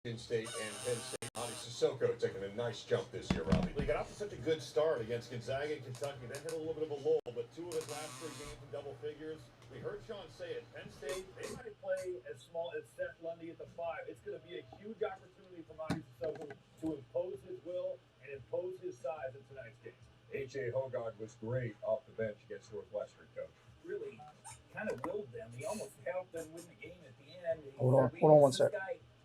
Penn State and Penn State. Sissoko taking a nice jump this year, Robbie. He got off to such a good start against Gonzaga and Kentucky, then hit a little bit of a lull, but 2 of his last 3 games in double figures. We heard Sean say it. Penn State, they might play as small as Seth Lundy at the 5. It's going to be a huge opportunity for Monty Sissoko to impose his will and impose his size in tonight's game. H.A. Hogard was great off the bench against Northwestern, coach. Really kind of willed them. He almost helped them win the game at the end. Hold on one sec.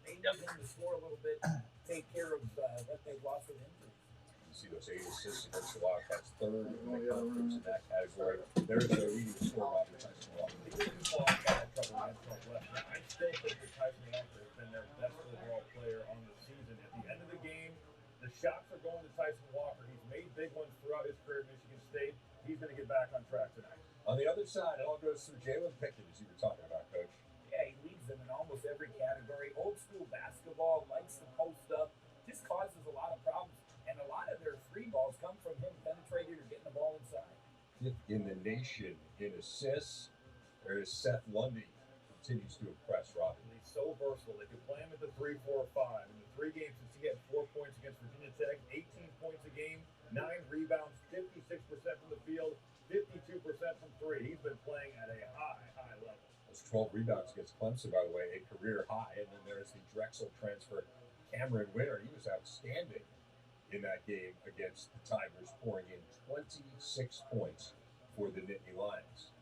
They need him to score a little bit, take care of what they've lost with injuries. You see those 8 assists against the Wildcats, 3rd in the conference in that category. There's a leading scorer, Robbie Tyson Walker. They didn't fall out of trouble against Northwestern. I still think that Tyson Walker has been their best overall player on the season. At the end of the game, the shots are going to Tyson Walker. He's made big ones throughout his career at Michigan State. He's going to get back on track tonight. On the other side, it all goes through Jalen Pickett, as you were talking about, Coach. Yeah, he leads them in almost every category. Old school basketball, likes to post up, just causes a lot of problems. And a lot of their 3 balls come from him penetrating or getting the ball inside. 5th in the nation in assists. There's Seth Lundy, continues to impress, Robbie. He's so versatile. They could play him at the 3, 4, 5. In the 3 games since he had 4 points against Virginia Tech, 18 points a game, 9 rebounds, 56% from the field, 52% from 3. He's been playing at a high level. Those 12 rebounds against Clemson, by the way, a career high. And then there's the Drexel transfer, Cameron Winter. He was outstanding in that game against the Tigers, pouring in 26 points for the Nittany Lions.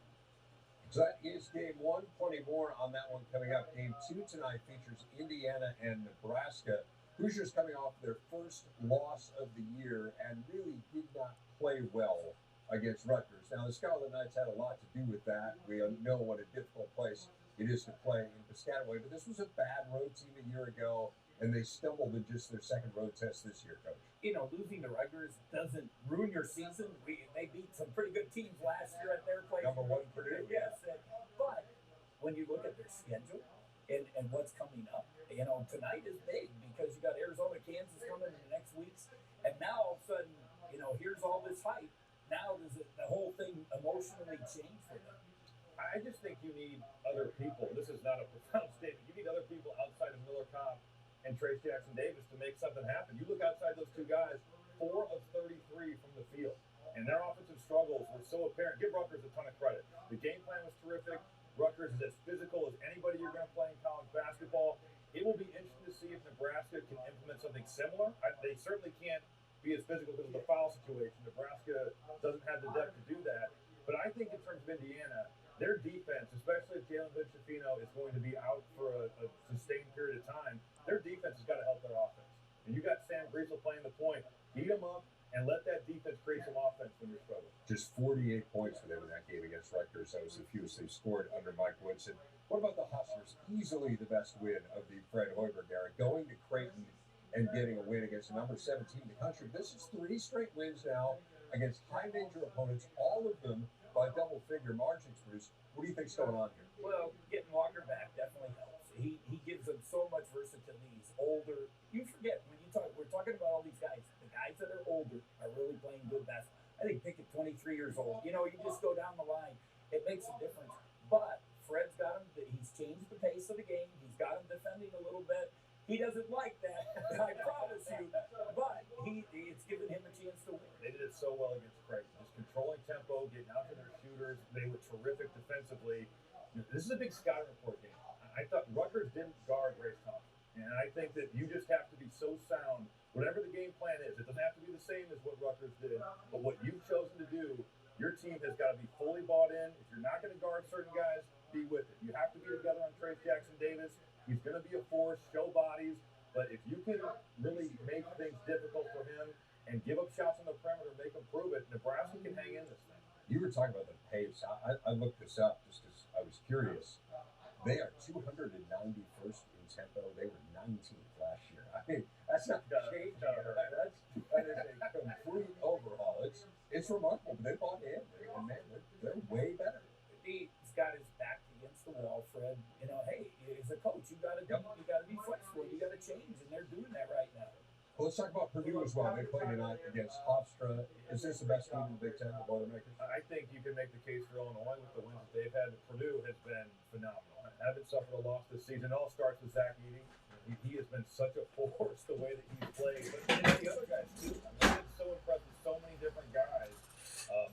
So that is game 1. Plenty more on that one coming up. Game 2 tonight features Indiana and Nebraska. Hoosiers coming off their first loss of the year and really did not play well against Rutgers. Now, the Scarlet Knights had a lot to do with that. We know what a difficult place it is to play in Piscataway, but this was a bad road team a year ago, and they stumbled in just their second road test this year, Coach. You know, losing to Rutgers doesn't ruin your season. They beat some pretty good teams last year at their place. Number 1 Purdue. Yes, but when you look at their schedule and what's coming up, you know, tonight is big because you got Arizona, Kansas coming in the next weeks, and now all of a sudden, you know, here's all this hype. Now does the whole thing emotionally change for them? I just think you need other people. This is not a profound statement. You need other people outside of Miller Kopp and Trace Jackson Davis to make something happen. You look outside those 2 guys, 4 of 33 from the field. And their offensive struggles were so apparent. Give Rutgers a ton of credit. The game plan was terrific. Rutgers is as physical as anybody you're going to play in college basketball. It will be interesting to see if Nebraska can implement something similar. They certainly can't be as physical because of the foul situation. Nebraska doesn't have the depth to do that. But I think in terms of Indiana, their defense, especially if Jalen Hood-Schifino is going to be out for a sustained period of time, their defense has got to help their offense. And you got Sam Griesel playing the point. Beat them up and let that defense create some offense when you're struggling. Just 48 points for them in that game against Rutgers. That was the fewest they've scored under Mike Woodson. What about the Huskers? Easily the best win of the Fred Hoiberg era. Going to Creighton and getting a win against the number 17 in the country. This is 3 straight wins now against high-major opponents, all of them by double-figure margins, Bruce. What do you think's going on here? Well, getting Walker back definitely helps. He gives them so much versatility. He's older. You forget, when we're talking about all these guys, the guys that are older are really playing good basketball. I think Pickett, 23 years old. You know, you just go down the line. It makes a difference. But Fred's got him. He's changed the pace of the game. He's got him defending a little bit. He doesn't like that, I promise you. But it's given him a chance to win. They did it so well against Creighton. Just controlling tempo, getting out to their shooters. They were terrific defensively. This is a big scouting report game. I thought Rutgers didn't guard Grace Thompson. And I think that you just have to be so sound. Whatever the game plan is, it doesn't have to be the same as what Rutgers did. But what you've chosen to do, your team has got to be fully bought in. If you're not going to guard certain guys, be with it. You have to be together on Trace Jackson Davis. He's going to be a force, show bodies. But if you can really make things difficult for him and give up shots on the perimeter, make him prove it, Nebraska can hang in this thing. You were talking about the pace. I looked this up just because I was curious. They are 291st in tempo. They were 19th last year. I mean, that's not change. That is a complete overhaul. It's remarkable. But they bought in, and man, they're way better. He's got his back against the wall, Fred. You know, hey, as a coach, you got to be flexible. You got to change, and they're doing that right now. Well, let's talk about Purdue as well. They played tonight against Hofstra. Is this the best team in the Big Ten, the Boilermakers? I think you can make the case for Illinois with the wins that they've had. Purdue has been phenomenal. Haven't suffered a loss this season. It all starts with Zach Edey. He has been such a force the way that he's played. But the other guys too. I mean, it's so impressive. So many different guys.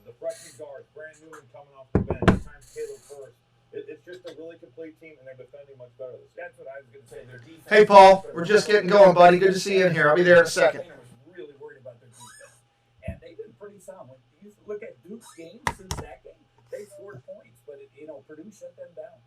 The freshman guards, Brand Newman coming off the bench. Sometimes Caleb first. It's just a really complete team, and they're defending much better. That's what I was going to say. Their defense. Hey, Paul. We're just getting going, buddy. Good to see you in here. I'll be there in a second. I was really worried about their defense, and they've been pretty solid. You look at Duke's game since that game; they scored points, but Purdue shut them down.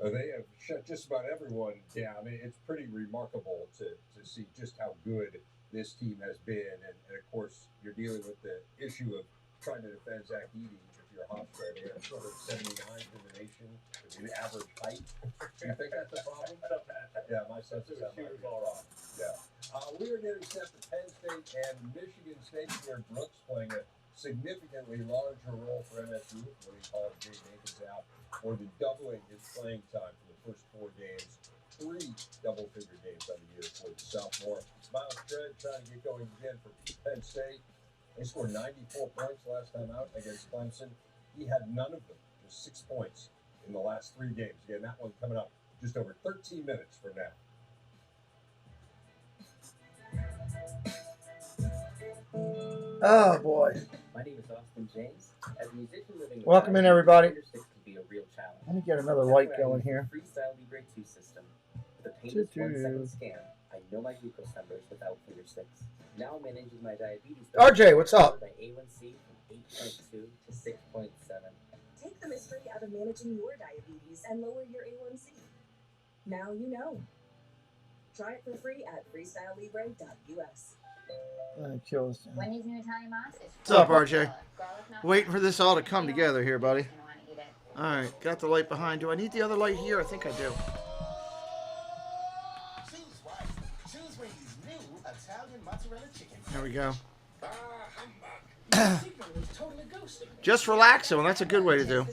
They have shut just about everyone down. It's pretty remarkable to see just how good this team has been. And of course, you're dealing with the issue of trying to defend Zach Edey if you're Hofstra. They have sort of 79th in the nation in average height. Do you think that's a problem? Yeah, my sense is that might be a problem. Yeah. We are getting set for Penn State and Michigan State here. Brooks playing a significantly larger role for MSU. What he called Jay Jenkins out, more than doubling his playing time for the first 4 games. 3 double-figure games on the year for the sophomore. Miles Tread trying to get going again for Penn State. They scored 94 points last time out against Clemson. He had none of them, just 6 points in the last 3 games. Again, that one coming up just over 13 minutes from now. Oh, boy. My name is Austin James. As a musician living Welcome in, everybody. Can be a real challenge. Let me get another light going here. Freestyle Libre 2 system. With a painless 1-second scan, I know my glucose numbers without fingersticks. Now manages my diabetes. RJ, what's up? My A1C from 8.2 to 6.7. Take the mystery out of managing your diabetes and lower your A1C. Now you know. Try it for free at freestylelibre.us. Kill this. Wendy's new Italian moss is What's up, RJ? Waiting for this all to come together here, buddy. All right, got the light behind. Do I need the other light here? I think I do. There we go. Just relaxing. Well, that's a good way to do.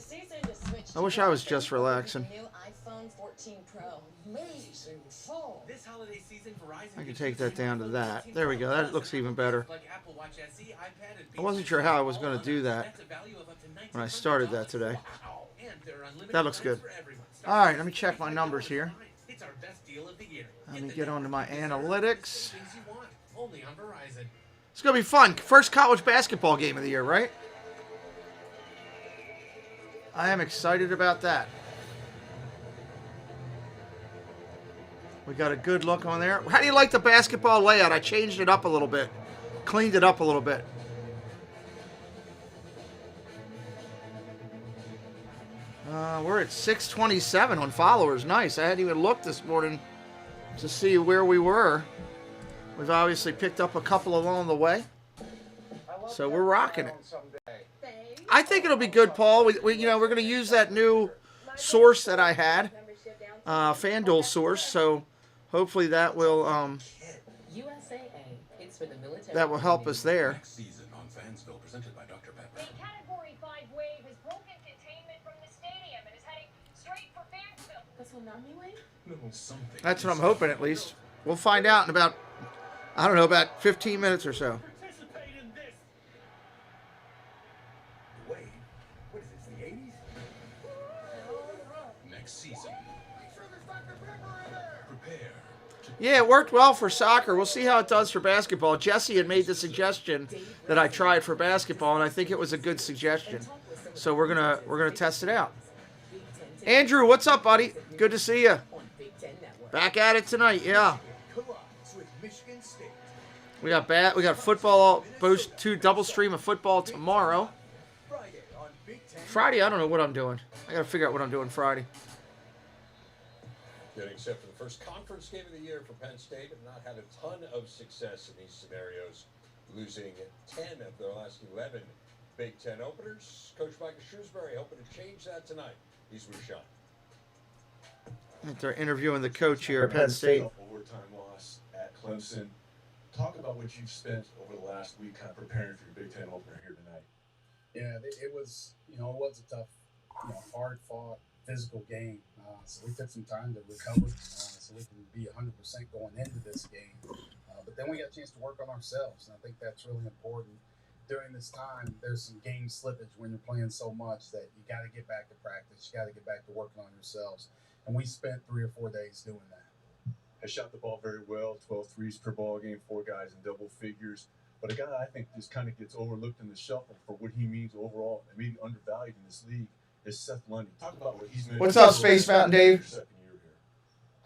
I wish I was just relaxing. New iPhone 14 Pro. Amazing phone. This holiday season, Verizon I can take that down to that. There we go. That looks even better. like Apple Watch SE, iPad, and I wasn't sure how I was going to do that That's a value of up to when I started that today. Wow. And there are unlimited That looks plans good. for everyone. All right, let me check my numbers here. It's our best deal of the year. Let me get onto my analytics. Things you want, only on Verizon. It's going to be fun. First college basketball game of the year, right? I am excited about that. We got a good look on there. How do you like the basketball layout? I changed it up a little bit. Cleaned it up a little bit. We're at 627 on followers. Nice. I hadn't even looked this morning to see where we were. We've obviously picked up a couple along the way. So we're rocking it. I think it'll be good, Paul. We're going to use that new source that I had, FanDuel source. So hopefully that will that will help us there. Next season on Fansville, presented by Dr. Pepper. A Category 5 wave has broken containment from the stadium and is heading straight for Fansville. The tsunami wave? No, something. That's what I'm hoping, at least. We'll find out in about, I don't know, about 15 minutes or so. Participate in this. Wait, what is this, the 80s? Next season. Prepare. Yeah, it worked well for soccer. We'll see how it does for basketball. Jesse had made the suggestion that I tried for basketball, and I think it was a good suggestion. So we're gonna test it out. Andrew, what's up, buddy? Good to see you. Back at it tonight, yeah. We got football, both 2 double stream of football tomorrow. Friday, I don't know what I'm doing. I gotta figure out what I'm doing Friday. Getting set for the first conference game of the year for Penn State. Have not had a ton of success in these scenarios, losing 10 of their last 11 Big Ten openers. Coach Micah Shrewsbury hoping to change that tonight. He's with Sean. They're interviewing the coach here at Penn State. Overtime loss at Clemson. Talk about what you've spent over the last week kind of preparing for your Big Ten opener here tonight. Yeah, it was, it was a tough, hard-fought, physical game. So we took some time to recover so we can be 100% going into this game. But then we got a chance to work on ourselves, and I think that's really important. During this time, there's some game slippage when you're playing so much that you got to get back to practice. You got to get back to working on yourselves. And we spent 3 or 4 days doing that. has shot the ball very well, 12 threes per ball game, 4 guys in double figures. But a guy I think just kind of gets overlooked in the shuffle for what he means overall and maybe undervalued in this league is Seth Lundy. Talk about what he's What's up, Space Mountain Dave?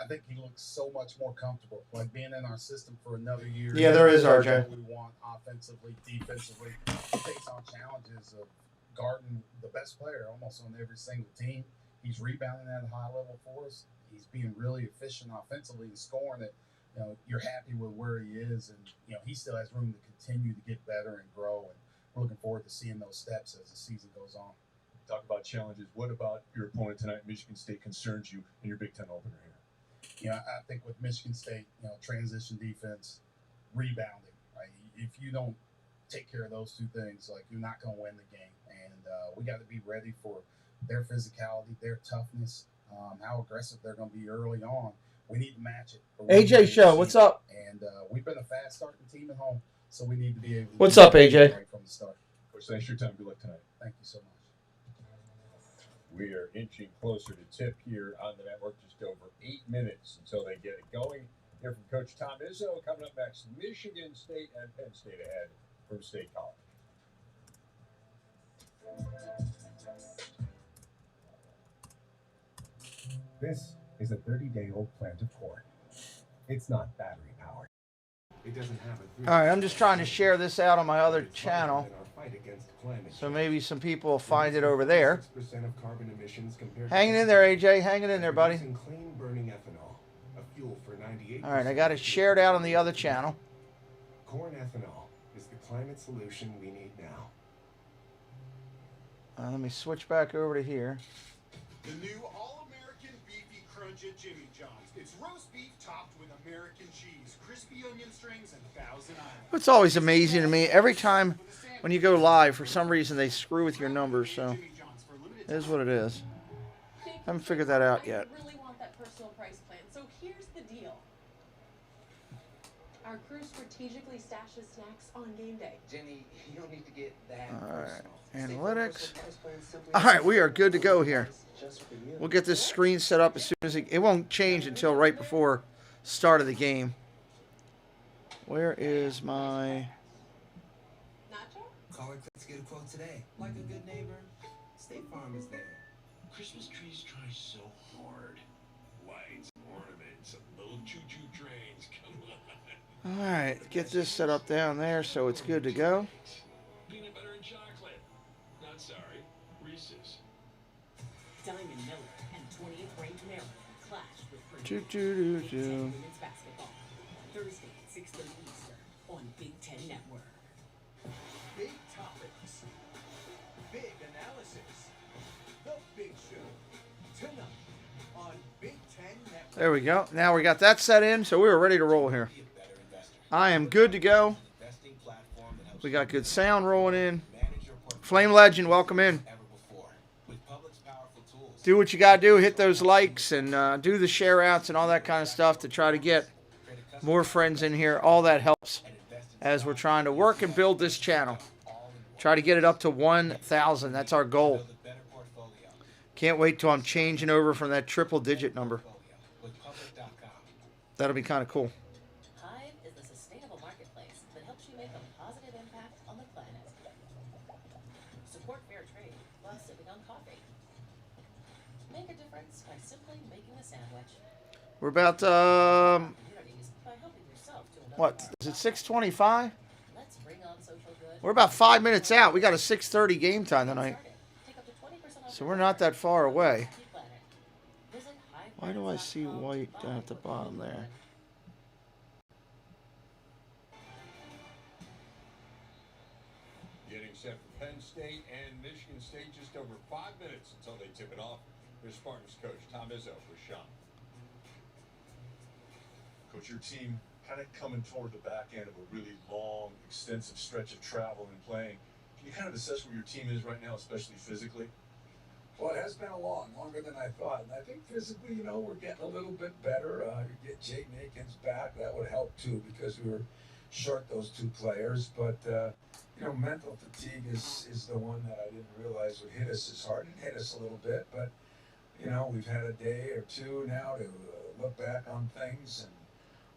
I think he looks so much more comfortable, like being in our system for another year. Yeah, there is, RJ. We want offensively, defensively. He takes on challenges of guarding the best player almost on every single team. He's rebounding at a high level for us. He's being really efficient offensively and scoring it. You know, you're happy with where he is, and you know he still has room to continue to get better and grow. And we're looking forward to seeing those steps as the season goes on. Talk about challenges. What about your opponent tonight, Michigan State, concerns you in your Big Ten opener here? You know, I think with Michigan State, you know, transition defense, rebounding, right? If you don't take care of those two things, like you're not going to win the game. And we got to be ready for their physicality, their toughness, how aggressive they're going to be early on. We need to match it. AJ Show, what's up? And we've been a fast starting team at home, so we need to be able to. What's up, AJ? Right from the start. Coach, thanks for your time. Good luck tonight. Thank you so much. We are inching closer to tip here on the network, just over 8 minutes until they get it going. Hear from Coach Tom Izzo. Coming up next, Michigan State and Penn State ahead from State College. This is a 30-day-old plant of corn. It's not battery powered. It doesn't have a. All right, I'm just trying to share this out on my other channel, so maybe some people will find it over there. Hanging in there, AJ. Hanging in there, buddy. All right, I got it shared out on the other channel. Corn ethanol is the climate solution we need now. Let me switch back over to here. The new all-American beefy crunch at Jimmy John's. It's roast beef topped with American cheese, crispy onion strings, and Thousand Island. It's always amazing to me. Every time when you go live, for some reason they screw with your numbers, so it is what it is. Haven't figured that out yet. I really want that personal price plan, so here's the deal. Our crew strategically stashes snacks on game day. Jenny, you don't need to get that All right, personal. analytics. All right, we are good to go here. We'll get this screen set up as soon as it won't change until right before start of the game. Where is my... Call her, let's get a quote today. Like a good neighbor, State Farm is there. Christmas trees try so hard. Lights, ornaments, little choo-choo trains. Come on. All right, get this set up down there so it's good to go. Peanut butter and chocolate. Not sorry. Reese's. Diamond Miller and 20th ranked Maryland clash with Do, Purdue. do, do, Big Ten do. women's basketball. Thursday at 6:30 Eastern on Big Ten Network. Big topics, big analysis, the big show tonight on Big Ten Network. There we go. Now we got that set in, so we were ready to roll here. I am good to go. We got good sound rolling in. Flame Legend, welcome in. Do what you got to do. Hit those likes and do the share outs and all that kind of stuff to try to get more friends in here. All that helps as we're trying to work and build this channel. Try to get it up to 1,000. That's our goal. Can't wait till I'm changing over from that triple-digit number. That'll be kind of cool. Hive is a sustainable marketplace that helps you make a positive impact on the planet. Support fair trade while sipping on coffee. Make a difference by simply making a sandwich. We're about, Communities by helping yourself to another what, is it 6:25? Let's bring on social good. We're about 5 minutes out. We got a 6:30 game time tonight. So we're not that far away. Why do I see white down at the bottom there? Getting set for Penn State and Michigan State, just over 5 minutes until they tip it off. Here's Spartans coach Tom Izzo with Sean. Coach, your team kind of coming toward the back end of a really long, extensive stretch of travel and playing. Can you kind of assess where your team is right now, especially physically? Well, it has been longer than I thought. And I think physically, we're getting a little bit better. You get Jaden Akins back, that would help too, because we were short those two players. But, mental fatigue is the one that I didn't realize would hit us as hard. It hit us a little bit, but, we've had a day or two now to look back on things.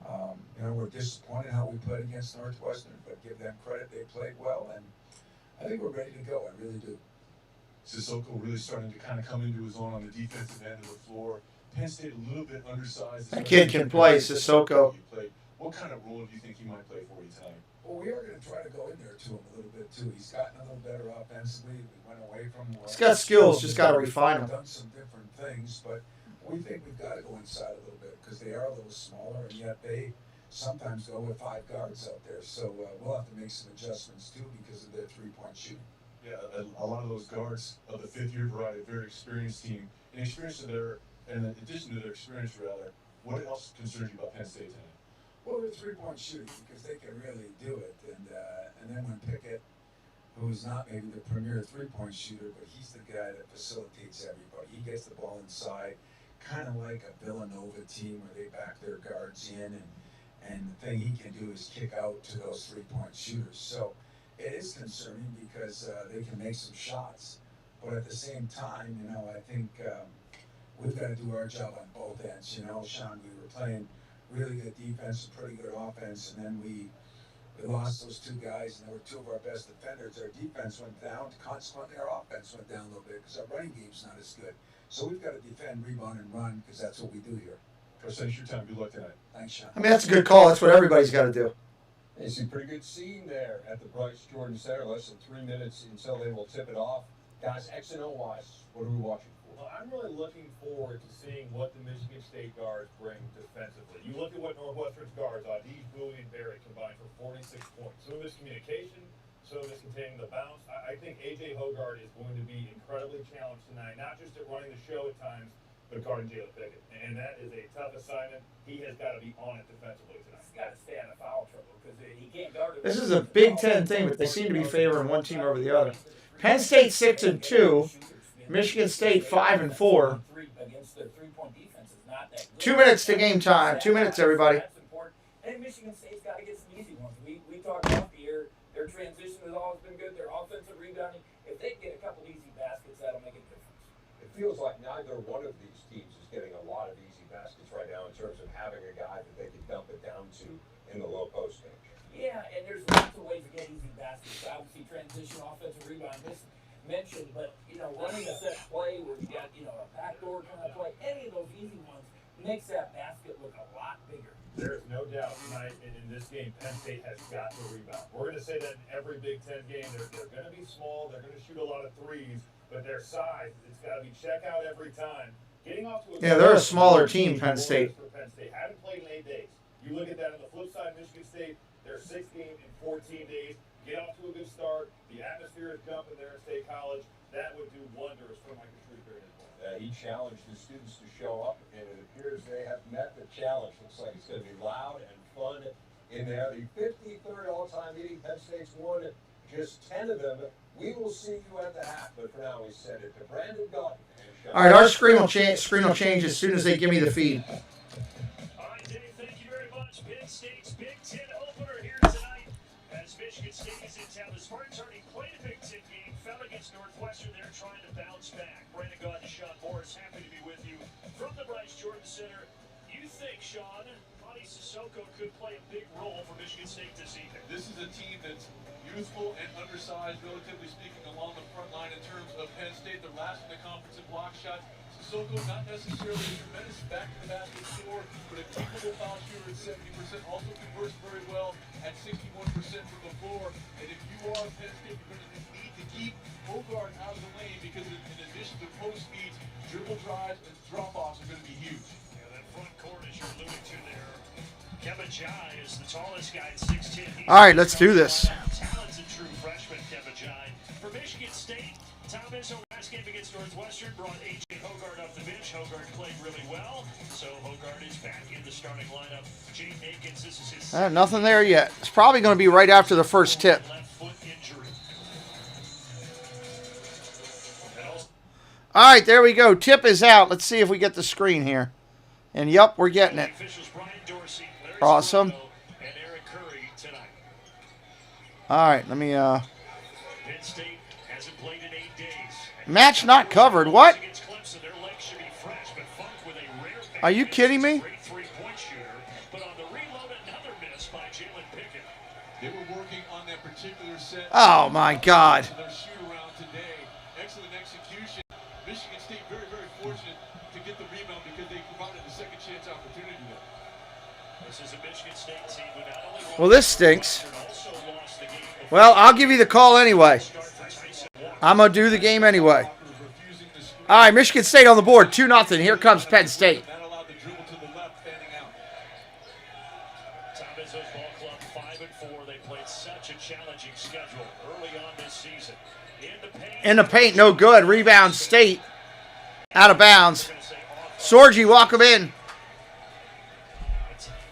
You know, we're disappointed how we played against Northwestern, but give them credit, they played well, and I think we're ready to go. I really do. Sissoko really starting to kind of come into his own on the defensive end of the floor. Penn State a little bit undersized. That kid can play, Sissoko. What kind of role do you think he might play for you tonight? Well, we are going to try to go in there to him a little bit too. He's gotten a little better offensively. We went away from. He's got skills, just got to refine them. Done some different things, but we think we've got to go inside a little bit because they are a little smaller, and yet they sometimes go with 5 guards out there. So we'll have to make some adjustments too because of their 3-point shooting. Yeah, a lot of those guards of the 5th-year variety, a very experienced team. In addition to their experience, rather, what else concerns you about Penn State tonight? Well, their 3-point shooting because they can really do it, and then when Pickett, who's not maybe the premier 3-point shooter, but he's the guy that facilitates everybody. He gets the ball inside, kind of like a Villanova team where they back their guards in, and the thing he can do is kick out to those 3-point shooters. So it is concerning because they can make some shots, but at the same time, you know, I think we've got to do our job on both ends. You know, Sean, we were playing really good defense and pretty good offense, and then we lost those 2 guys, and they were 2 of our best defenders. Our defense went down, consequently our offense went down a little bit because our running game's not as good. So we've got to defend, rebound, and run because that's what we do here. Coach, thanks for your time. Good luck tonight. Thanks, Sean. I mean, that's a good call. That's what everybody's got to do. You see pretty good scene there at the Bryce Jordan Center. Less than 3 minutes until they will tip it off. Guys, X and O wise, what are we watching for? Well, I'm really looking forward to seeing what the Michigan State guards bring defensively. You look at what Northwestern's guards, Adij, Bowie, and Barrett combined for 46 points. Some of it's communication, some of it's containing the bounce. I think A.J. Hoggard is going to be incredibly challenged tonight, not just at running the show at times, but guarding Jalen Pickett. And that is a tough assignment. He has got to be on it defensively tonight. He's got to stay out of foul trouble because he can't guard it. This is a Big Ten thing, but they seem to be favoring one team over the other. Penn State 6-2, Michigan State 5-4. Against their 3-point defense is not that good. 2 minutes to game time. 2 minutes, everybody. That's important. And Michigan State's got to get some easy ones. We talked about the year. Their transition has always been good. Their offensive rebounding. If they get a couple easy baskets, that'll make a difference. It feels like neither one of these teams is getting a lot of easy baskets right now in terms of having a guy that they can dump it down to in the low post stage. Yeah, and there's lots of ways to get easy baskets. Obviously, transition, offensive rebound, this mentioned, but, you know, running a set play where you got, you know, a backdoor kind of play, any of those easy ones makes that basket look a lot bigger. There is no doubt tonight in this game, Penn State has got to rebound. We're going to say that in every Big Ten game. They're going to be small. They're going to shoot a lot of threes, but their size, it's got to be check out every time. Getting off to a Yeah, they're a smaller team, Penn State. For Penn State. Haven't played in 8 days. You look at that on the flip side, Michigan State, their 6th game in 14 days. Get off to a good start. The atmosphere is jumping there at State College. That would do wonders for Michael Shrewsbury and his boys. He challenged the students to show up, and it appears they have met the challenge. Looks like it's going to be loud and fun in there. The 53rd all-time meeting, Penn State's won just 10 of them. We will see you at the half, but for now we send it to Brandon Gaunt. All right, our screen will change as soon as they give me the feed. All right, Dave, thank you very much. Penn State's Big Ten opener here tonight as Michigan State is in town. The Spartans already played a Big Ten game, fell against Northwestern. They're trying to bounce back. Brandon Gaunt and Sean Morris, happy to be with you from the Bryce Jordan Center. You think, Sean, Sissoko could play a big role for Michigan State this evening? This is a team that's youthful and undersized, relatively speaking, along the front line in terms of Penn State. They're last in the conference in block shots. Sissoko, not necessarily a tremendous back-to-the-basket scorer, but a capable foul shooter at 70%. Also converts very well at 61% from the floor. And if you are Penn State, you're going to need to keep Hoggard out of the lane because in addition to post speeds, dribble drives and drop-offs are going to be huge. Yeah, that front court, as you're alluding to there, Kevin Jai is the tallest guy at 6'10". All right, let's do this. Talented true freshman Kevin Jai. For Michigan State, Tom Izzo last game against Northwestern brought A.J. Hoggard off the bench. Hoggard played really well, so Hoggard is back in the starting lineup. Jay Akins, this is his Nothing there yet. It's probably going to be right after the first tip. left foot injury. All right, there we go. Tip is out. Let's see if we get the screen here. And, yep, we're getting it. Awesome. All right, let me... Penn State hasn't played in 8 days. Match not covered. What? Are you kidding me? They were working on that particular set. Oh my God. Their shoot around today. Excellent execution. Michigan State very, very fortunate to get the rebound because they provided a second chance opportunity there. This is a Michigan State team who not only Well, this stinks. Well, I'll give you the call anyway. I'm going to do the game anyway. All right, Michigan State on the board, 2-0. Here comes Penn State. In the paint, no good. Rebound, State. Out of bounds. Sorgi, walk him in.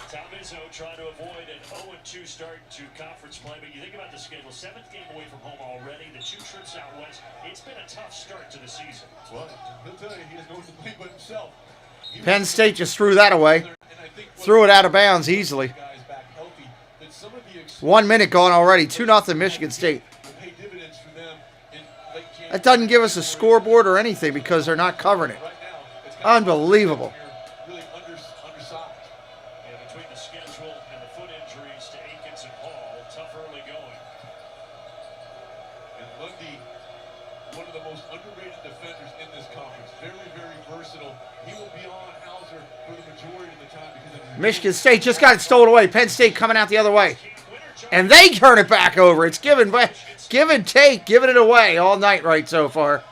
Tom Izzo trying to avoid an 0-2 start to conference play, but you think about the schedule, 7th game away from home already, the 2 trips out west. It's been a tough start to the season. Well, he'll tell you he has no one to blame but himself. Penn State just threw that away. Threw it out of bounds easily. 1 minute gone already. 2-0 Michigan State. That doesn't give us a scoreboard or anything because they're not covering it. Unbelievable. And between the schedule and the foot injuries to Akins and Hall, tough early going. And Lundy, one of the most underrated defenders in this conference. Very, very versatile. He will be on Hauser for the majority of the time because of his Michigan State just got it stolen away. Penn State coming out the other way. And they turn it back over. It's give and take, giving it away all night right so far.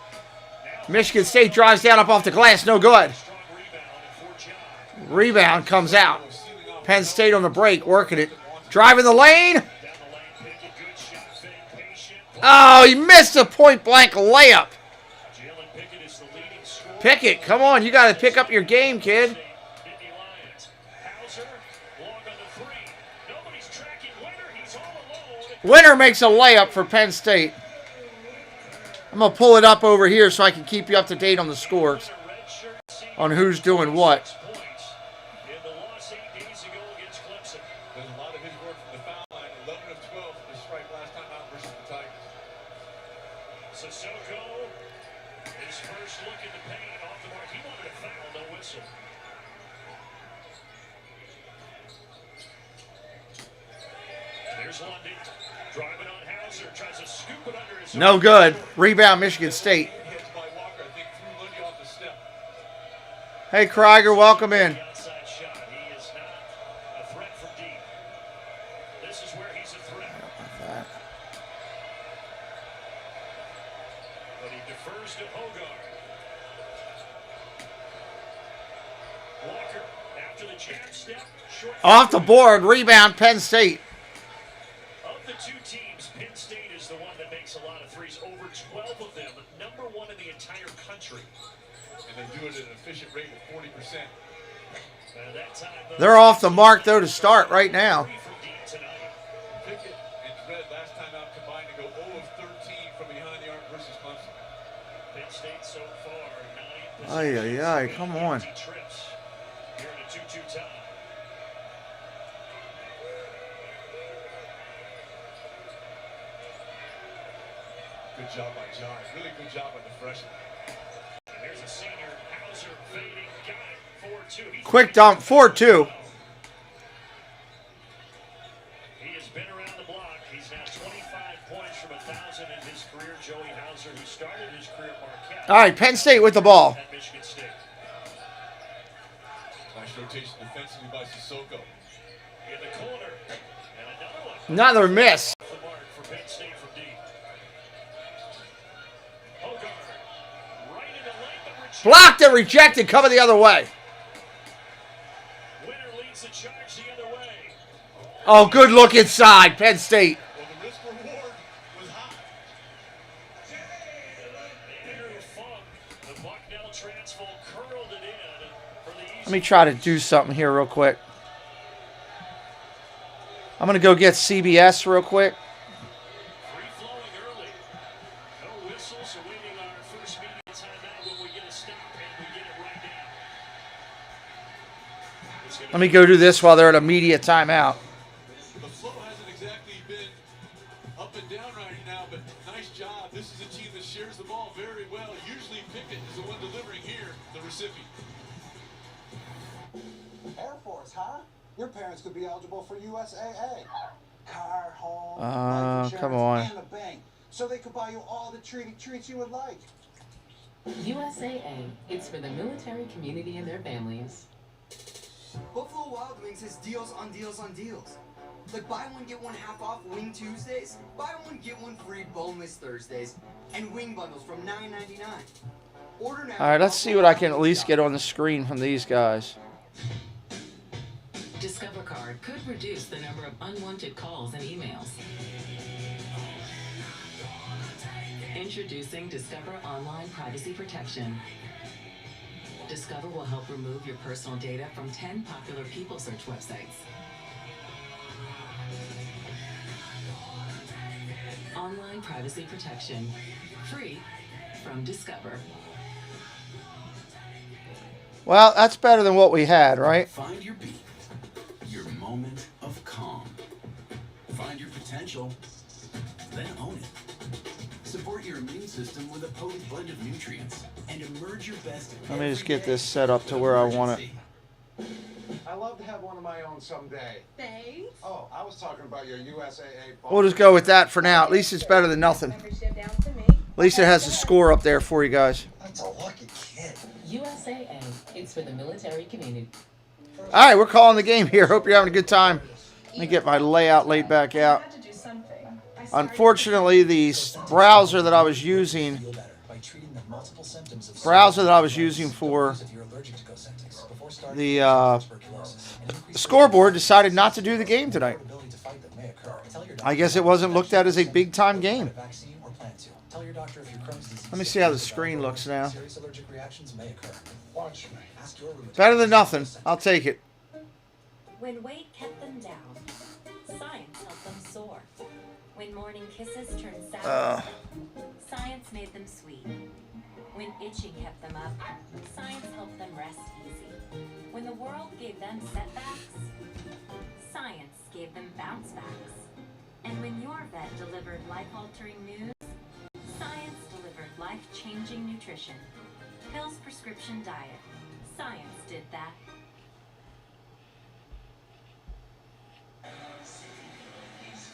Michigan State drives down up off the glass. No good. Rebound comes out. Penn State on the break, working it. Driving the lane. Oh, he missed a point-blank layup. Pickett, come on. You got to pick up your game, kid. Winner makes a layup for Penn State. I'm going to pull it up over here so I can keep you up to date on the scores. On who's doing what. In the loss 8 days ago against Clemson. There's a lot of his work from the foul line. 11 of 12 for the strike last time out versus the Tigers. Sissoko, his first look in the paint, off the mark. He wanted a foul, no whistle. There's Lundy. Driving on Hauser, tries to scoop it under his No good. Rebound, Michigan State. Hey, Krieger, welcome in. outside shot. He is not a threat from deep. This is where he's a threat. But he defers to Hogarth. Walker, after the jab step, short. Off the board. Rebound, Penn State. Of the two teams, Penn State is the one that makes a lot of threes. Over 12 of them, number 1 in the entire country. And they do it at an efficient rate of 40%. They're off the mark, though, to start right now. Pickett and Dredd last time out combined to go 0 of 13 from behind the arc versus Clemson. Penn State so far, 9 Ay, ay, ay, come on. trips. Here in a 2-2 tie. Good job by John. Really good job by the freshman. And there's a senior, Hauser fading, got it, 4-2. Quick dump, 4-2. He has been around the block. He's now 25 points from 1,000 in his career. Joey Hauser, who started his career at Marquette. All right, Penn State with the ball. At Michigan State. Nice rotation defensively by Sissoko. In the corner. And another one. Another miss. The mark for Penn State from deep. Hogarth. Right in the lane, but rejected. Blocked and rejected, coming the other way. Winner leads the charge the other way. Oh, good look inside, Penn State. Well, the risk reward was high. Andrew Funk, the Bucknell transfer, curled it in for the easy. Let me try to do something here real quick. I'm going to go get CBS real quick. Free flowing early. No whistles awaiting our first media timeout when we get a stop and we get it right now. Let me go do this while they're at a media timeout. The flow hasn't exactly been up and down right now, but nice job. This is a team that shares the ball very well. Usually Pickett is the one delivering here, the recipient. Air Force, huh? Your parents could be eligible for USAA. Car, home, life insurance, come on. and a bank. So they could buy you all the treats you would like. USAA. It's for the military community and their families. Buffalo Wild Wings has deals on deals on deals. Like buy one, get one half off Wing Tuesdays, buy one, get one free boneless Thursdays, and wing bundles from $9.99. Order now. All right, let's see what I can at least get on the screen from these guys. Discover Card could reduce the number of unwanted calls and emails. Introducing Discover Online Privacy Protection. Discover will help remove your personal data from 10 popular people search websites. Online Privacy Protection. Free from Discover. Well, that's better than what we had, right? Find your beat. Your moment of calm. Find your potential, then own it. Support your immune system with a potent blend of nutrients and emerge your best. Let me just get this set up to where I want it. I love to have one of my own someday. Thanks. Oh, I was talking about your USAA. We'll just go with that for now. At least it's better than nothing. At least it has a score up there for you guys. That's a lucky kid. USAA. It's for the military community. All right, we're calling the game here. Hope you're having a good time. Let me get my layout laid back out. Unfortunately, the browser that I was using for the scoreboard decided not to do the game tonight. I guess it wasn't looked at as a big-time game. Let me see how the screen looks now. Better than nothing. I'll take it. When weight kept them down, science helped them soar. When morning kisses turned sour, science made them sweet. When itching kept them up, science helped them rest easy. When the world gave them setbacks, science gave them bounce backs. And when your vet delivered life-altering news, science delivered life-changing nutrition. Hill's Prescription Diet. Science did that.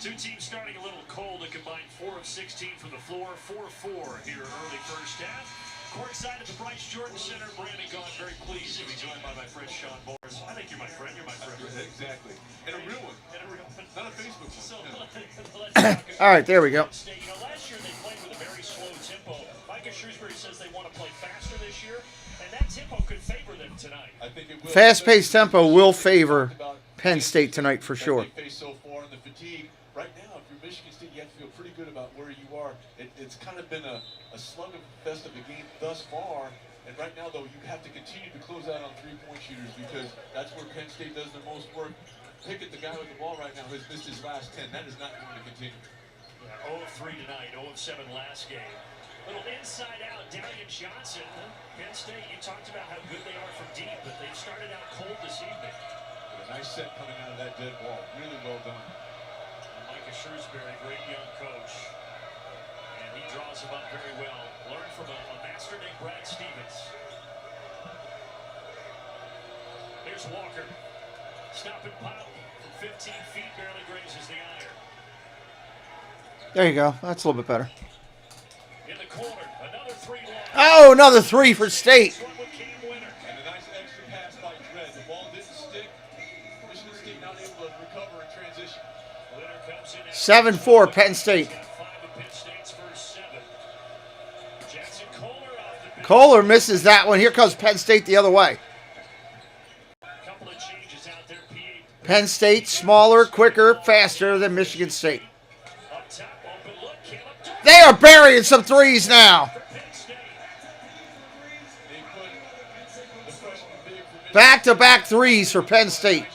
Two teams starting a little cold. A combined 4 of 16 from the floor. 4-4 here early first half. Courtside at the Bryce Jordan Center. Brandon Gaughan very pleased to be joined by my friend Sean Morris. I think you're my friend. You're my friend. Exactly. And a real one. And a real one. Not a Facebook one. So, All right, there we go. You know, last year they played with a very slow tempo. Micah Shrewsbury says they want to play faster this year, and that tempo could favor them tonight. I think it will. Fast-paced tempo will favor Penn State tonight for sure. They face so far in the fatigue. Right now, if you're Michigan State, you have to feel pretty good about where you are. It's kind of been a slugfest of a game thus far. And right now, though, you have to continue to close out on three-point shooters because that's where Penn State does the most work. Pickett, the guy with the ball right now, has missed his last 10. That is not going to continue. Yeah, 0 of 3 tonight, 0 of 7 last game. Little inside out, Darian Johnson. Penn State, you talked about how good they are from deep, but they've started out cold this evening. A nice set coming out of that dead ball. Really well done. Micah Shrewsbury, great young coach. And he draws him up very well. Learned from a master named Brad Stevens. Here's Walker. Stop and pop from 15 feet, barely grazes the iron. There you go. That's a little bit better. In the corner, another 3 long. Oh, another 3 for State. And a nice extra pass by Dredd. The ball didn't stick. Michigan State not able to recover in transition. 7-4 Penn State. Kohler misses that one. Here comes Penn State the other way. Penn State smaller, quicker, faster than Michigan State. They are burying some threes now. Back-to-back threes for Penn State.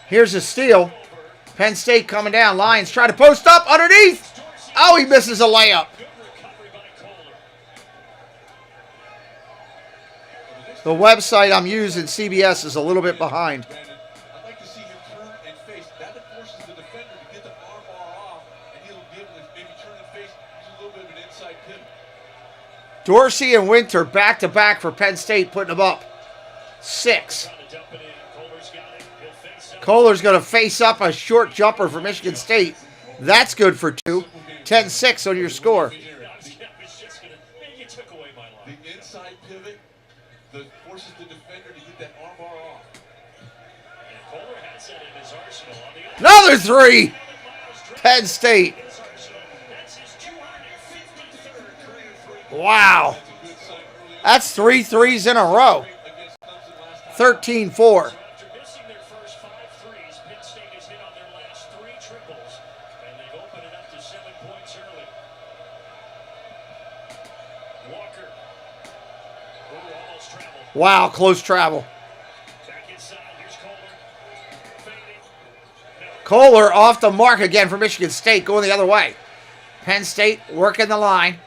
Here's a steal. Penn State coming down. Lions try to post up underneath. Oh, he misses a layup. The website I'm using, CBS, is a little bit behind. I'd like to see him turn and face. That forces the defender to get the arm bar off, and he'll be able to maybe turn and face. Use a little bit of an inside pivot. Dorsey and Winter back-to-back for Penn State, putting them up. 6. Kohler's going to face up a short jumper for Michigan State. That's good for 2. 10-6 on your score. The inside pivot that forces the defender to get that arm bar off. And Kohler has that in his arsenal. On the other Another 3. Penn State. Wow. That's 3 threes in a row. 13-4. after missing their first 5 threes, Penn State has hit on their last 3 triples, and they've opened it up to 7 points early. Walker. Ooh, almost traveled. Wow, close travel. Back inside. Here's Kohler. Fading. Kohler off the mark again for Michigan State, going the other way. Penn State working the line.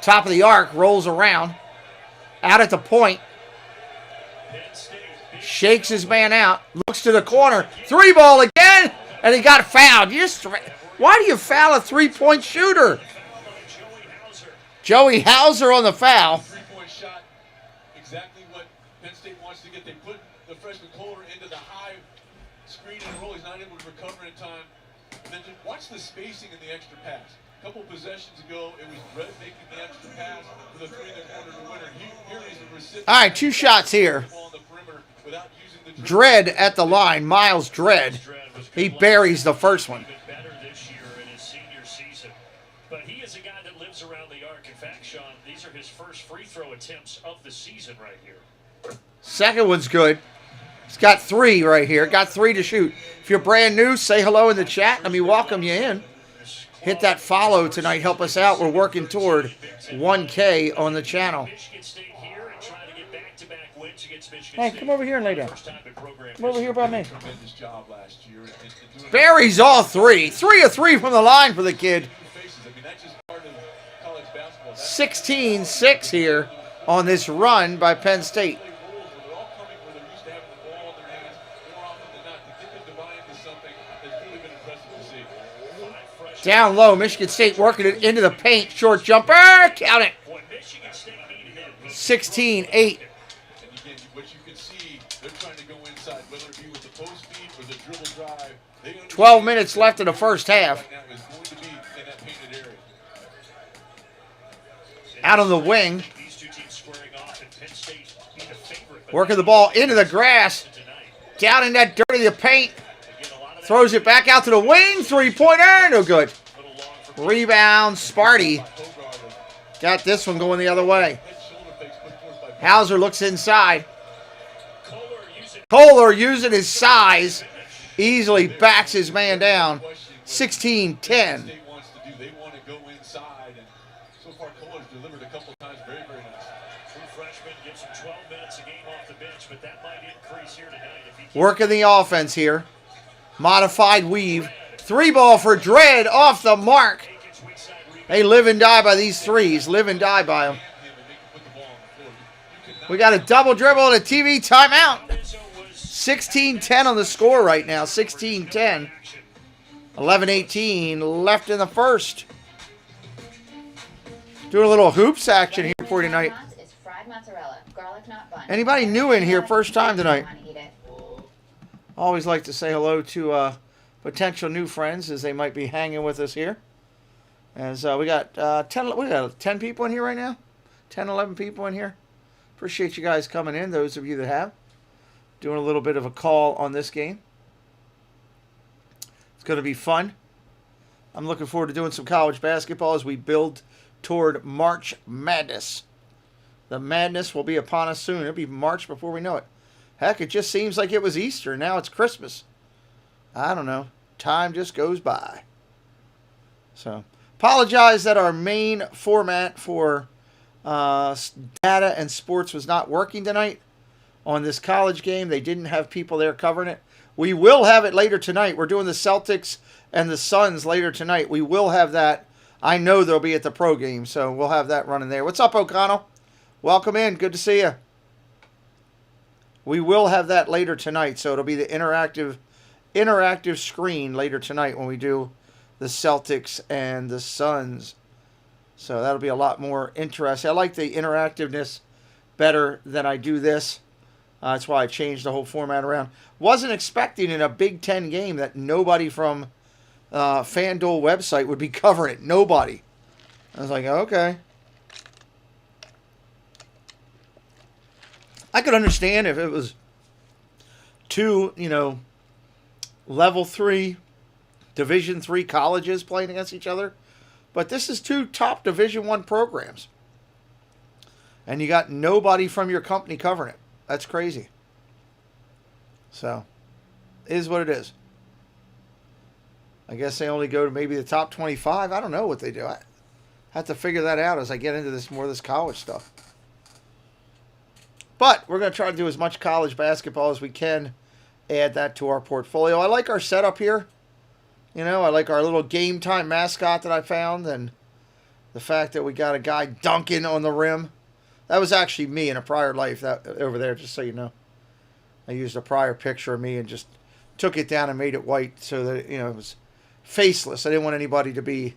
Top of the arc, rolls around. Out at the point. Shakes his man out. Looks to the corner. 3 ball again. And he got fouled. Why do you foul a 3-point shooter? Joey Hauser on the foul. 3-point shot. Exactly what Penn State wants to get. They put the freshman Kohler into the high screen and roll. He's not able to recover in time. And then just watch the spacing in the extra pass. A couple possessions ago, it was Dredd making the extra pass with a 3 in the corner to winner. Here he's the recipient. All right, 2 shots here. Dredd at the line. Miles Dredd. He buries the first one. Better this year in his senior season. But he is a guy that lives around the arc. In fact, Sean, these are his first free throw attempts of the season right here. Second one's good. He's got 3 right here. Got 3 to shoot. If you're brand new, say hello in the chat. Let me welcome you in. Hit that follow tonight. Help us out. We're working toward 1K on the channel. Hey, come over here and lay down. Come over here by me. Buries all 3. 3 of 3 from the line for the kid. 16-6 here on this run by Penn State. Down low, Michigan State working it into the paint. Short jumper, count it. 16-8. 12 minutes left in the first half. Out on the wing. Working the ball into the grass. Down in that dirty paint. Throws it back out to the wing. 3-pointer. No good. Rebound. Sparty. Got this one going the other way. Hauser looks inside. Kohler using his size. Easily backs his man down. 16-10. They want to go inside, and so far Kohler's delivered a couple times very, very nice. True freshman gets him 12 minutes a game off the bench, but that might increase here tonight if he working the offense here. Modified weave. 3 ball for Dredd off the mark. They live and die by these threes. Live and die by them. We got a double dribble and a TV timeout. 16-10 on the score right now. 16-10. 11-18 left in the first. Doing a little hoops action here for you tonight. Anybody new in here first time tonight? Always like to say hello to potential new friends as they might be hanging with us here. As we got 10 people in here right now. 10, 11 people in here. Appreciate you guys coming in, those of you that have. Doing a little bit of a call on this game. It's going to be fun. I'm looking forward to doing some college basketball as we build toward March Madness. The madness will be upon us soon. It'll be March before we know it. Heck, it just seems like it was Easter. Now it's Christmas. I don't know. Time just goes by. So, apologize that our main format for data and sports was not working tonight. On this college game, they didn't have people there covering it. We will have it later tonight. We're doing the Celtics and the Suns later tonight. We will have that. I know they'll be at the pro game, so we'll have that running there. What's up, O'Connell? Welcome in. Good to see you. We will have that later tonight, so it'll be the interactive screen later tonight when we do the Celtics and the Suns. So that'll be a lot more interesting. I like the interactiveness better than I do this. That's why I changed the whole format around. Wasn't expecting in a Big Ten game that nobody from FanDuel website would be covering it. Nobody. I was like, okay. I could understand if it was two, level 3, Division 3 colleges playing against each other. But this is 2 top Division 1 programs. And you got nobody from your company covering it. That's crazy. So, it is what it is. I guess they only go to maybe the top 25. I don't know what they do. I have to figure that out as I get into more of this college stuff. But we're going to try to do as much college basketball as we can. Add that to our portfolio. I like our setup here. I like our little game time mascot that I found. And the fact that we got a guy dunking on the rim. That was actually me in a prior life that over there, just so you know. I used a prior picture of me and just took it down and made it white so that, it was faceless. I didn't want anybody to be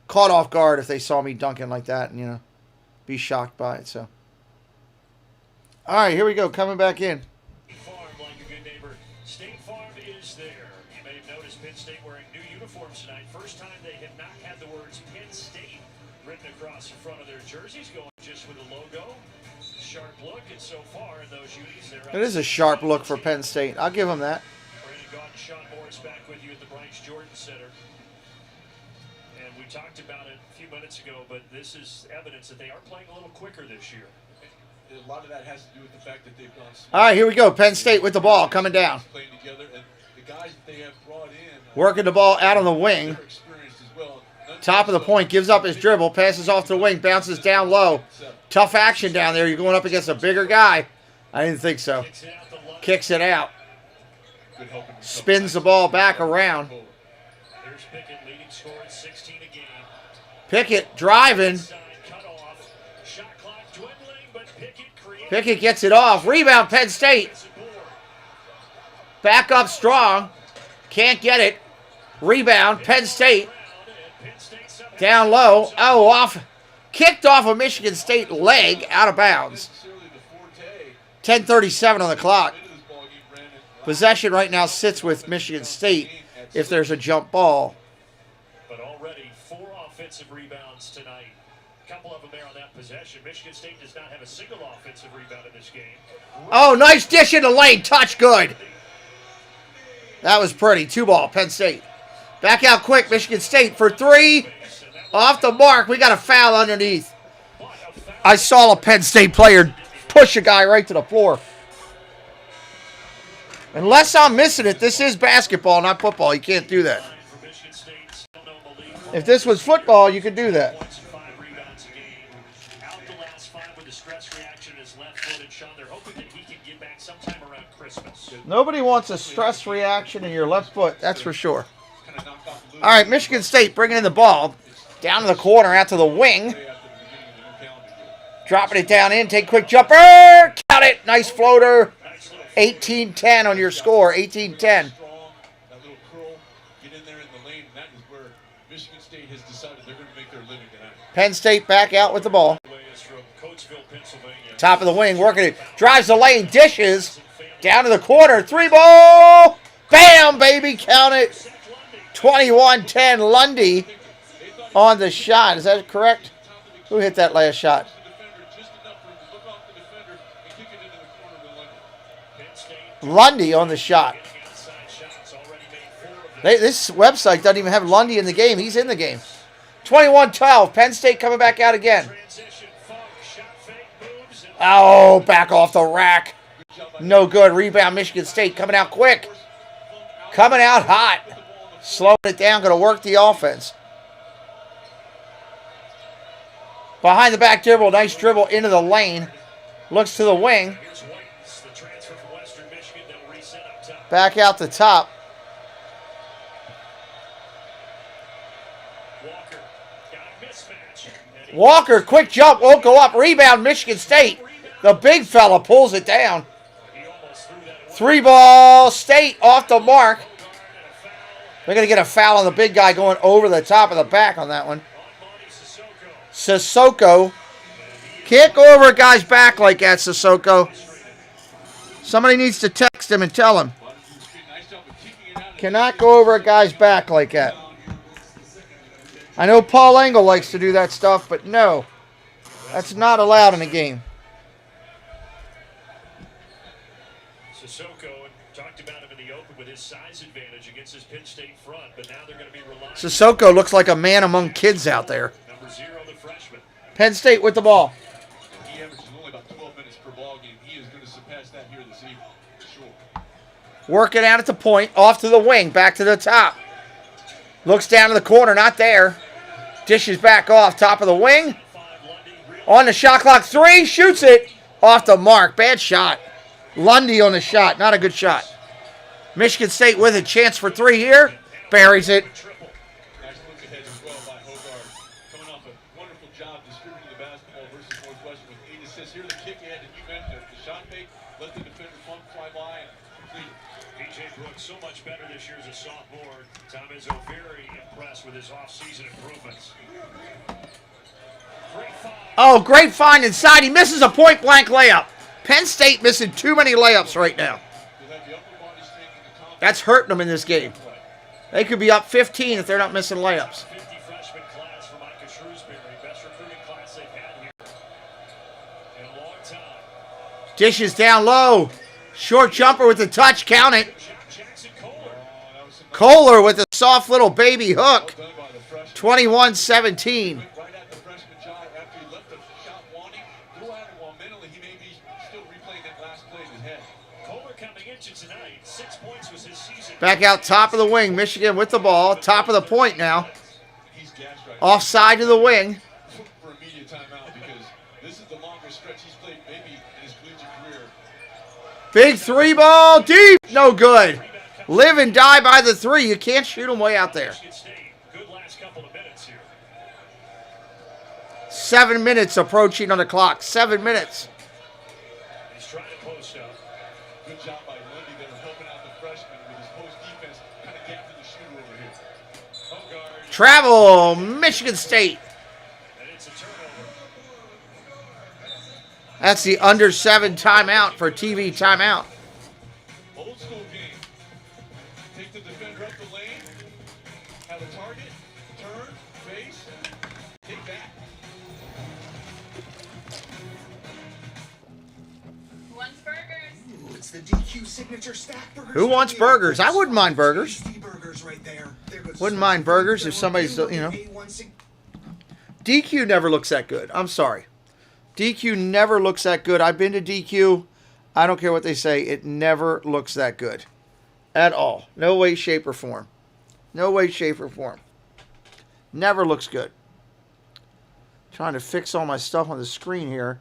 caught off guard if they saw me dunking like that and, be shocked by it. So, all right, here we go. Coming back in. Farm, like a good neighbor. State Farm is there. You may have noticed Penn State wearing new uniforms tonight. First time they have not had the words Penn State written across the front of their jerseys, going just with a logo. Sharp look, and so far in those unis, it is a sharp look for Penn State. I'll give them that. Brandon Gaunt and Sean Morris back with you at the Bryce Jordan Center. And we talked about it a few minutes ago, but this is evidence that they are playing a little quicker this year. A lot of that has to do with the fact that they've gone small. All right, here we go. Penn State with the ball coming down. Playing together, and the guys that they have brought in, working the ball out on the wing. Top of the point, gives up his dribble, passes off to the wing, bounces down low. Tough action down there. You're going up against a bigger guy. I didn't think so. Kicks it out. Spins the ball back around. Pickett driving. Pickett gets it off. Rebound, Penn State. Back up strong. Can't get it. Rebound, Penn State. Down low. Oh, off. Kicked off a Michigan State leg out of bounds. 10:37 on the clock. Possession right now sits with Michigan State if there's a jump ball. But already 4 offensive rebounds tonight. A couple of them there on that possession. Michigan State does not have a single offensive rebound in this game. Oh, nice dish in the lane. Touch good. That was pretty. 2-ball, Penn State. Back out quick, Michigan State for 3. Off the mark. We got a foul underneath. I saw a Penn State player push a guy right to the floor. Unless I'm missing it, this is basketball, not football. You can't do that. If this was football, you could do that. Nobody wants a stress reaction in your left foot, that's for sure. All right, Michigan State bringing in the ball. Down to the corner, out to the wing. Dropping it down in, take a quick jumper. Count it, nice floater. 18-10 on your score, 18-10. Penn State back out with the ball. Top of the wing, working it. Drives the lane, dishes. Down to the corner, 3-ball. Bam, baby, count it. 21-10, Lundy on the shot. Is that correct? Who hit that last shot? Lundy on the shot. This website doesn't even have Lundy in the game. He's in the game. 21-12. Penn State coming back out again. Oh, back off the rack. No good. Rebound, Michigan State coming out quick. Coming out hot. Slowing it down. Going to work the offense. Behind the back dribble. Nice dribble into the lane. Looks to the wing. Back out the top. Walker, quick jump, won't go up. Rebound, Michigan State. The big fella pulls it down. 3-ball, State off the mark. They're going to get a foul on the big guy going over the top of the back on that one. Sissoko. Can't go over a guy's back like that, Sissoko. Somebody needs to text him and tell him. Cannot go over a guy's back like that. I know Paul Engel likes to do that stuff, but no. That's not allowed in a game. Sissoko talked about him in the open with his size advantage against his Penn State front, but now they're going to be relying. Sissoko looks like a man among kids out there. Number 0, the freshman. Penn State with the ball. He averages only about 12 minutes per ball game. He is going to surpass that here this evening, for sure. Working out at the point, off to the wing, back to the top. Looks down to the corner, not there. Dishes back off, top of the wing. On the shot clock, 3, shoots it. Off the mark, bad shot. Lundy on the shot, not a good shot. Michigan State with a chance for 3 here. Buries it. Nice look ahead as well by Hogarth. Coming off a wonderful job distributing the basketball versus Northwestern with 8 assists. Here the kick ahead that you mentioned. The shot fake, let the defender fly by and complete it. PJ Brooks so much better this year as a sophomore. Tom Izzo very impressed with his offseason improvements. Oh, great find inside. He misses a point-blank layup. Penn State missing too many layups right now. That's hurting them in this game. They could be up 15 if they're not missing layups. 50 freshman class for Micah Shrewsbury. Best recruiting class they've had here in a long time. Dishes down low. Short jumper with the touch. Count it. Kohler with a soft little baby hook. 21-17. Back out top of the wing. Michigan with the ball. Top of the point now. Offside to the wing. For immediate timeout because this is the longest stretch he's played maybe in his collegiate career. Big 3 ball. Deep. No good. Live and die by the 3. You can't shoot them way out there. Good last couple of minutes here. 7 minutes approaching on the clock. 7 minutes. He's trying to post up. Good job by Lundy there helping out the freshman with his post defense. Kind of gapping the shooter over here. Hogarth. Travel. Michigan State. And it's a turnover. That's the under 7 timeout for TV timeout. Old school game. Take the defender up the lane. Have a target. Turn. Face. Take that. Who wants burgers? Ooh, it's the DQ signature stack burgers. Who wants burgers? I wouldn't mind burgers. Tasty burgers right there. Wouldn't mind burgers if somebody's, DQ never looks that good. I'm sorry. DQ never looks that good. I've been to DQ. I don't care what they say. It never looks that good. At all. No way, shape, or form. No way, shape, or form. Never looks good. Trying to fix all my stuff on the screen here.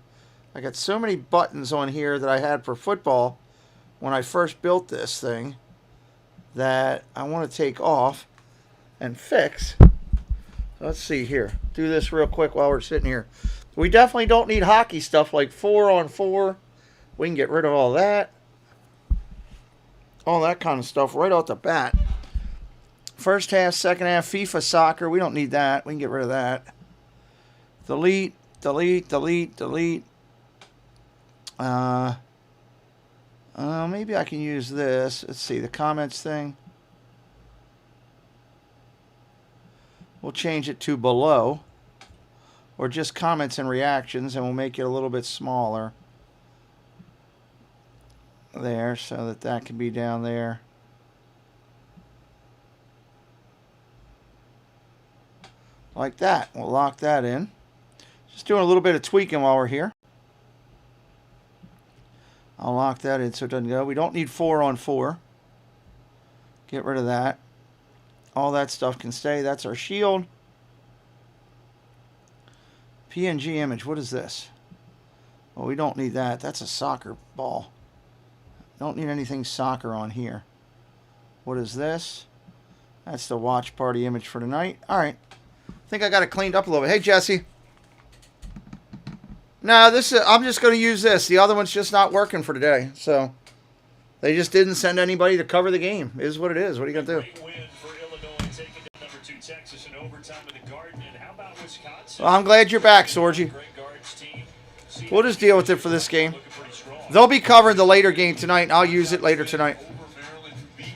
I got so many buttons on here that I had for football when I first built this thing that I want to take off and fix. Let's see here. Do this real quick while we're sitting here. We definitely don't need hockey stuff like 4-on-4. We can get rid of all that. All that kind of stuff right off the bat. First half, second half, FIFA soccer. We don't need that. We can get rid of that. Delete, delete, delete, delete. Maybe I can use this. Let's see, the comments thing. We'll change it to below. Or just comments and reactions, and we'll make it a little bit smaller. There, so that that can be down there. Like that. We'll lock that in. Just doing a little bit of tweaking while we're here. I'll lock that in so it doesn't go. We don't need 4-on-4. Get rid of that. All that stuff can stay. That's our shield. PNG image. What is this? Well, we don't need that. That's a soccer ball. Don't need anything soccer on here. What is this? That's the watch party image for tonight. All right. I think I got it cleaned up a little bit. Hey, Jesse. No, this is, I'm just going to use this. The other one's just not working for today. So they just didn't send anybody to cover the game. It is what it is. What are you going to do? Great win for Illinois, taking to number 2 Texas in overtime in the Garden. And how about Wisconsin? Well, I'm glad you're back, Sorgi. Great guards team. We'll just deal with it for this game. Looking pretty strong. They'll be covering the later game tonight, and I'll use it later tonight. Maryland who beat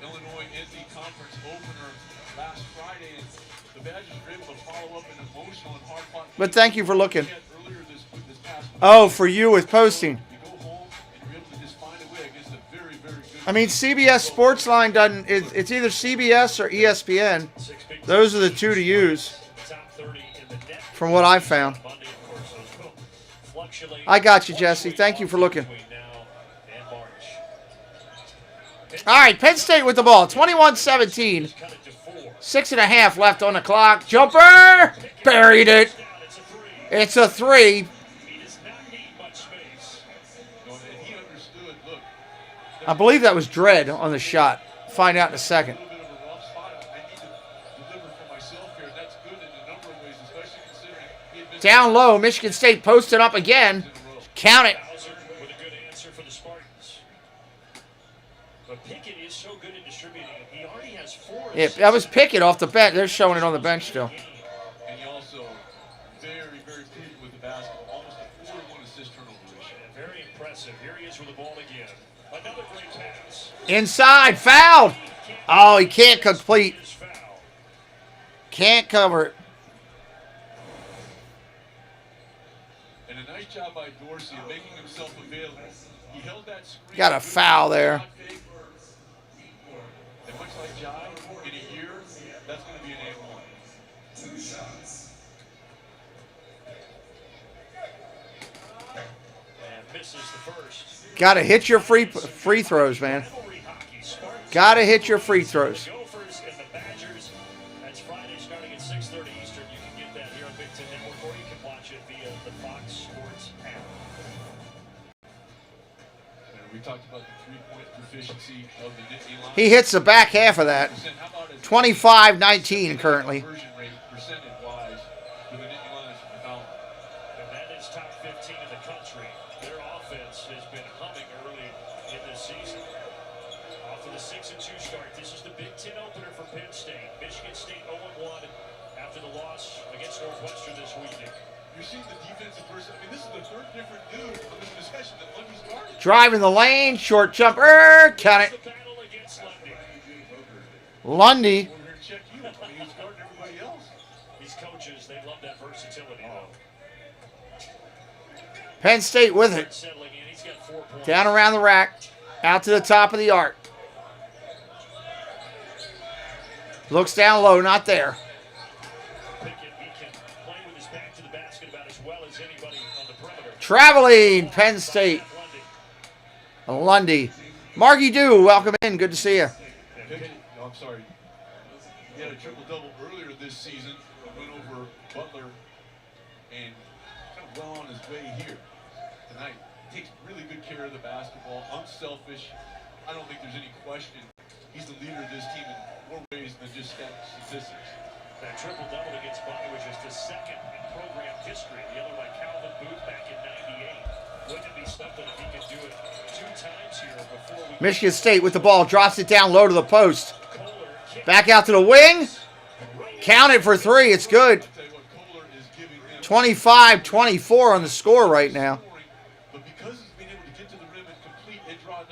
Illinois in the conference opener last Friday, and the Badgers were able to follow up an emotional and hard-fought. But thank you for looking. Oh, for you with posting. I mean, CBS Sportsline doesn't. It's either CBS or ESPN. Those are the two to use, from what I've found. I got you, Jesse. Thank you for looking. All right, Penn State with the ball. 21-17. 6.5 left on the clock. Jumper! Buried it. It's a 3. I believe that was Dredd on the shot. Find out in a second. Down low, Michigan State posted up again. Count it. With a good answer for the Spartans. But Pickett is so good at distributing. He already has 4. Yeah, that was Pickett off the bench. They're showing it on the bench still. And he also very, very prudent with the basketball. Almost a 4-1 assist turnover ratio. Very impressive. Here he is with the ball again. Another great pass. Inside, fouled. Oh, he can't complete. Can't cover it. And a nice job by Dorsey of making himself available. He held that screen. Got a foul there. And much like Jai, in a year, that's going to be an and 1. 2 shots. And misses the first. Got to hit your free throws, man. Got to hit your free throws. Gophers and the Badgers. That's Friday starting at 6:30 Eastern. You can get that here on Big Ten Network, or you can watch it via the Fox Sports app. And we talked about the 3-point proficiency of the Nittany line. He hits the back half of that. 25-19 currently. Percentage-wise for the Nittany line from the foul. And that is top 15 in the country. Their offense has been humming early in this season. Off of the 6-2 start, this is the Big Ten opener for Penn State. Michigan State 0-1 after the loss against Northwestern this weekend. You're seeing the defensive person. I mean, this is the third different dude on this discussion that Lundy started. Driving the lane, short jumper, count it. Lundy. These coaches, they love that versatility, though. Penn State with it. Settling in, he's got 4 points. Down around the rack, out to the top of the arc. Looks down low, not there. Pickett, he can play with his back to the basket about as well as anybody on the perimeter. Traveling Penn State. Lundy. Margie Dew, welcome in. Good to see you. No, I'm sorry. He had a triple-double earlier this season. Went over Butler and kind of well on his way here tonight. Takes really good care of the basketball. Unselfish. I don't think there's any question. He's the leader of this team in more ways than just statistics. That triple-double against Butler was just the second in program history. The other by Calvin Booth back in '98. Wouldn't it be something if he could do it 2 times here before we... Michigan State with the ball, drops it down low to the post. Back out to the wing. Count it for 3. It's good. 25-24 on the score right now. But because he's been able to get to the rim and complete and draw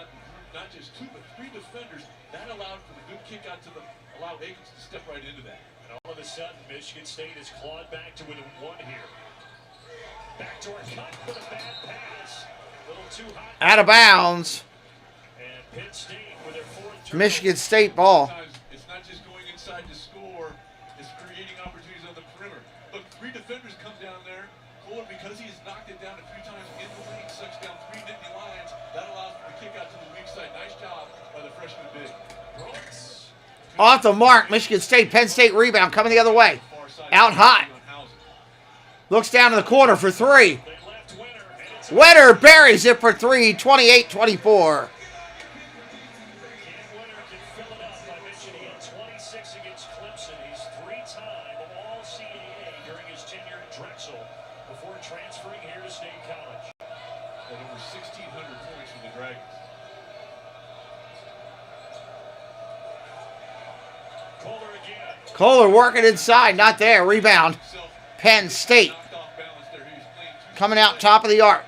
not just 2 but 3 defenders, that allowed for the good kick out to the allow Akins to step right into that. And all of a sudden, Michigan State has clawed back to within 1 here. Backdoor cut with a bad pass. A little too hot. Out of bounds. And Penn State with their 4th Michigan State ball. It's not just going inside to score, it's creating opportunities on the perimeter. Look, 3 defenders come down there. Kohler, because he's knocked it down a few times in the lane, sucks down 3 Nittany Lions. That allows for the kick out to the weak side. Nice job by the freshman big. Off the mark, Michigan State. Penn State rebound coming the other way. Out hot. Looks down to the corner for 3. Winner buries it for 3. 28-24. Kohler working inside, not there. Rebound. Penn State. Coming out top of the arc.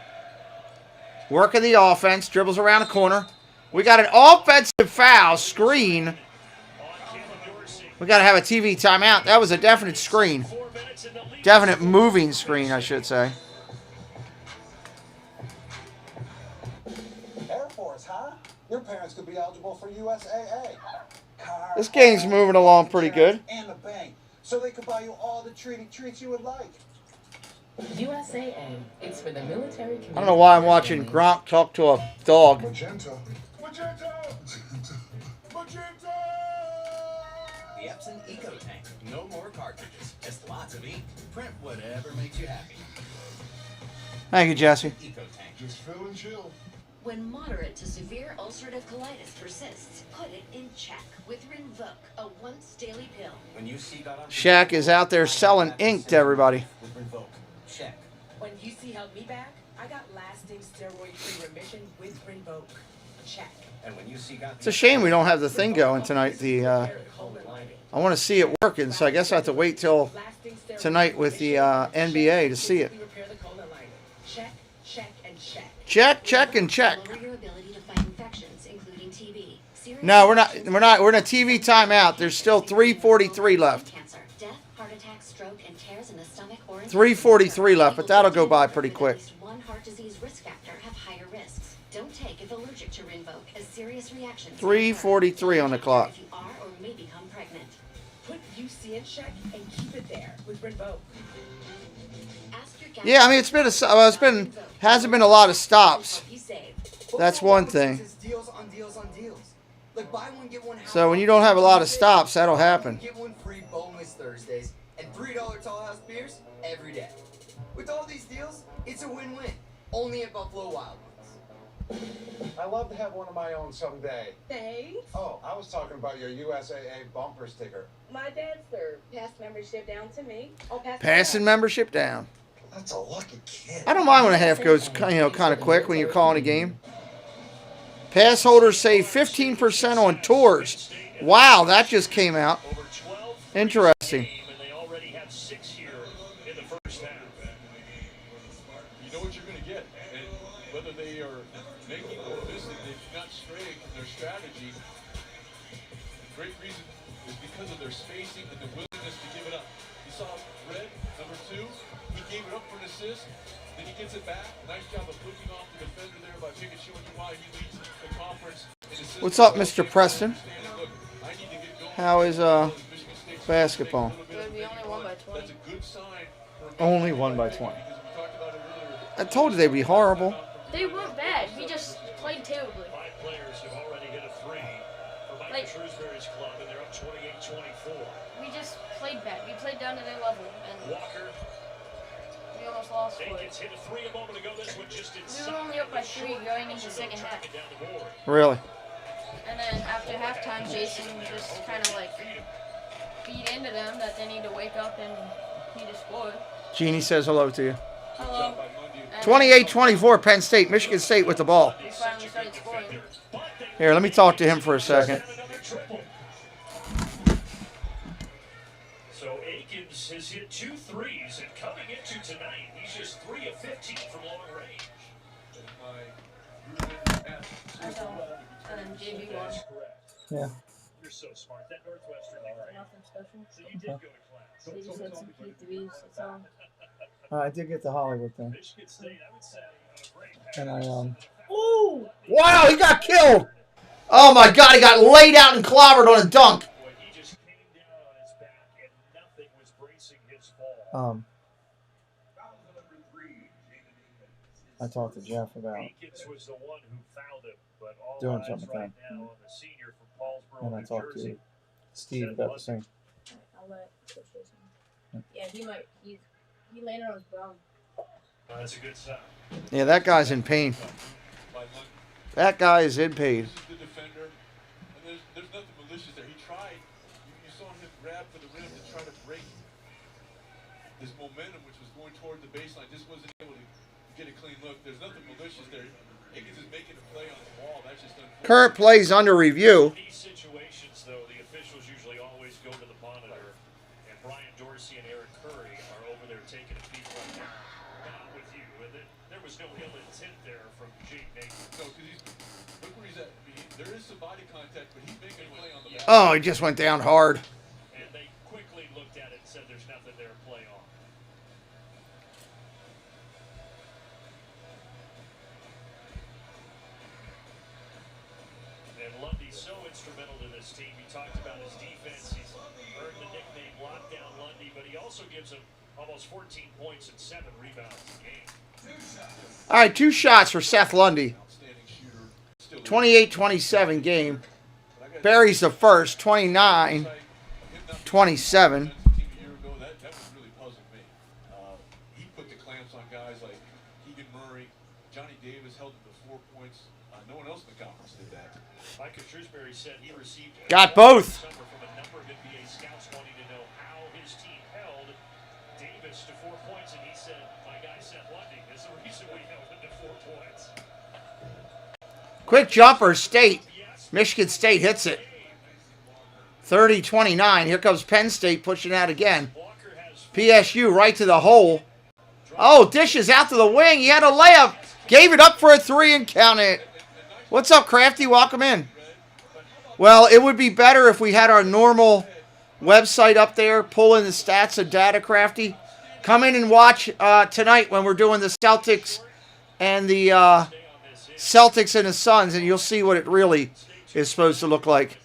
Working the offense. Dribbles around the corner. We got an offensive foul screen. We got to have a TV timeout. That was a definite screen. Definite moving screen, I should say. Air Force, huh? Your parents could be eligible for USAA. Car, This game's moving along pretty good. and a bank, so they could buy you all the treats you would like. USAA. It's for the military community. I don't know why I'm watching Gronk talk to a dog. Magenta. Magenta. Magenta. The Epson Eco Tank. No more cartridges. Just lots of ink. Print whatever makes you happy. Thank you, Jesse. Eco Tank. Just fill and chill. When moderate to severe ulcerative colitis persists, put it in check with Rinvoq, a once-daily pill. When UC got on Shaq is out there selling ink to everybody. with Rinvoq. Check. When UC held me back, I got lasting steroid-free remission with Rinvoq. Check. And when UC got It's a shame we don't have the thing going tonight. I want to see it working, so I guess I have to wait till tonight with the NBA to see it. Repair the colon lining. Check, check, and check. Check, check, and check. Lower your ability to fight infections, including TB. Serious No, we're not. We're in a TV timeout. There's still 3:43 left. cancer, death, heart attack, stroke, and tears in the stomach or 3:43 left, but that'll go by pretty quick. At least one heart disease risk factor have higher risks. Don't take if allergic to Rinvoq, as serious reactions. 3:43 on the clock. If you are or may become pregnant. Put UC in check and keep it there with Rinvoq. Ask your Yeah, I mean hasn't been a lot of stops. That's one thing. Deals on deals on deals. Like buy one get one half. So when you don't have a lot of stops, that'll happen. Get one free boneless Thursdays and $3 Tall House beers every day. With all these deals, it's a win-win. Only at Buffalo Wild Wings. I'd love to have one of my own someday. Thanks. Oh, I was talking about your USAA bumper sticker. My dad's there. Passed membership down to me. I'll pass it Passing membership down. That's a lucky kid. I don't mind when a half goes, kind of quick when you're calling a game. Pass holders save 15% on tours. Wow, that just came out. Interesting. And they already have 6 here in the first half. You know what you're going to get. And whether they are making or missing, they've not strayed from their strategy. The great reason is because of their spacing and the willingness to give it up. You saw Red, number 2, he gave it up for an assist. Then he gets it back. Nice job of looking off the defender there by picking showing you why he leads the conference in assists. What's up, Mr. Preston? How is basketball? Good. We only won by 20. That's a good sign. Only 1 by 20. I told you they'd be horrible. They weren't bad. We just played terribly. 5 players have already hit a 3 for Michael Like- Shrewsbury's club, and they're up 28-24. We just played bad. We played down to their level, and Walker we almost lost for it. Jenkins hit a 3 a moment ago. This one just We inside. were only up by 3 going into the second half. Down the board. Really? And then after halftime, Jason just kind of like beat into them that they need to wake up and need to score. Jeannie says hello to you. Hello. And 28-24, Penn State. Michigan State with the ball. we finally started scoring. Here, let me talk to him for a second. So Akins has hit 2 threes, and coming into tonight, he's just 3 of 15 from long range. And then JB won. Yeah. You're so smart. That Northwestern degree. Nothing special. So you did go to class. They just had some key threes. That's all. I did get the Hollywood thing. Michigan State, I would say, great. And I Ooh! Wow, he got killed! Oh my God, he got laid out and clobbered on a dunk. He just came down on his back, and nothing was bracing his fall. I talked to Jeff about Akins was the one who fouled him, but all doing eyes something right with now on the senior from Paulsboro, and I New talked Jersey. to Steve about the same. I'll let Coach Jason. Yeah, he might. He landed on his brown. That's a good sign. Yeah, that guy's in pain. That guy is in pain. This is the defender, and there's nothing malicious there. He tried. You saw him grab for the rim to try to break this momentum, which was going toward the baseline. Just wasn't able to get a clean look. There's nothing malicious there. Higgins is making a play on the ball. That's just unfortunate. Current plays under review. In these situations, though, the officials usually always go to the monitor, and Brian Dorsey and Eric Curry are over there taking a peek right now. Not with you. And there was no ill intent there from JB Oh, he just went down hard. And they quickly looked at it and said there's nothing there to play on. And Lundy's so instrumental to this team. He talked about his defense. He's earned the nickname Lockdown Lundy, but he also gives him almost 14 points and 7 rebounds a game. All right, 2 shots for Seth Lundy. 28-27 game. Buries the first, 29-27. He put the clamps on guys like Keegan Murray, Johnny Davis held him to 4 points. No one else in the conference did that. Micah Shrewsbury said he received Got both. from a number of NBA scouts wanting to know how his team held Davis to 4 points, and he said, "My guy Seth Lundy is the reason we held him to 4 points." Quick jumper, State. Michigan State hits it. 30-29. Here comes Penn State pushing out again. PSU right to the hole. Oh, dishes out to the wing. He had a layup. Gave it up for a 3 and count it. What's up, Crafty? Welcome in. Well, it would be better if we had our normal website up there, pull in the stats and data, Crafty. Come in and watch tonight when we're doing the Celtics and the Celtics and the Suns, and you'll see what it really is supposed to look like.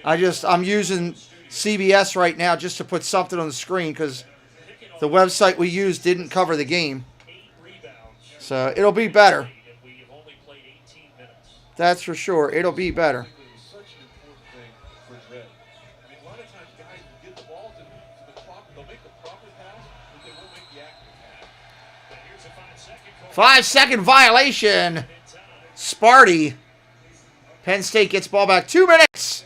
I'm using CBS right now just to put something on the screen because the website we used didn't cover the game. So it'll be better. That's for sure. It'll be better. Five-second violation. Sparty. Penn State gets ball back. 2 minutes.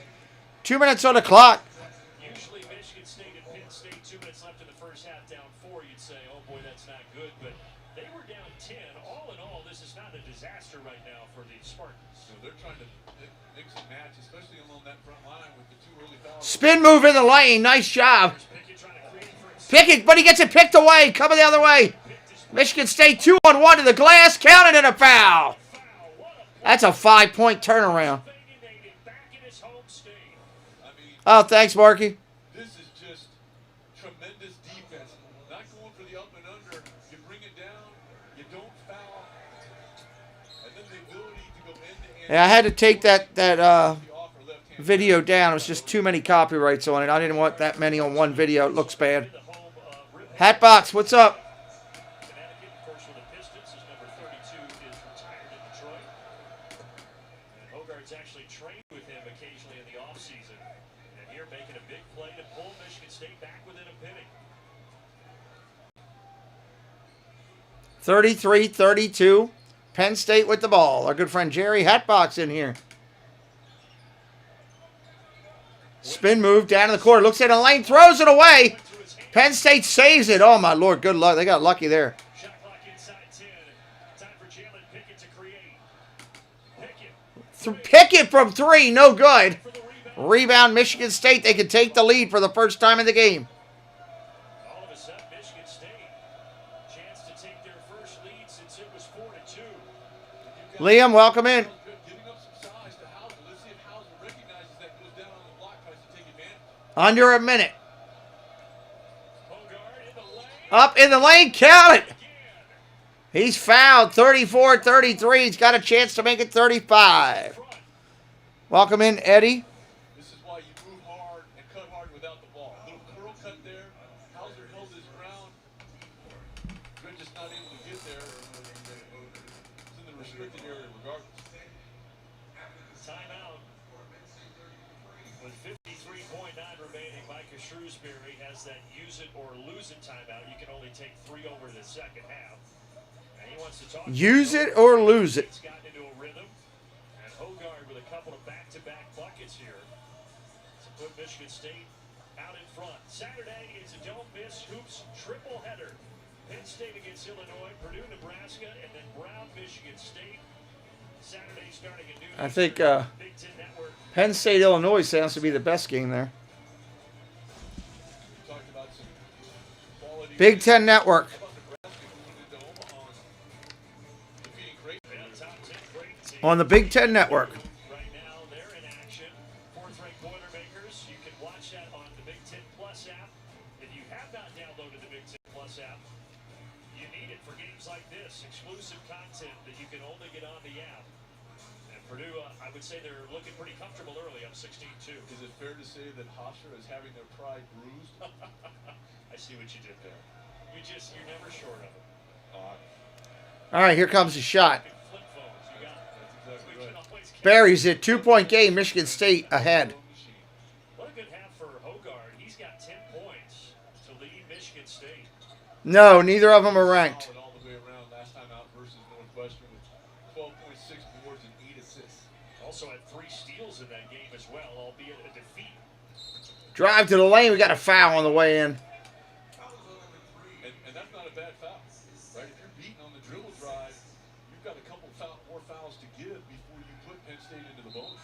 2 minutes on the clock. Usually Michigan State and Penn State, 2 minutes left in the first half, down 4. You'd say, oh boy, that's not good. But they were down 10. All in all, this is not a disaster right now for the Spartans. So they're trying to mix and match, especially along that front line with the 2 early fouls. Spin move in the lane. Nice job. Pickett, but he gets it picked away. Coming the other way. Michigan State 2-on-1 to the glass. Counted and a foul. That's a 5-point turnaround. Oh, thanks, Marky. This is just tremendous defense. Not going for the up and under. You bring it down. You don't foul. And then the ability to go end-to-end. Yeah, I had to take that video down. It was just too many copyrights on it. I didn't want that many on one video. It looks bad. Hatbox, what's up? Actually trained with him occasionally in the offseason. And here making a big play to pull Michigan State back within a penny. 33-32. Penn State with the ball. Our good friend Jerry Hatbox in here. Spin move down to the corner. Looks in the lane. Throws it away. Penn State saves it. Oh, my Lord. Good luck. They got lucky there. Pickett from 3, no good. Rebound, Michigan State. They can take the lead for the first time in the game. All of a sudden, Michigan State chance to take their first lead since it was 4-2. Liam, welcome in. Under a minute. Up in the lane, count it. He's fouled, 34-33. He's got a chance to make it 35. Welcome in, Eddie. This is why you move hard and cut hard without the ball. A little curl cut there. Hauser held his ground. They're just not able to get there. It's in the restricted area regardless. Timeout. With 53.9 remaining, Micah Shrewsbury has that use it or lose it timeout. You can only take 3 over the second half. Use it or lose it. It's gotten into a rhythm. And Hogard with a couple of back-to-back buckets here to put Michigan State out in front. Saturday is a don't miss hoops triple header. Penn State against Illinois, Purdue, Nebraska, and then Brown, Michigan State. Saturday starting at noon. I think Penn State, Illinois sounds to be the best game there. Big Ten Network. On the Big Ten Network. Right now, they're in action. 4th Strike Boilermakers. You can watch that on the Big Ten Plus app. If you have not downloaded the Big Ten Plus app, you need it for games like this. Exclusive content that you can only get on the app. And Purdue, I would say they're looking pretty comfortable early, up 16-2. Is it fair to say that Hofstra is having their pride bruised? I see what you did there. You're never short of it. All right, here comes the shot. Flip phones, you got it. That's exactly right. Barry's it. 2-point game. Michigan State ahead. What a good half for Hogard. He's got 10 points to lead Michigan State. No, neither of them are ranked. Solid all the way around last time out versus Northwestern with 12.6 boards and 8 assists. Also had 3 steals in that game as well, albeit a defeat. Drive to the lane. We got a foul on the way in. And that's not a bad foul, right? If you're beaten on the dribble drive, you've got a couple more fouls to give before you put Penn State into the bonus.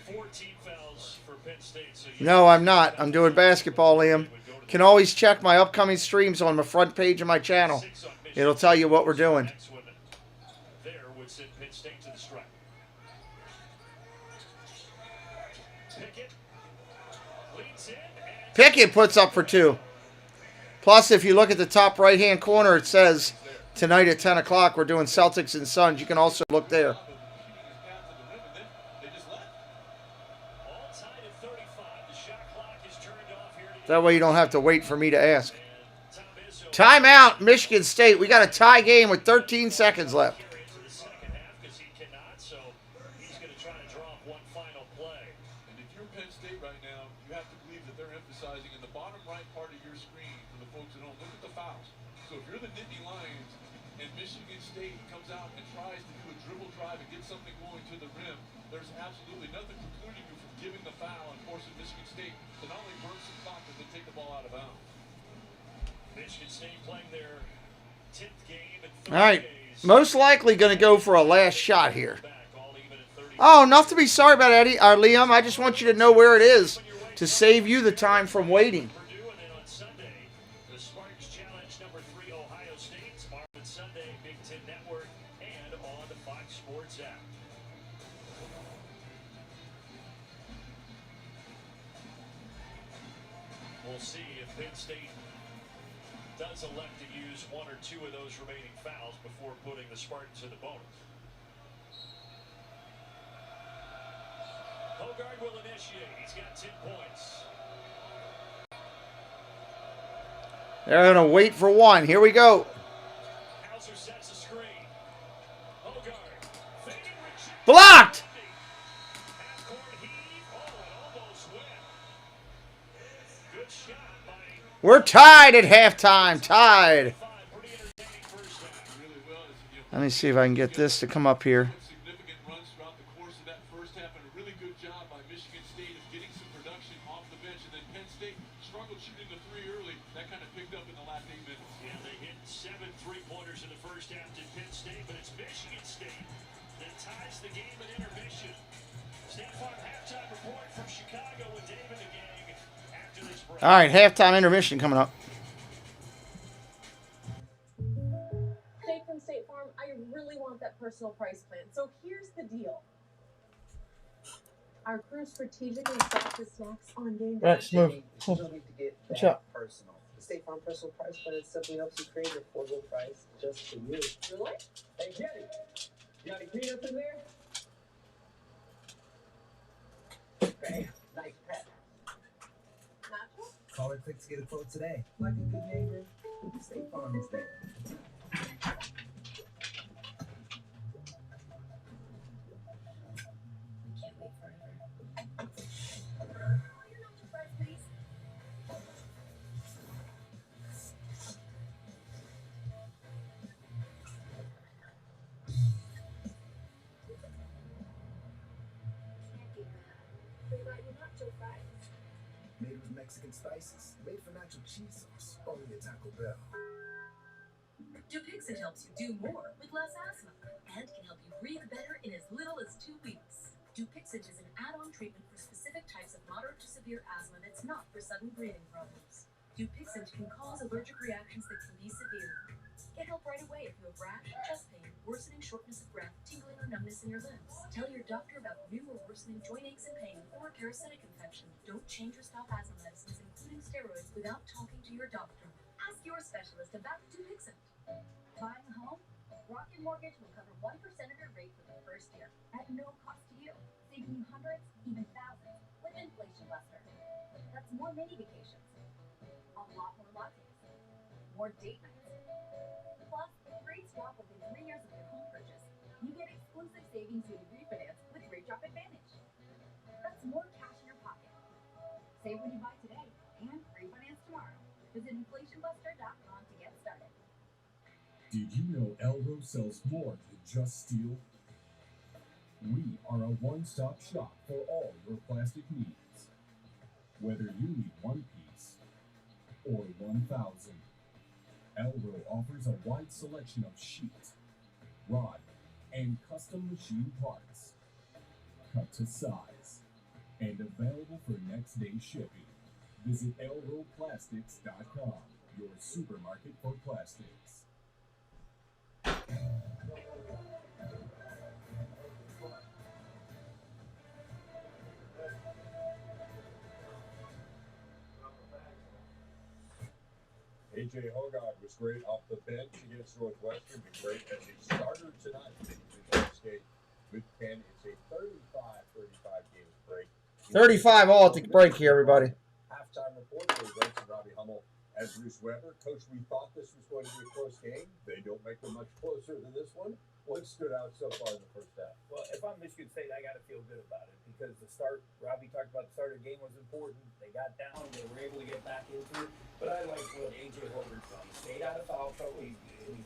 14 fouls for Penn State. So No, I'm not. I'm doing basketball, Liam. Can always check my upcoming streams on the front page of my channel. It'll tell you what we're doing. There would send Penn State to the strike. Pickett leads in and Pickett puts up for 2. Plus, if you look at the top right-hand corner, it says tonight at 10 o'clock we're doing Celtics and Suns. You can also look there. all tied at 35. The shot clock is turned off here. That way you don't have to wait for me to ask. Timeout, Michigan State. We got a tie game with 13 seconds left. Into the second half because he cannot, so he's going to try to draw up one final play. And if you're Penn State right now, you have to believe that they're emphasizing in the bottom right part of your screen for the folks at home. Look at the fouls. So if you're the Nittany Lions and Michigan State comes out and tries to do a dribble drive and get something going to the rim, there's absolutely nothing precluding you from giving the foul and forcing Michigan State to not only burn some clock but then take the ball out of bounds. Michigan State playing their 10th game in 30 All right. days. Most likely going to go for a last shot here. Back, all even at 30. Oh, enough to be sorry about, Eddie or Liam. I just want you to know where it is to save you the time from waiting. Purdue, and then on Sunday, the Spartans challenge number 3 Ohio State tomorrow on Sunday, Big Ten Network, and on the Fox Sports app. We'll see if Penn State does elect to use 1 or 2 of those remaining fouls before putting the Spartans in the bonus. Hogard will initiate. He's got 10 points. They're going to wait for 1. Here we go. Hauser sets a screen. Hogard. Fading rejection. Blocked. Half-court heave. Oh, it almost went. Good shot by We're tied at halftime. Tied. 5. Pretty entertaining first half. Really well. Let me see if I can get this to come up here. Significant runs throughout the course of that first half and a really good job by Michigan State of getting some production off the bench. And then Penn State struggled shooting the 3 early. That kind of picked up in the last 8 minutes. Yeah, they hit 7 3-pointers in the first half to Penn State, but it's Michigan State that ties the game in intermission. State Farm halftime report from Chicago with Dave and the gang after this break. All right, halftime intermission coming up. Dave from State Farm, I really want that personal price plan. So here's the deal. Our crew strategically stocks the snacks on game day. Right, smooth. You don't need to get What's that up? personal. The State Farm Personal Price Plan simply helps you create an affordable price just for you. Really? Hey, Jenny, you got any peanuts in there? Okay, nice pet. Nacho? Call her quick to get a quote today. Like a good neighbor, State Farm is there. We can't wait forever. Your number price, please. Made with Mexican spices, made for nacho cheese sauce, only at Taco Bell. Dupixent helps you do more with less asthma and can help you breathe better in as little as 2 weeks. Dupixent is an add-on treatment for specific types of moderate to severe asthma that's not for sudden breathing problems. Dupixent can cause allergic reactions that can be severe. Get help right away if you have rash, chest pain, worsening shortness of breath, tingling or numbness in your limbs. Tell your doctor about new or worsening joint aches and pain or parasitic infection. Don't change or stop asthma medicines, including steroids, without talking to your doctor. Ask your specialist about Dupixent. Buying a home? Rocket Mortgage will cover 1% of your rate for the first year at no cost to you, saving you hundreds, even thousands, with Inflation Buster. That's more mini vacations, a lot more lattes, more date nights. Plus, rates drop within 3 years of your home purchase. You get exclusive savings when you refinance with Rate Drop Advantage. That's more cash in your pocket. Save when you buy today and refinance tomorrow. Visit inflationbuster.com to get started. Did you know Elro sells more than just steel? We are a one-stop shop for all your plastic needs. Whether you need one piece or 1,000, Elro offers a wide selection of sheet, rod, and custom machine parts, cut to size, and available for next day shipping. Visit elroplastics.com, your supermarket for plastics. AJ Hogard was great off the bench against Northwestern. Been great as a starter tonight. Penn State with Penn. It's a 35-35 game break. 35 all at the break here, everybody. Halftime report for Benson, Robbie Hummel, and Bruce Weber. Coach, we thought this was going to be a close game. They don't make them much closer than this one. What stood out so far in the first half? Well, if I'm Michigan State, I got to feel good about it because the start, Robbie talked about the start of the game was important. They got down, they were able to get back into it. But I like what A.J. Hogard's done. He stayed out of foul trouble. He's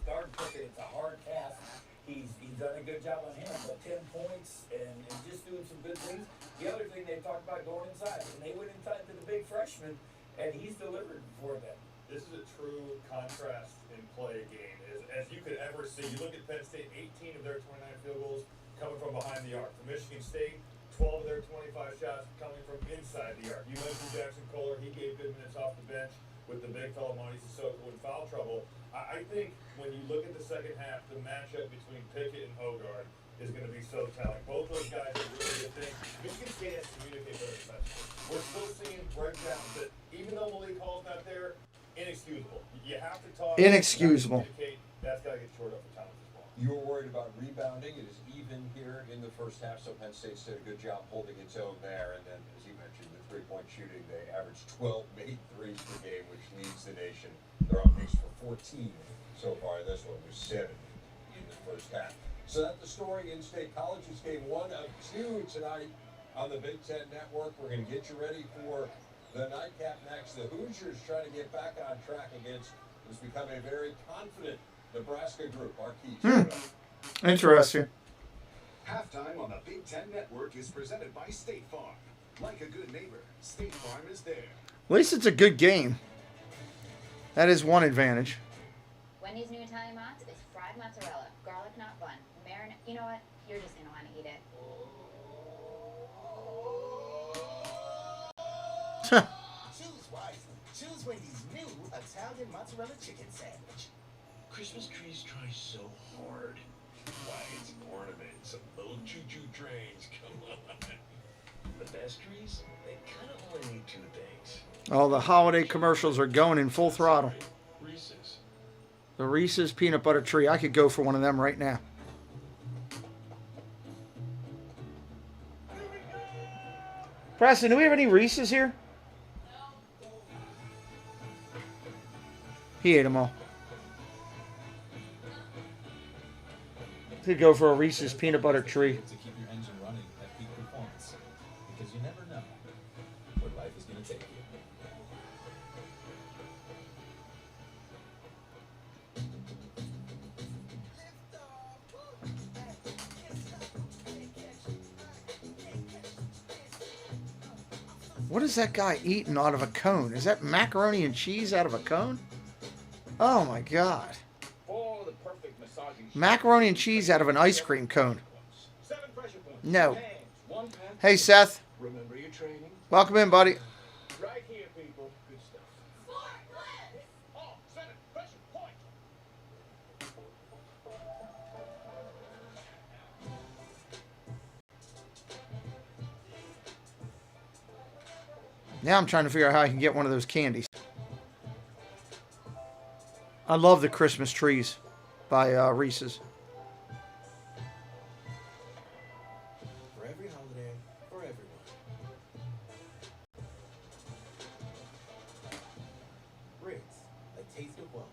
guarding Pickett. It's a hard task. He's done a good job on him. But 10 points and just doing some good things. The other thing they talked about going inside. And they went inside to the big freshman, and he's delivered for them. This is a true contrast in play game. As you could ever see, you look at Penn State, 18 of their 29 field goals coming from behind the arc. For Michigan State, 12 of their 25 shots coming from inside the arc. You mentioned Jackson Kohler. He gave good minutes off the bench with the big fellow Monty Sissoko in foul trouble. I think when you look at the second half, the matchup between Pickett and Hogard is going to be so telling. Both those guys are really good things. Michigan State has to communicate better defensively. We're still seeing breakdowns that, even though Malik Hall's not there, inexcusable. You have to talk. Inexcusable. That's got to get short up for Thomas as well. You were worried about rebounding. It is even here in the first half, so Penn State did a good job holding its own there. And then, as you mentioned, the three-point shooting, they averaged 12 made threes per game, which leads the nation. They're on pace for 14 so far. This one was 7 in the first half. So that's the story. In-state college is game 1 of 2 tonight on the Big Ten Network. We're going to get you ready for the nightcap next. The Hoosiers trying to get back on track against what's become a very confident Nebraska group. Our keys. Interesting. Halftime on the Big Ten Network is presented by State Farm. Like a good neighbor, State Farm is there. At least it's a good game. That is one advantage. Wendy's new Italian Mozz is fried mozzarella, garlic not bun, marinade. You know what? You're just gonna want to eat it. Choose wisely. Choose Wendy's new Italian mozzarella chicken sandwich. Christmas trees try so hard. Lights, ornaments, little choo-choo trains, come on. The best trees, they kind of only need 2 things. Oh, the holiday commercials are going in full throttle. Reese's. The Reese's peanut butter tree. I could go for one of them right now. Preston, do we have any Reese's here? He ate them all. Could go for a Reese's peanut butter tree. To keep your engine running at peak performance, because you never know where life is going to take you. What is that guy eating out of a cone? Is that macaroni and cheese out of a cone? Oh my God. Macaroni and cheese out of an ice cream cone. No. Hey, Seth. Remember your training? Welcome in, buddy. Right here, people. Good stuff. Now I'm trying to figure out how I can get one of those candies. I love the Christmas trees by Reese's. For every holiday, for everyone. Ritz, a taste of welcome.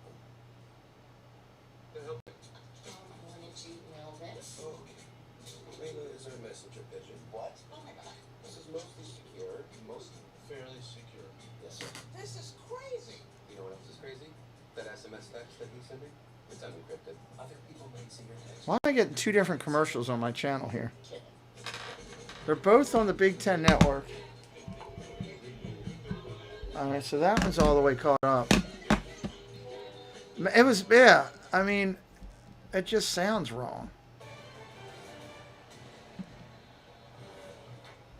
Wanted to mail this. Okay. Layla, is there a messenger pigeon? What? Oh my god. This is mostly secure, most fairly secure. Yes, sir. This is crazy. You know what else is crazy? That SMS text that he's sending? It's unencrypted. Other people might see your text. Why am I getting two different commercials on my channel here? They're both on the Big Ten Network. Alright, so that one's all the way caught up. It was, yeah, I mean, it just sounds wrong.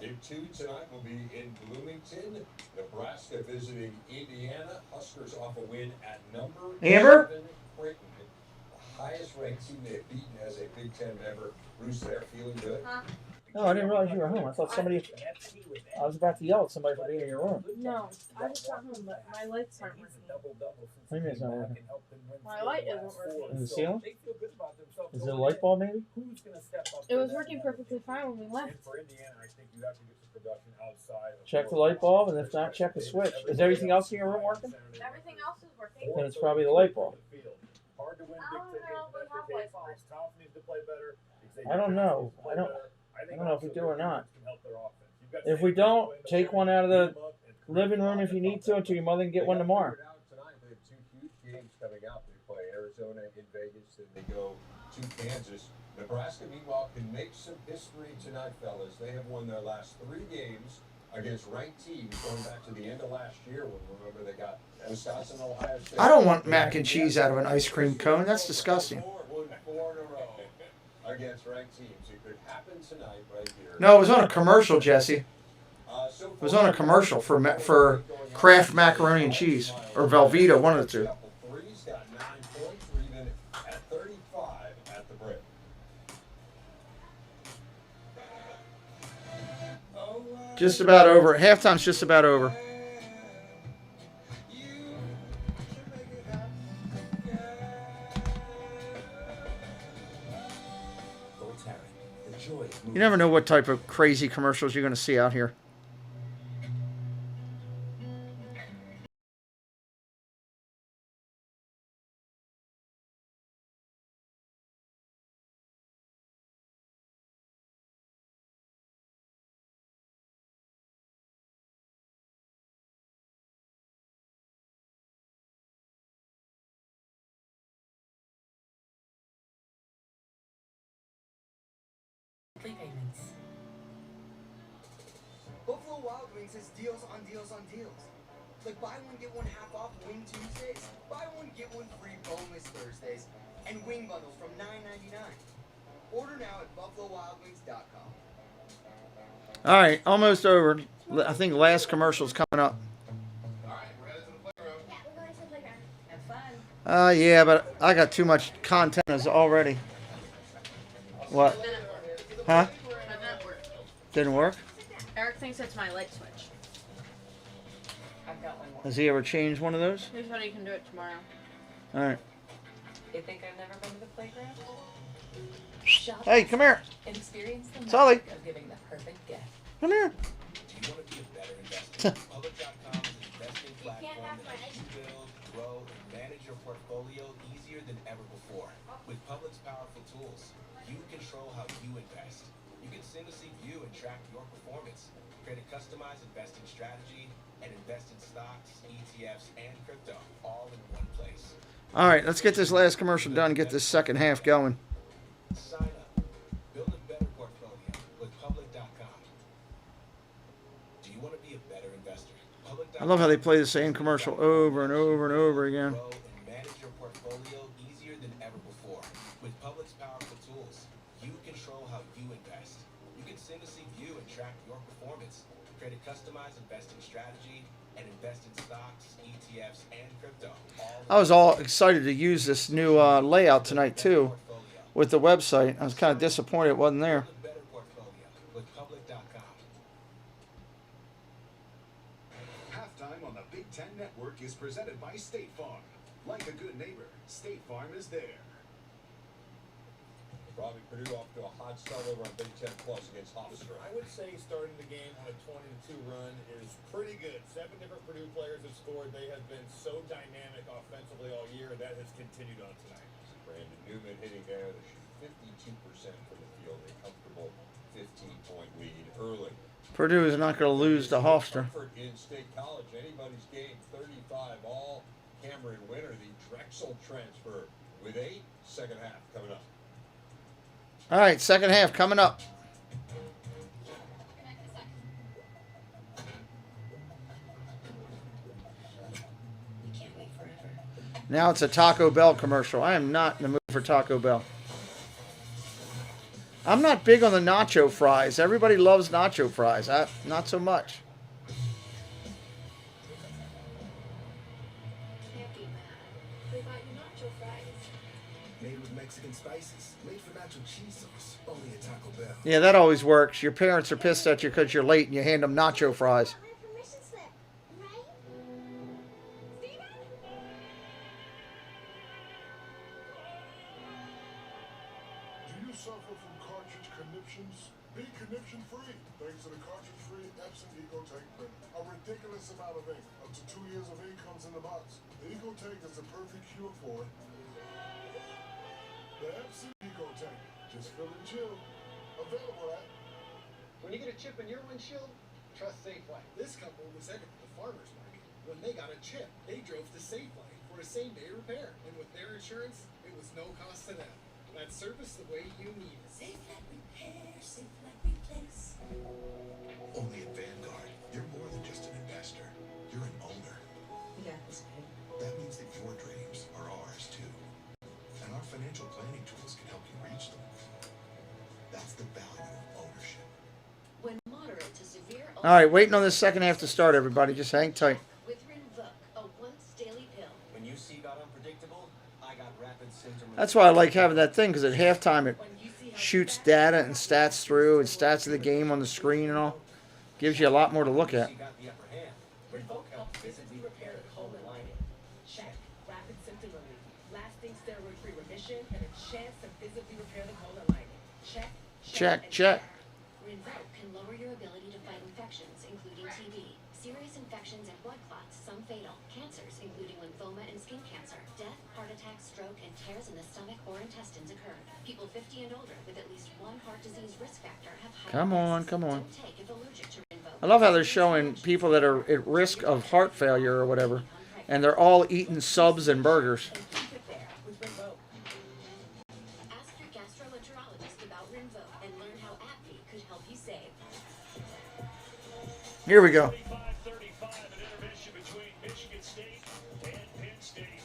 Game 2 tonight will be in Bloomington. Nebraska visiting Indiana. Huskers off a win at number Amber? 7, Creighton. The highest ranked team they've beaten as a Big Ten member. Bruce, they're feeling good. Huh? No, I didn't realize you were home. I thought somebody... I was about to yell at somebody for being in your room. No, I just got home, but my lights aren't working. What do you mean it's not working? My light isn't working. Is it ceiling? Is it a light bulb maybe? It was working perfectly fine when we left. For Indiana, I think you have to get some production outside. Check the light bulb, and if not, check the switch. Is everything else in your room working? Everything else is working. Then it's probably the light bulb. Hard to win I big don't ticket. know if we That's have the light case. bulbs. Chris Thompson needs to play better. I don't know. I don't know if we do or not. If we don't, take one out of the living room if you need to until your mother can get one tomorrow. Tonight they have 2 huge games coming up. They play Arizona in Vegas, then they go to Kansas. Nebraska, meanwhile, can make some history tonight, fellas. They have won their last 3 games against ranked teams going back to the end of last year when, remember, they got Wisconsin, Ohio State. I don't want mac and cheese out of an ice cream cone. That's disgusting. 4 in a row against ranked teams. It could happen tonight right here. No, it was on a commercial, Jesse. It was on a commercial for Kraft macaroni and cheese or Velveeta, one of the two. Three's got 9 points. We're even at 35 at the break. Just about over. Halftime's just about over. You never know what type of crazy commercials you're going to see out here. Payments. Buffalo Wild Wings has deals on deals on deals. Like buy one get one half off Wing Tuesdays, buy one get one free boneless Thursdays, and wing bundles from $9.99. Order now at buffalowildwings.com. All right, almost over. I think the last commercial's coming up. Have fun. Yeah, but I got too much content as already. What? Huh? Didn't work? Eric thinks it's my light switch. I've got one more. Has he ever changed one of those? He said he can do it tomorrow. All right. You think I've never been to the playground? Hey, come here. And experience the Sully. magic of giving the perfect gift. Come here. Do you want to be a better investor? Public.com is an investing platform that helps you build, grow, and manage your portfolio easier than ever before. With Public's powerful tools, you control how you invest. You can seamlessly view and track your performance, create a customized investing strategy, and invest in stocks, ETFs, and crypto, all in one place. All right, let's get this last commercial done and get this second half going. Sign up. Build a better portfolio with Public.com. Do you want to be a better investor? I love how they play the same commercial over and over and over again. Grow and manage your portfolio easier than ever before. With Public's powerful tools, you control how you invest. You can seamlessly view and track your performance, create a customized investing strategy, and invest in stocks, ETFs, and crypto. I was all excited to use this new layout tonight too with the website. I was kind of disappointed it wasn't there. Build a better portfolio with Public.com. on the Big Ten Network is presented by State Farm. Like a good neighbor, State Farm is there. Robbie, Purdue off to a hot start over on Big Ten Plus against Hofstra. I would say starting the game on a 20-2 run is pretty good. 7 different Purdue players have scored. They have been so dynamic offensively all year. That has continued on tonight. Brandon Newman hitting there. They shoot 52% from the field. A comfortable 15-point lead early. Purdue is not going to lose to Hofstra. In State College, anybody's game, 35 all. Cameron Winter, the Drexel transfer with 8. Second half coming up. All right, second half coming up. Now it's a Taco Bell commercial. I am not in the mood for Taco Bell. I'm not big on the nacho fries. Everybody loves nacho fries. Not so much. Made with Mexican spices, made for nacho cheese sauce, only at Taco Bell. Yeah, that always works. Your parents are pissed at you because you're late and you hand them nacho fries. Do you suffer from cartridge conniptions? Be conniption free thanks to the cartridge free Epson EcoTank printer. A ridiculous amount of ink, up to 2 years of ink comes in the box. The EcoTank is the perfect cure for it. The Epson EcoTank, just fill and chill. Available at. When you get a chip in your windshield, trust Safeway. This couple was headed to the farmer's market. When they got a chip, they drove to Safeway for a same-day repair. And with their insurance, it was no cost to them. That's service the way you need it. Safe like repair, safe like replace. Only at Vanguard, you're more than just an investor. You're an owner. We got this, babe. That means that your dreams are ours too. And our financial planning tools can help you reach them. That's the value of ownership. When moderate to severe. All right, waiting on this second half to start, everybody. Just hang tight. With Rinvoq, a once daily pill. When UC got unpredictable, I got rapid symptom. That's why I like having that thing, because at halftime it shoots data and stats through and stats of the game on the screen and all. Gives you a lot more to look at. Rinvoq helps visibly repair the colon lining. Check. Rapid symptom relief. Lasting steroid-free remission and a chance to visibly repair the colon lining. Check. Check. Rinvoq can lower your ability to fight infections, including TB, serious infections and blood clots, some fatal, cancers, including lymphoma and skin cancer, death, heart attack, stroke, and tears in the stomach or intestines occurred. People 50 and older with at least one heart disease risk factor have high Come on, risks. come on. Don't take if allergic to Rinvoq. I love how they're showing people that are at risk of heart failure or whatever, and they're all eating subs and burgers. Ask your gastroenterologist about Rinvoq and learn how AbbVie could help you save. Here we go. 35-35, an intermission between Michigan State and Penn State.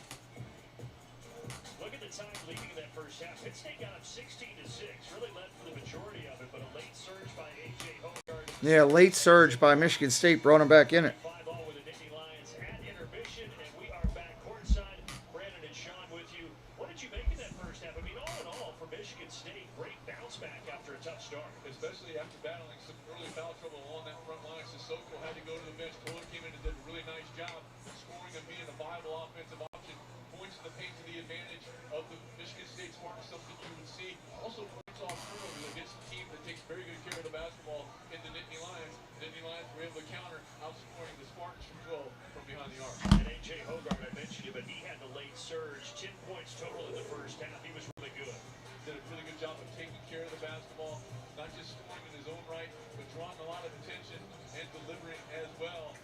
Look at the time leading in that first half. Penn State got up 16-6, really led for the majority of it, but a late surge by A.J. Hogard. Yeah, late surge by Michigan State brought them back in it. 5-all with the Nittany Lions at intermission, and we are back courtside. Brandon and Sean with you. What did you make of that first half? I mean, all in all, for Michigan State, great bounce back after a tough start. Especially after battling some early foul trouble along that front line. Sissoko had to go to the bench. Kohler came in and did a really nice job scoring and being a viable offensive option. Points in the paint to the advantage of the Michigan State Spartans, something you would see. Also points off turnovers against a team that takes very good care of the basketball in the Nittany Lions. The Nittany Lions were able to counter, outscoring the Spartans from 12 from behind the arc. And A.J. Hogard, I mentioned it, but he had the late surge. 10 points total in the first half. He was really good. Did a really good job of taking care of the basketball, not just scoring in his own right, but drawing a lot of attention and delivering as well.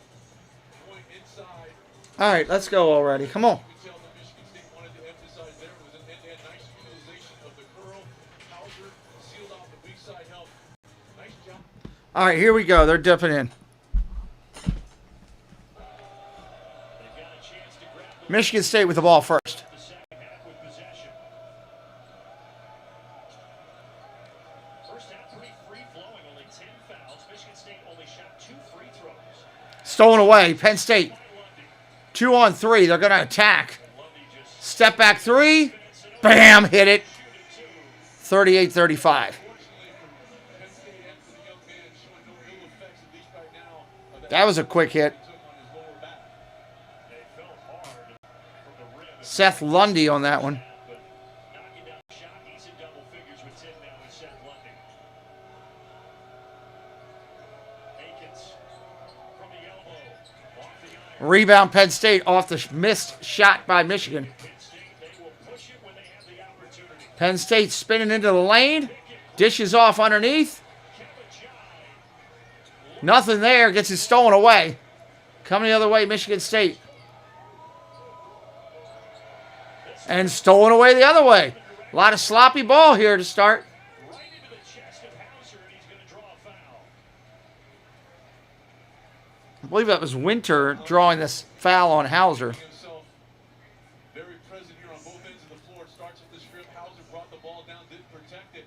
Point inside. All right, let's go already. Come on. You could tell that Michigan State wanted to emphasize there was an end-to-end nice utilization of the curl. Hauser sealed off the weak side help. Nice jump. All right, here we go. They're dipping in. Michigan State with the ball first. Stolen away. Penn State. 2 on 3. They're going to attack. Step back 3. Bam. Hit it. 38-35. That was a quick hit. Seth Lundy on that one. Knocking down the shot. He's in double figures with 10 now with Seth Lundy. Akins from the elbow. Off the iron. Rebound Penn State off the missed shot by Michigan. Penn State spinning into the lane. Dishes off underneath. Nothing there. Gets it stolen away. Coming the other way, Michigan State. And stolen away the other way. A lot of sloppy ball here to start. Right into the chest of Hauser, and he's going to draw a foul. I believe that was Winter drawing this foul on Hauser. Very present here on both ends of the floor. It starts with the strip. Hauser brought the ball down, didn't protect it.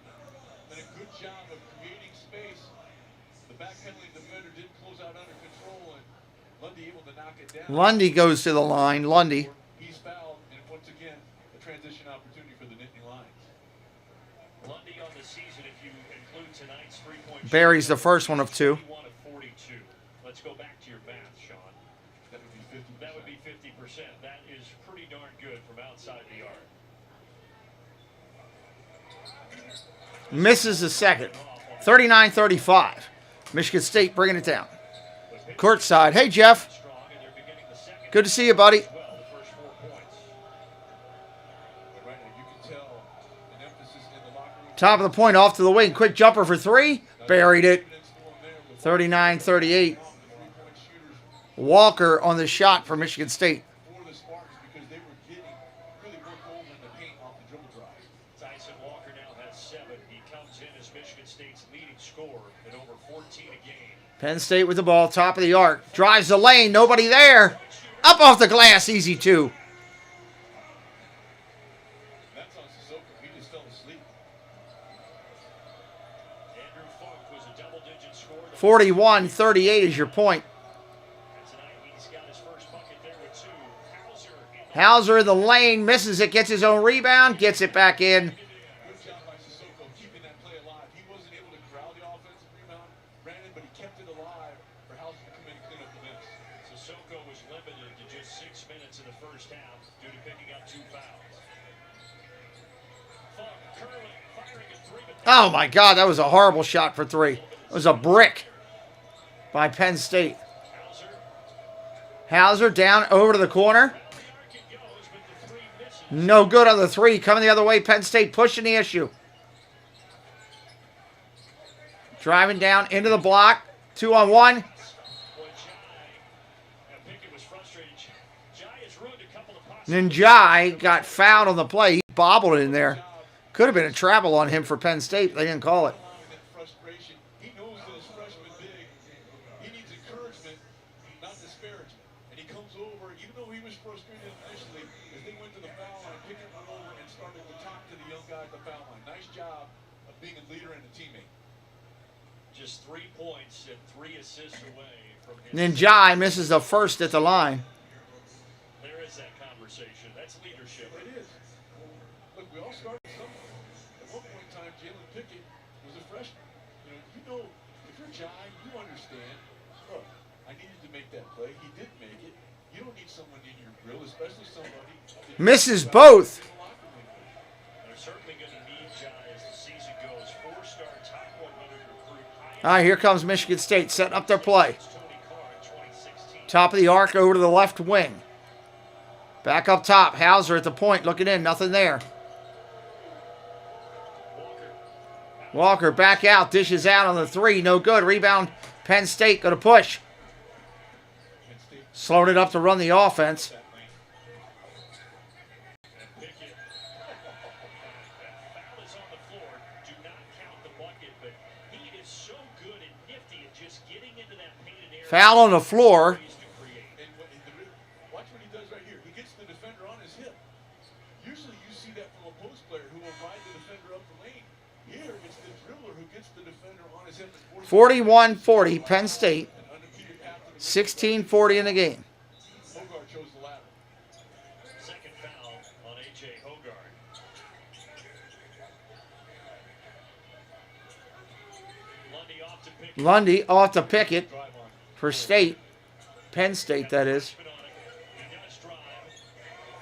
And a good job of creating space. The backpedaling defender didn't close out under control, and Lundy able to knock it down. Lundy goes to the line. Lundy. He's fouled, and once again, a transition opportunity for the Nittany Lions. Lundy on the season, if you include tonight's three-point shot, Buries the first one of 2. 41 of 42. Let's go back to your math, Sean. That would be 50%. That would be 50%. That is pretty darn good from outside the arc. Misses the second. 39-35. Michigan State bringing it down. Courtside. Hey, Jeff. Good to see you, buddy. Top of the point, off to the wing. Quick jumper for 3. Buried it. 39-38. Walker on the shot for Michigan State. For the Spartans, because they were getting really worked over in the paint off the dribble drive. Tyson Walker now has 7. He comes in as Michigan State's leading scorer at over 14 a game. Penn State with the ball, top of the arc. Drives the lane, nobody there. Up off the glass, easy 2. That's on Sissoko. He just fell asleep. Andrew Funk was a double-digit scorer. 41-38 is your point. Hauser in the lane, misses it, gets his own rebound, gets it back in. Good job by Sissoko keeping that play alive. He wasn't able to corral the offensive rebound, Brandon, but he kept it alive for Hauser to come in and clean up the mess. Sissoko was limited to just 6 minutes in the first half due to picking up 2 fouls. Funk curling, firing at 3. Oh my God, that was a horrible shot for 3. It was a brick by Penn State. Hauser down over to the corner. No good on the 3. Coming the other way, Penn State pushing the issue. Driving down into the block. 2-on-1. Ninjai got fouled on the play. He bobbled it in there. Could have been a travel on him for Penn State. They didn't call it. Frustration. He knows that his freshman big. He needs encouragement, not disparagement. And he comes over, even though he was frustrated initially, as they went to the foul line, picking one over and started to talk to the young guy at the foul line. Nice job of being a leader and a teammate. Just 3 points and 3 assists away from his Ninjai misses the first at the line. There is that conversation. That's leadership. It is. Look, we all started somewhere. At one point in time, Jalen Pickett was a freshman. You know, if you're Jai, you understand. Look, I needed to make that play. He did make it. You don't need someone in your grill, especially somebody. Misses both. They're certainly going to need Jai as the season goes. 4-star top 100 recruit. All right, here comes Michigan State setting up their play. Top of the arc over to the left wing. Back up top. Hauser at the point looking in. Nothing there. Walker back out. Dishes out on the 3. No good. Rebound. Penn State going to push. Slowed it up to run the offense. Foul on the floor. Watch what he does right here. He gets the defender on his hip. Usually you see that from a post player who will ride the defender up the lane. Here it's the dribbler who gets the defender on his hip. 41-40, Penn State. 16-40 in the game. Hogarth chose the ladder. Second foul on A.J. Hogarth. Lundy off to Pickett for State. Penn State, that is.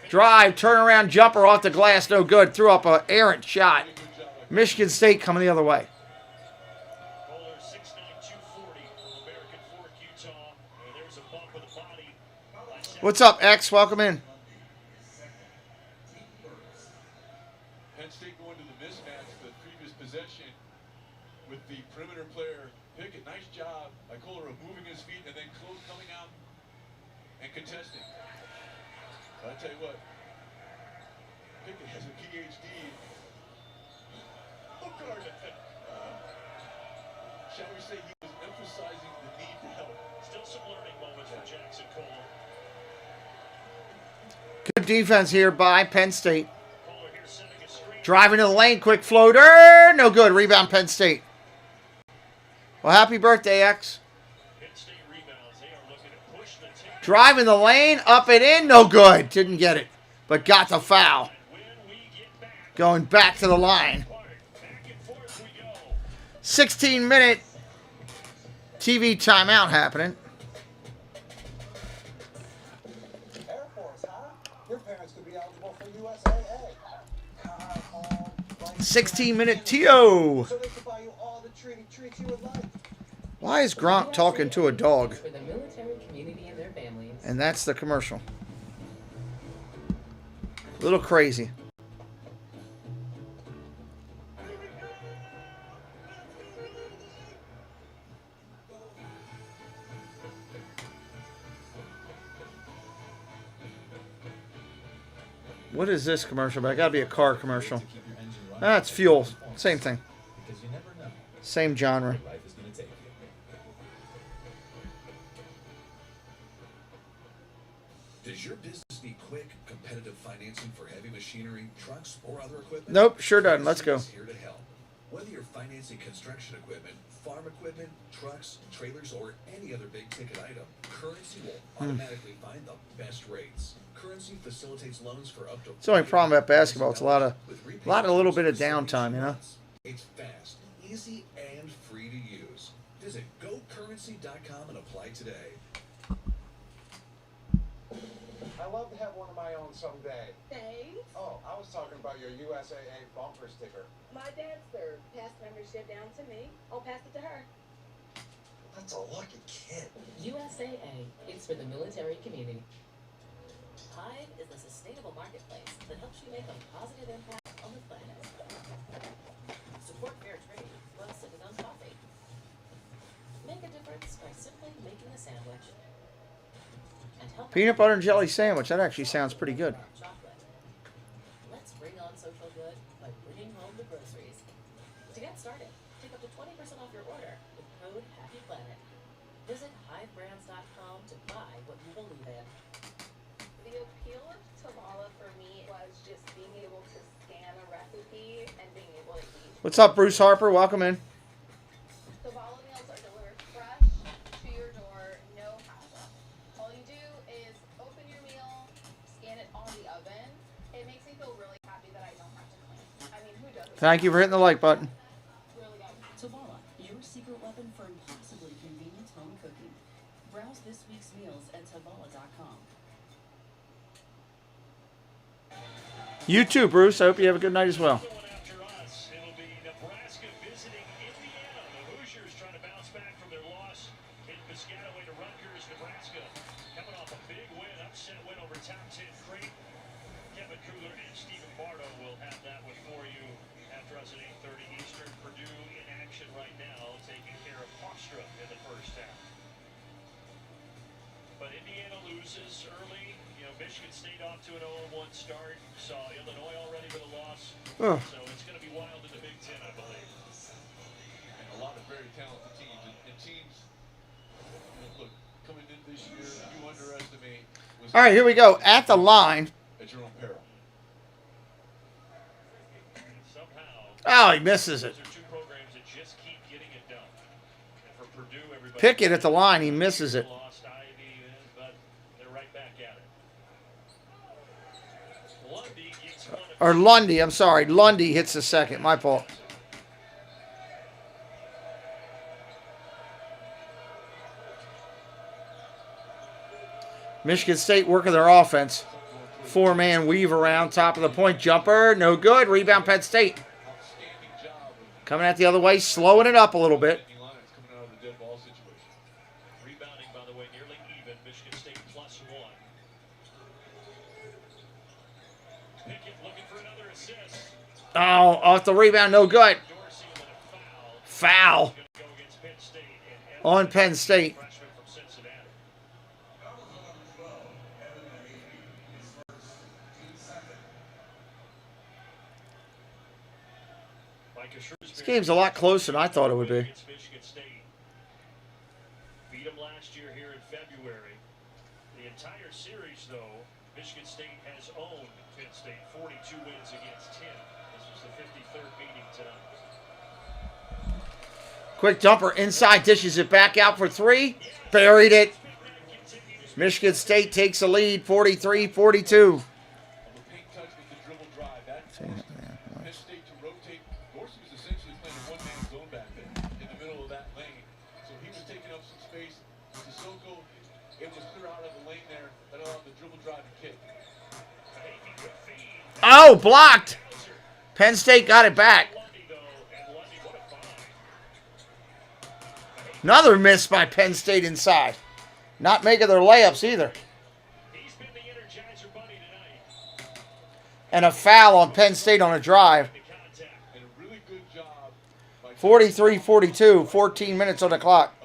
Drive, turnaround jumper off the glass, no good. Threw up an errant shot. Michigan State coming the other way. What's up, X? Welcome in. Penn State going to the mismatch, the previous possession with the perimeter player Pickett. Nice job by Kohler of moving his feet and then close coming out and contesting. But I tell you what, Pickett has a PhD. Oh, guard. Shall we say he was emphasizing the need to help. Still some learning moments for Jackson Kohler. Good defense here by Penn State. Driving to the lane, quick floater. No good. Rebound, Penn State. Well, happy birthday, X. Driving the lane, up and in. No good. Didn't get it, but got the foul. Going back to the line. 16-minute TV timeout happening. Air Force, huh? Your parents could be eligible for USAA. 16-minute TO. So they could buy you all the treats you would like. Why is Gronk talking to a dog? For the military community and their families. And that's the commercial. A little crazy. What is this commercial? But I gotta be a car commercial. That's fuel. Same thing. Because you never know Same genre. where life is going to take you. Does your business need quick, competitive financing for heavy machinery, trucks, or other equipment? Nope, sure doesn't. Let's go. Here to help. Whether you're financing construction equipment, farm equipment, trucks, trailers, or any other big ticket item, Currency will automatically find the best rates. Currency facilitates loans for up to. It's the only problem about basketball. It's a lot of little bit of downtime, you know. It's fast, easy, and free to use. Visit gocurrency.com and apply today. I'd love to have one of my own someday. Thanks. Oh, I was talking about your USAA bumper sticker. My dad's third. Pass membership down to me. I'll pass it to her. That's a lucky kid. USAA is for the military community. Hive is a sustainable marketplace that helps you make a positive impact on the planet. Support fair trade while sipping on coffee. Make a difference by simply making a sandwich. And help Peanut butter and jelly sandwich. That actually sounds pretty good. chocolate. Let's bring on social good by bringing home the groceries. To get started, take up to 20% off your order with code HAPPYPLANET. Visit hivebrands.com to buy what you believe in. The appeal of Tavala for me was just being able to scan a recipe and being able to eat. What's up, Bruce Harper? Welcome in. Tavala meals are delivered fresh to your door, no hassle. All you do is open your meal, scan it on the oven. It makes me feel really happy that I don't have to clean. I mean, who doesn't? Thank you for hitting the like button. Really good. Tavala, your secret weapon for impossibly convenient home cooking. Browse this week's meals at tavala.com. You too, Bruce. I hope you have a good night as well. After us, it'll be Nebraska visiting Indiana. The Hoosiers trying to bounce back from their loss in Piscataway to Rutgers. Nebraska coming off a big win, upset win over top 10 Creighton. Kevin Kugler and Stephen Bardo will have that one for you after us at 8:30 Eastern. Purdue in action right now, taking care of Hofstra in the first half. But Indiana loses early. You know, Michigan State off to an 0-1 start. Saw Illinois already with a loss. Oh. So it's going to be wild in the Big Ten, I believe. And a lot of very talented teams. And teams, look, coming in this year, you underestimate. All right, here we go. At the line. At your own peril. Oh, he misses it. Those are two programs that just keep getting it done. And for Purdue, everybody Pickett at the line. He misses it. lost Ivy, but they're right back at it. Lundy gets one of Or Lundy. I'm sorry. Lundy hits the second. My fault. Michigan State working their offense. Four-man weave around, top of the point. Jumper, no good. Rebound, Penn State. Coming out the other way, slowing it up a little bit. Rebounding, by the way, nearly even. Michigan State +1. Pickett looking for another assist. Oh, off the rebound, no good. Foul on Penn State. This game's a lot closer than I thought it would be. Beat them last year here in February. The entire series, though, Michigan State has owned Penn State, 42 wins against 10. This was the 53rd meeting tonight. Quick jumper inside, dishes it back out for three. Buried it. Michigan State takes a lead, 43-42. Oh, blocked. Penn State got it back. Another miss by Penn State inside. Not making their layups either. And a foul on Penn State on a drive. 43-42, 14 minutes on the clock.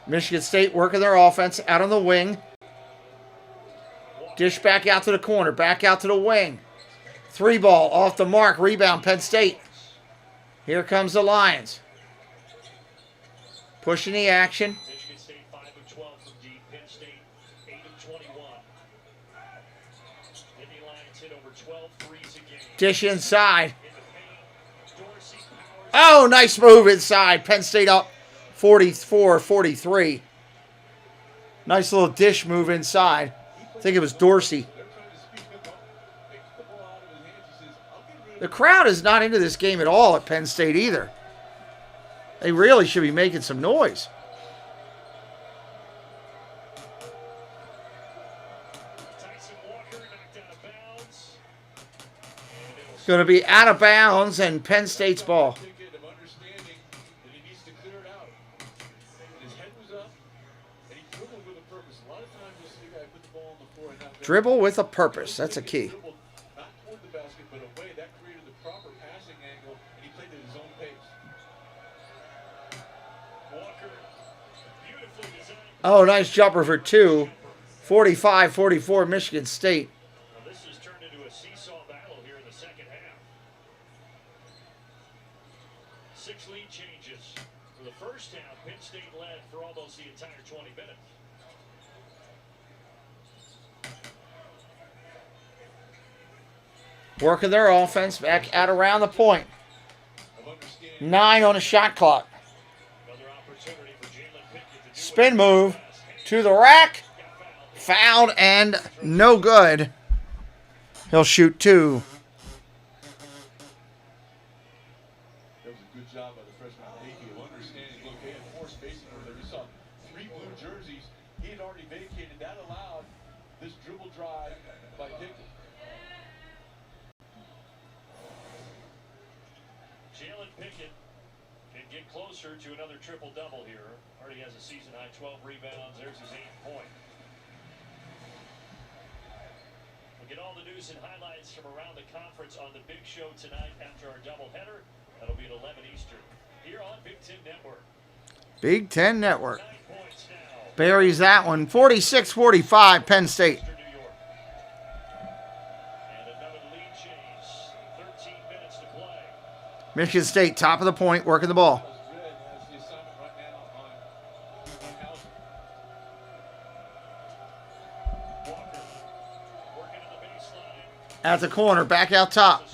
Michigan State working their offense out on the wing. Dish back out to the corner, back out to the wing. Three ball off the mark, rebound Penn State. Here comes the Lions. Pushing the action. Michigan State 5 of 12 from deep. Penn State 8 of 21. Nittany Lions hit over 12 threes a game. Dish inside. Oh, nice move inside. Penn State up 44-43. Nice little dish move inside. I think it was Dorsey. The crowd is not into this game at all at Penn State either. They really should be making some noise. It's going to be out of bounds and Penn State's ball. Dribble with a purpose. That's a key. Oh, nice jumper for two. 45-44 Michigan State. Well, this has turned into a seesaw battle here in the second half. 6 lead changes. For the first half, Penn State led for almost the entire 20 minutes. Working their offense back out around the point. 9 on the shot clock. Spin move to the rack. Fouled and no good. He'll shoot 2. That was a good job by the freshman of understanding located four spacing over there. We saw 3 blue jerseys. He had already vacated. That allowed this dribble drive by Pickett. Jalen Pickett can get closer to another triple-double here. Already has a season-high 12 rebounds. There's his 8th point. We'll get all the news and highlights from around the conference on the big show tonight after our doubleheader. That'll be at 11 Eastern here on Big Ten Network. Big Ten Network. Buries that one. 46-45 Penn State. And another lead change. 13 minutes to play. Michigan State, top of the point, working the ball. At the corner, back out top.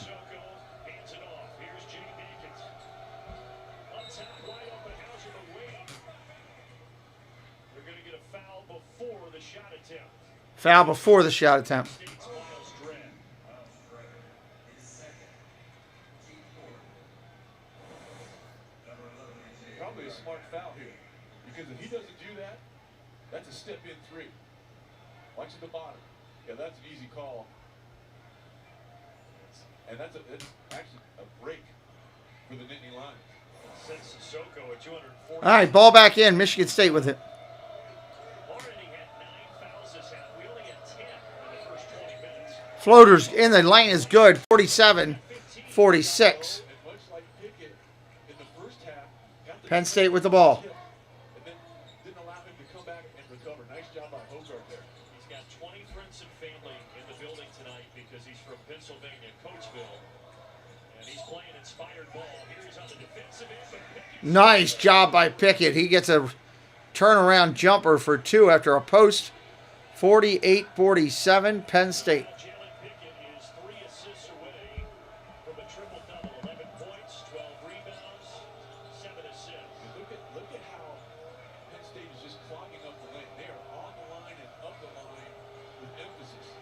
Foul before the shot attempt. Probably a smart foul here, because if he doesn't do that, that's a step in three. Watch at the bottom. Yeah, that's an easy call. And that's actually a break for the Nittany line. Sends Sissoko at 240. All right, ball back in. Michigan State with it. Already had 9 fouls this half. We only had 10 in the first 20 minutes. Floaters in the lane is good. 47-46. Penn State with the ball. And then didn't allow him to come back and recover. Nice job by Hogart there. He's got 20 friends and family in the building tonight because he's from Pennsylvania, Coatesville. And he's playing inspired ball. Here he's on the defensive end. Nice job by Pickett. He gets a turnaround jumper for 2 after a post. 48-47, Penn State. Jalen Pickett is 3 assists away from a triple-double. 11 points, 12 rebounds, 7 assists. Look at how Penn State is just clogging up the lane. They are on the line and up the line with emphasis.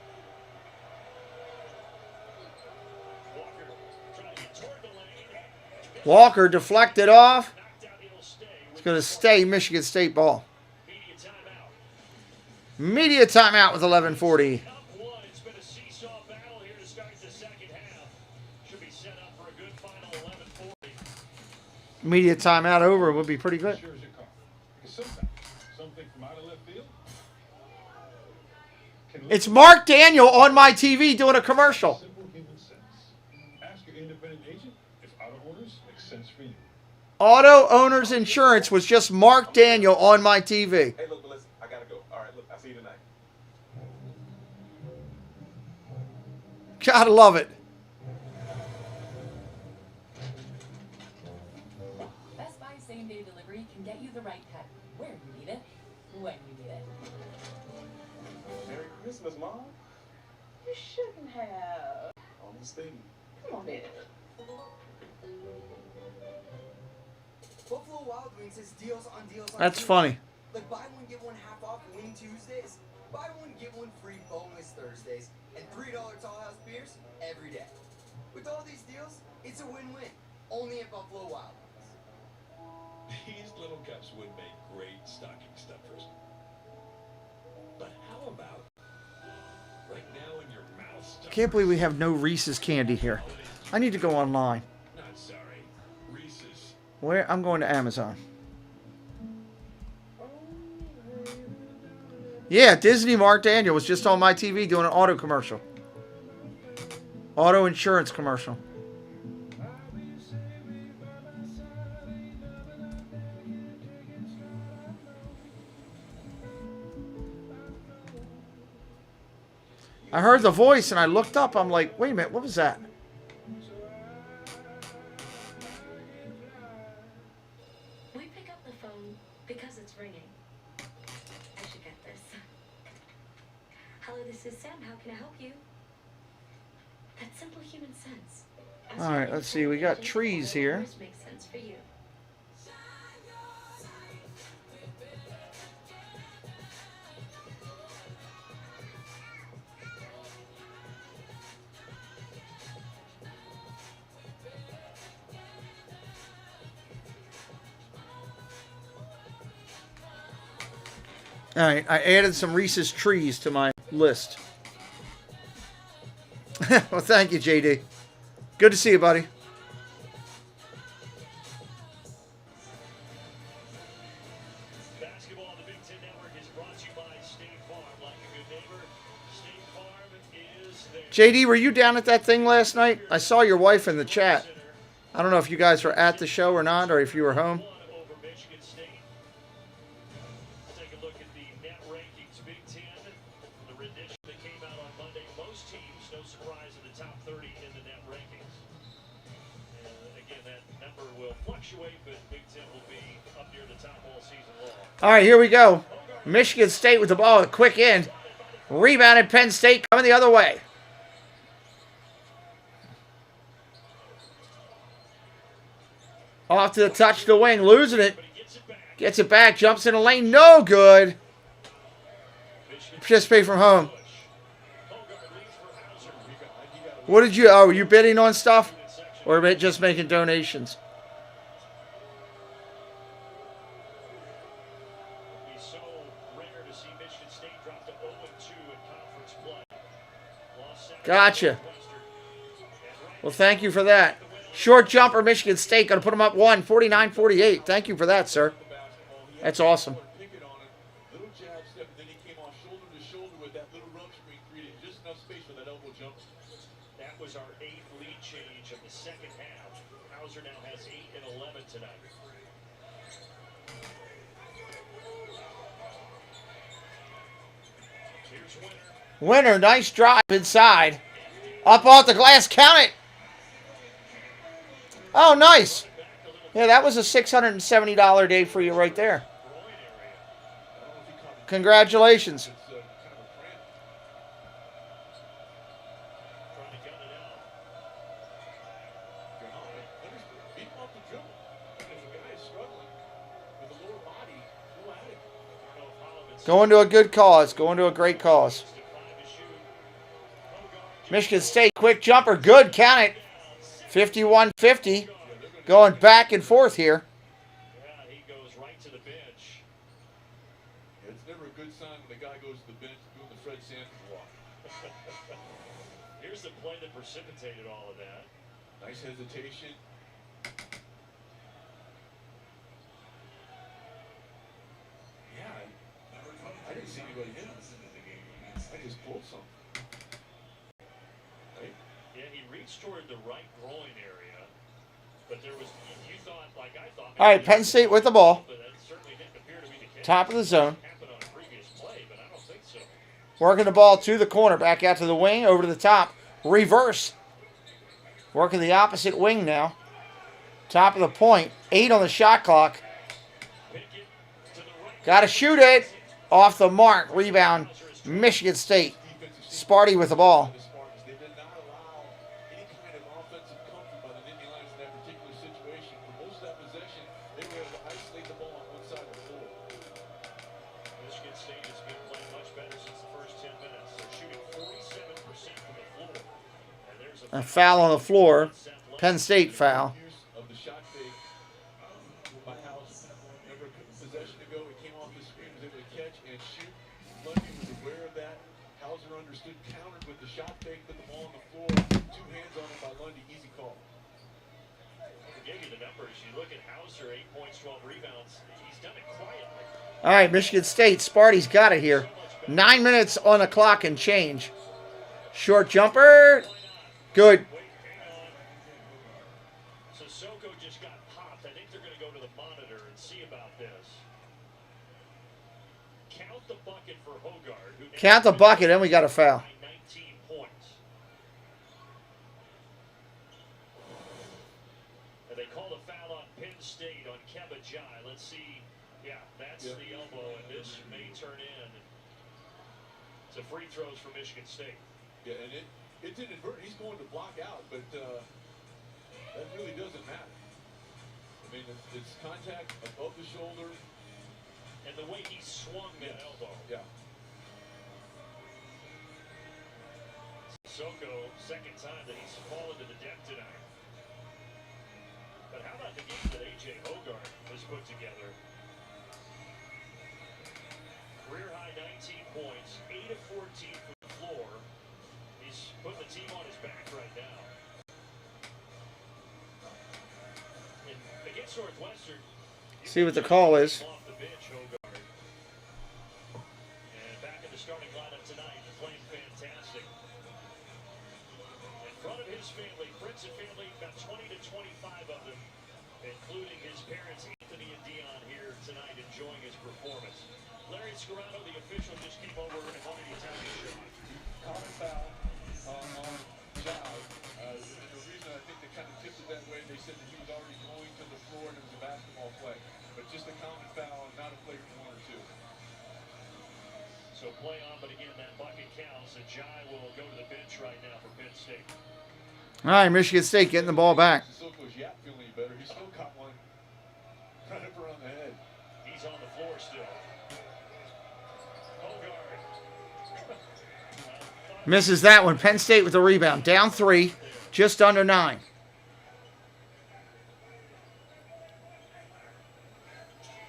Walker trying to get toward the lane. Walker deflected off. It's going to stay Michigan State ball. Media timeout with 11:40. It's been a seesaw battle here to start the second half. Should be set up for a good final 11:40. Media timeout over would be pretty good. Sure as your car. Because sometimes something from out of left field can lead It's Mark Daniel on my TV doing a commercial. to simple human sense. Ask your independent agent if auto owners make sense for you. Auto Owners Insurance was just Mark Daniel on my TV. Hey, look, listen, I gotta go. All right, look, I'll see you tonight. Gotta love it. Best Buy same-day delivery can get you the right pet where you need it, when you need it. Merry Christmas, Mom. You shouldn't have. On this thing. Come on in. Buffalo Wild Wings has deals on deals on That's deals. funny. Like buy one, get one half off Wing Tuesdays, buy one, get one free boneless Thursdays, and $3 Tall House beers every day. With all these deals, it's a win-win. Only at Buffalo Wild Wings. These little cups would make great stocking stuffers. But how about right now in your mouth stuffers? Can't believe we have no Reese's candy here. I need to go online. Not sorry. Reese's. Where? I'm going to Amazon. Yeah, Disney Mark Daniel was just on my TV doing an auto commercial. Auto insurance commercial. I heard the voice and I looked up. I'm like, wait a minute, what was that? We pick up the phone because it's ringing. I should get this. Hello, this is Sam. How can I help you? That's simple human sense. All right, let's see. We got trees here. Makes sense for you. All right, I added some Reese's trees to my list. Well, thank you, JD. Good to see you, buddy. Basketball on the Big Ten Network is brought to you by State Farm. Like a good neighbor, State Farm is there. JD, were you down at that thing last night? I saw your wife in the chat. I don't know if you guys were at the show or not, or if you were home. Over Michigan State. Take a look at the net rankings. Big Ten, the rendition that came out on Monday. Most teams, no surprise, in the top 30 in the net rankings. Again, that number will fluctuate, but Big Ten will be up near the top all season long. All right, here we go. Michigan State with the ball, a quick end. Rebounded Penn State coming the other way. Off to the touch, the wing, losing it. Gets it back, jumps in the lane, no good. participate from home. What did you, oh, were you bidding on stuff? Or just making donations? Gotcha. Well, thank you for that. Short jumper, Michigan State. Going to put them up 49-48. Thank you for that, sir. That's awesome. Little jab step, and then he came off shoulder to shoulder with that little rope screen, creating just enough space for that elbow jump. That was our 8th lead change of the second half. Hauser now has 8 and 11 tonight. Here's Winner. Winner, nice drive inside. Up off the glass, count it. Oh, nice. Yeah, that was a $670 day for you right there. Congratulations. Going to a good cause. Going to a great cause. Michigan State, quick jumper. Good, count it. 51-50. Going back and forth here. Yeah, he goes right to the bench. It's never a good sign when the guy goes to the bench doing the Fred Sanford walk. Here's the play that precipitated all of that. Nice hesitation. Yeah, I didn't see anybody hit him. I just pulled something. Right? Yeah, he reached toward the right groin area, but there was, you thought, like I thought. All right, Penn State with the ball. But that certainly didn't appear to be the case. Top of the zone. Happened on a previous play, but I don't think so. Working the ball to the corner. Back out to the wing. Over to the top. Reverse. Working the opposite wing now. Top of the point. 8 on the shot clock. Got to shoot it. Off the mark. Rebound. Michigan State. Sparty with the ball. They did not allow any kind of offensive comfort by the Nittany Lions in that particular situation. For most of that possession, they were able to isolate the ball on one side of the floor. Michigan State has been playing much better since the first 10 minutes. They're shooting 47% from the floor. And there's A foul on the floor. Penn State foul. Of the shot fake by House. Remember, possession ago, he came off the screen, was able to catch and shoot. Lundy was aware of that. Hauser understood, countered with the shot fake, put the ball on the floor. 2 hands on it by Lundy, easy call. To give you the numbers, you look at Hauser, 8 points, 12 rebounds. He's done it quietly. All right, Michigan State. Sparty's got it here. 9 minutes on the clock and change. Short jumper. Good. Sissoko just got popped. I think they're going to go to the monitor and see about this. Count the bucket for Hogard. Count the bucket, and we got a foul. 19 points. And they called a foul on Penn State on Keba Jai. Let's see. Yeah, that's the elbow, and this may turn in to free throws for Michigan State. Yeah, and it didn't hurt. He's going to block out, but that really doesn't matter. I mean, it's contact above the shoulder. And the way he swung that elbow. Yeah. Sissoko, second time that he's fallen to the deck tonight. But how about the game that A.J. Hogard has put together? Career high 19 points, 8 of 14 from the floor. He's putting the team on his back right now. And against Northwestern, See what the call is. off the bench, Hogard. And back in the starting lineup tonight, playing fantastic. In front of his family, Friends and family, about 20 to 25 of them, including his parents, Anthony and Dion, here tonight enjoying his performance. Larry Scarano, the official, just came over and wanted to tell you shot. Common foul on Jai. And the reason I think they kind of tipped it that way, they said that he was already going to the floor and it was a basketball play. But just a common foul and not a play from 1 or 2. So play on, but again, that bucket counts. And Jai will go to the bench right now for Penn State. All right, Michigan State getting the ball back. Sissoko's yap feeling any better. He still caught one right up around the head. He's on the floor still. Hogard Misses that one. Penn State with the rebound. Down 3, just under 9.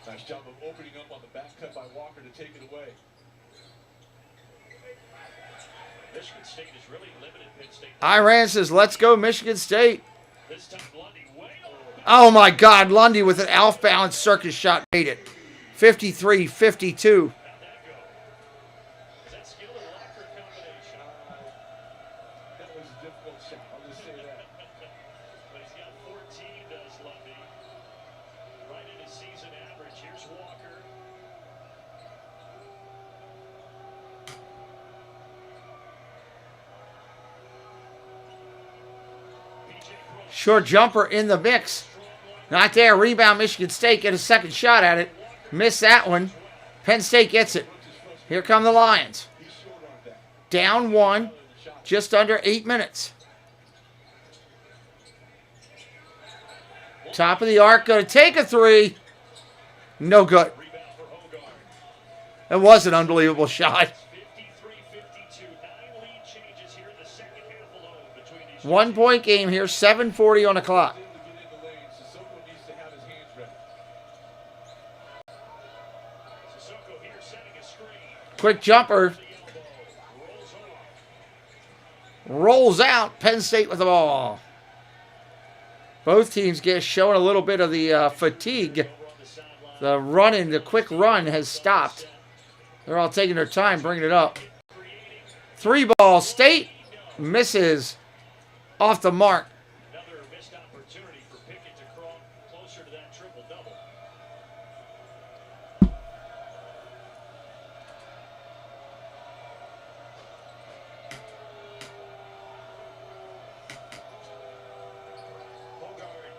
Nice job of opening up on the back cut by Walker to take it away. Michigan State is really limited Penn State. Iran says, let's go Michigan State. This time Lundy way over. Oh my God, Lundy with an off-balance circus shot made it. 53-52. That was a difficult shot, I'll just say that. But he's got 14, does Lundy. Right in his season average. Here's Walker. Short jumper in the mix. Not there. Rebound, Michigan State. Get a second shot at it. Miss that one. Penn State gets it. Here come the Lions. Down 1. Just under 8 minutes. Top of the arc. Going to take a 3. No good. It was an unbelievable shot. 1 point game here. 7:40 on the clock. Quick jumper. Rolls out. Penn State with the ball. Both teams showing a little bit of the fatigue. The running, the quick run has stopped. They're all taking their time bringing it up. 3 ball. State misses off the mark. Another missed opportunity for Pickett to crawl closer to that triple-double.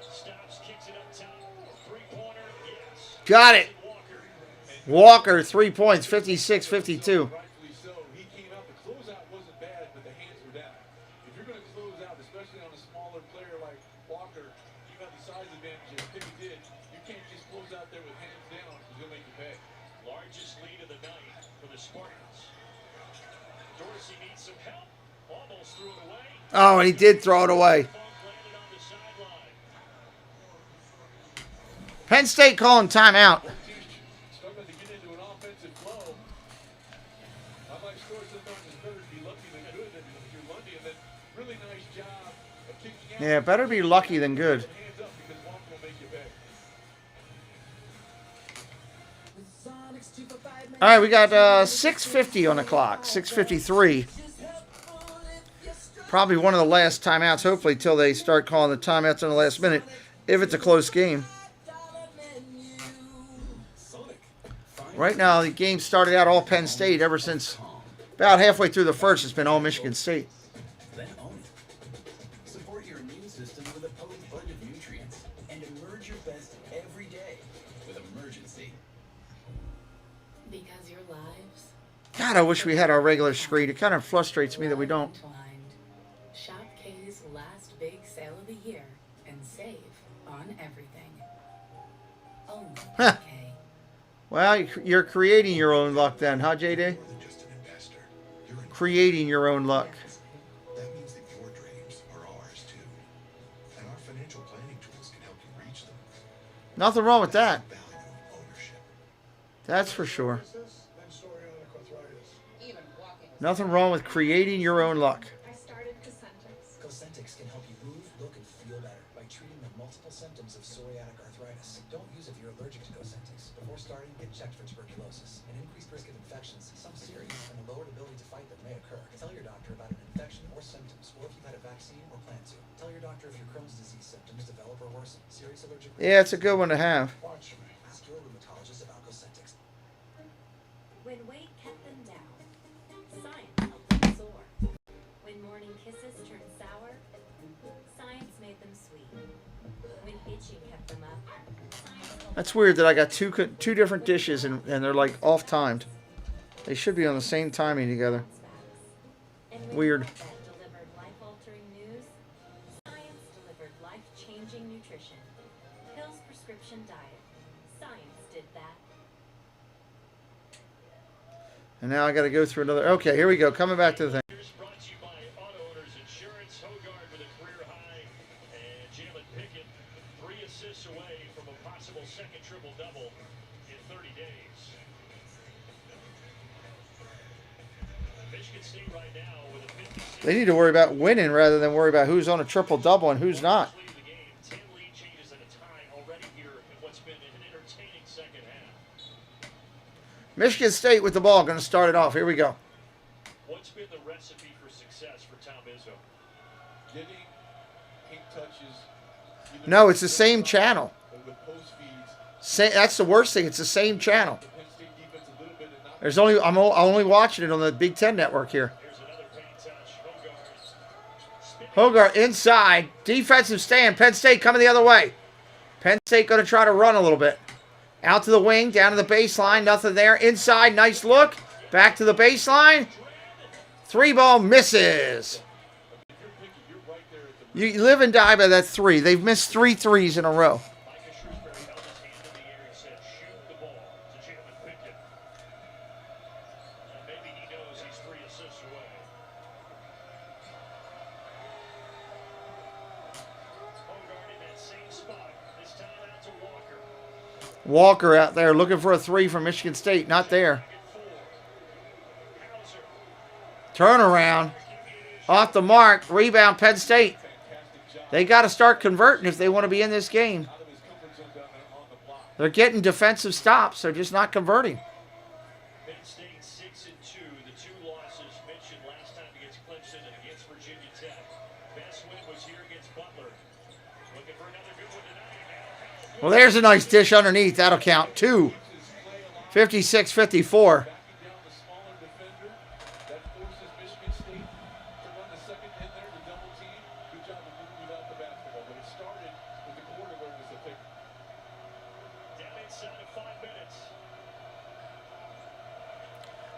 Stops, kicks it up top. 3-pointer, yes. Got it. Walker, 3 points, 56-52. Rightfully so. He came out. The closeout wasn't bad, but the hands were down. If you're going to close out, especially on a smaller player like Walker, you have the size advantage as Pickett did. You can't just close out there with hands down because he'll make you pay. Largest lead of the night for the Spartans. Dorsey needs some help. Almost threw it away. Oh, and he did throw it away. Penn State calling timeout. Struggling to get into an offensive flow. I might score sometimes it's better to be lucky than good than if you're lucky. And then really nice job of kicking out. Yeah, better be lucky than good. Hands up because Walker will make you pay. All right, we got 6:50 on the clock, 6:53. Probably one of the last timeouts, hopefully, till they start calling the timeouts in the last minute, if it's a close game. Right now, the game started out all Penn State. Ever since about halfway through the first, it's been all Michigan State. Then own it. Support your immune system with a potent blend of nutrients and emerge your best every day with Emergency. Because your lives. God, I wish we had our regular screen. It kind of frustrates me that we don't. Shop K's last big sale of the year and save on everything. Only Huh. K. Well, you're creating your own luck then, huh, JD? Creating your own luck. That means that your dreams are ours too. And our financial planning tools can help you reach them. Nothing wrong with that. That's for sure. Nothing wrong with creating your own luck. I started Cosentix can help you move, look, and feel better by treating the multiple symptoms of psoriatic arthritis. Don't use it if you're allergic to Cosentix. Before starting, get checked for tuberculosis. An increased risk of infections, some serious, and a lowered ability to fight that may occur. Tell your doctor about an infection or symptoms, or if you've had a vaccine or plan to. Tell your doctor if your Crohn's disease symptoms develop or worsen. Serious allergic reactions. Yeah, it's a good one to have. Ask your rheumatologist about Cosentix. When weight kept them down, science helped them soar. When morning kisses turned sour, science made them sweet. When itching kept them up, science helped That's weird that I got two different dishes and they're like off timed. They should be on the same timing together. Weird. delivered life-altering news, science delivered life-changing nutrition. Hill's prescription diet. Science did that. And now I got to go through another. Okay, here we go. Coming back to the thing. It's Hogard with a career high, and Jalen Pickett 3 assists away from a possible second triple-double in 30 days. Michigan State right now with a 56. They need to worry about winning rather than worry about who's on a triple-double and who's not. 10 lead changes at a time already here in what's been an entertaining second half. Michigan State with the ball. Going to start it off. Here we go. What's been the recipe for success for Tom Izzo? Getting pink touches. No, it's the same channel. With post feeds. That's the worst thing. It's the same channel. The Penn State defense a little bit and not There's only I'm only watching it on the Big Ten network here. Here's another paint touch. Hogard inside. Defensive stand. Penn State coming the other way. Penn State going to try to run a little bit. Out to the wing. Down to the baseline. Nothing there. Inside. Nice look. Back to the baseline. 3-ball misses. You live and die by that 3. They've missed 3 threes in a row. Maybe he knows he's 3 assists away. Hogard in that same spot. This time out to Walker. Walker out there looking for a 3 from Michigan State. Not there. Turnaround. Off the mark. Rebound Penn State. They got to start converting if they want to be in this game. They're getting defensive stops. They're just not converting. Penn State 6-2. The 2 losses mentioned last time against Clemson and against Virginia Tech. Best win was here against Butler. Looking for another good one tonight. Well, there's a nice dish underneath. That'll count. 2. 56-54.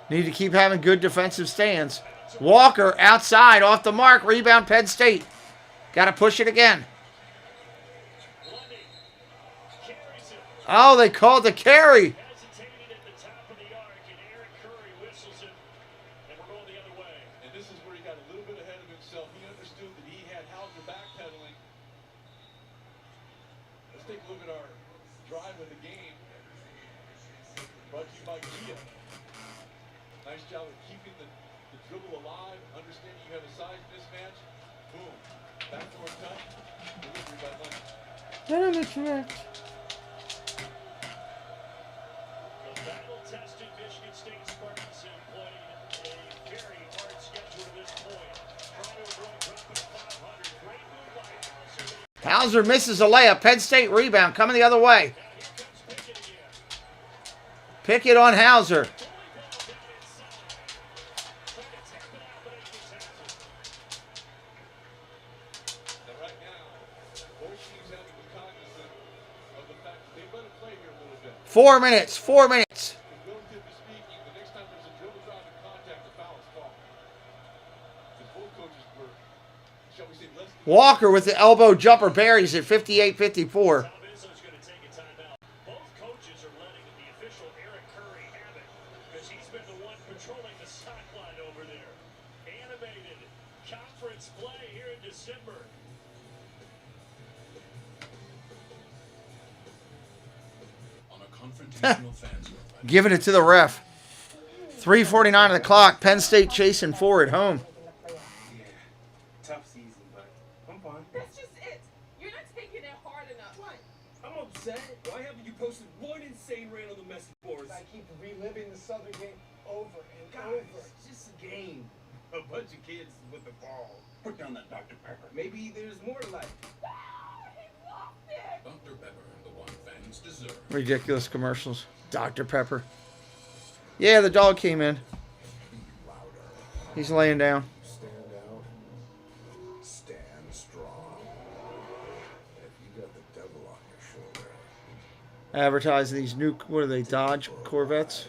Need to keep having good defensive stands. Walker outside, off the mark. Rebound Penn State. Got to push it again. Oh, they called the carry. Hesitated at the top of the arc, and Eric Curry whistles it, and we're going the other way. And this is where he got a little bit ahead of himself. He understood that he had Hauser backpedaling. Let's take a look at our drive of the game. Brought to you by Kia. Nice job of keeping the dribble alive, understanding you have a size mismatch. Boom. Backdoor cut. Delivery by Lundy. The battle-tested Michigan State Spartans have played a very hard schedule to this point. Trying to avoid dropping 500. Great move by Hauser. Hauser misses a layup. Penn State rebound coming the other way. Pickett on Hauser. Right now, both teams have to be cognizant of the fact that they better play here a little bit. 4 minutes. 4 minutes. Relatively speaking, the next time there's a dribble drive and contact, the foul is called. The both coaches were, shall we say, less. Walker with the elbow jumper buries it. 58-54. Tom Izzo's going to take a timeout. Both coaches are letting the official Eric Curry have it because he's been the one patrolling the sideline over there. Animated conference play here in December. On a confrontational fan zone. Giving it to the ref. 3:49 on the clock. Penn State chasing 4 at home. Tough season, but I'm fine. That's just it. You're not taking it hard enough. What? I'm upset. Why haven't you posted one insane rant on the message boards? I keep reliving the Southern game over and Guys, over. it's just a game. A bunch of kids with the ball. Put down that Dr. Pepper. Maybe there's more to life. Dr. Pepper, the one fans deserve. Ridiculous commercials. Dr. Pepper. Yeah, the dog came in. He's laying down. Stand out. Stand strong. If you got the devil on your shoulder. Advertising these new, what are they, Dodge Corvettes?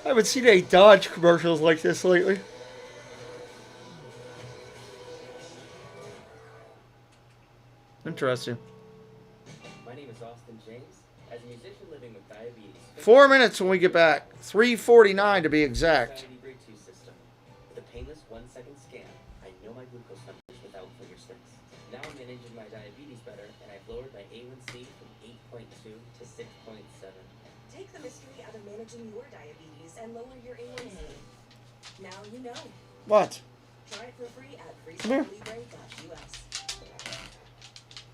I haven't seen any Dodge commercials like this lately. Interesting. My name is Austin James. As a musician living with diabetes. 4 minutes when we get back. 3:49 to be exact. Anxiety breaks you managing my diabetes better, and I've lowered my A1C from 8.2 to 6.7. Take the mystery out of managing your diabetes and lower your A1C. Now you know. What? Try it for free at Come here. freestyleLibre.us.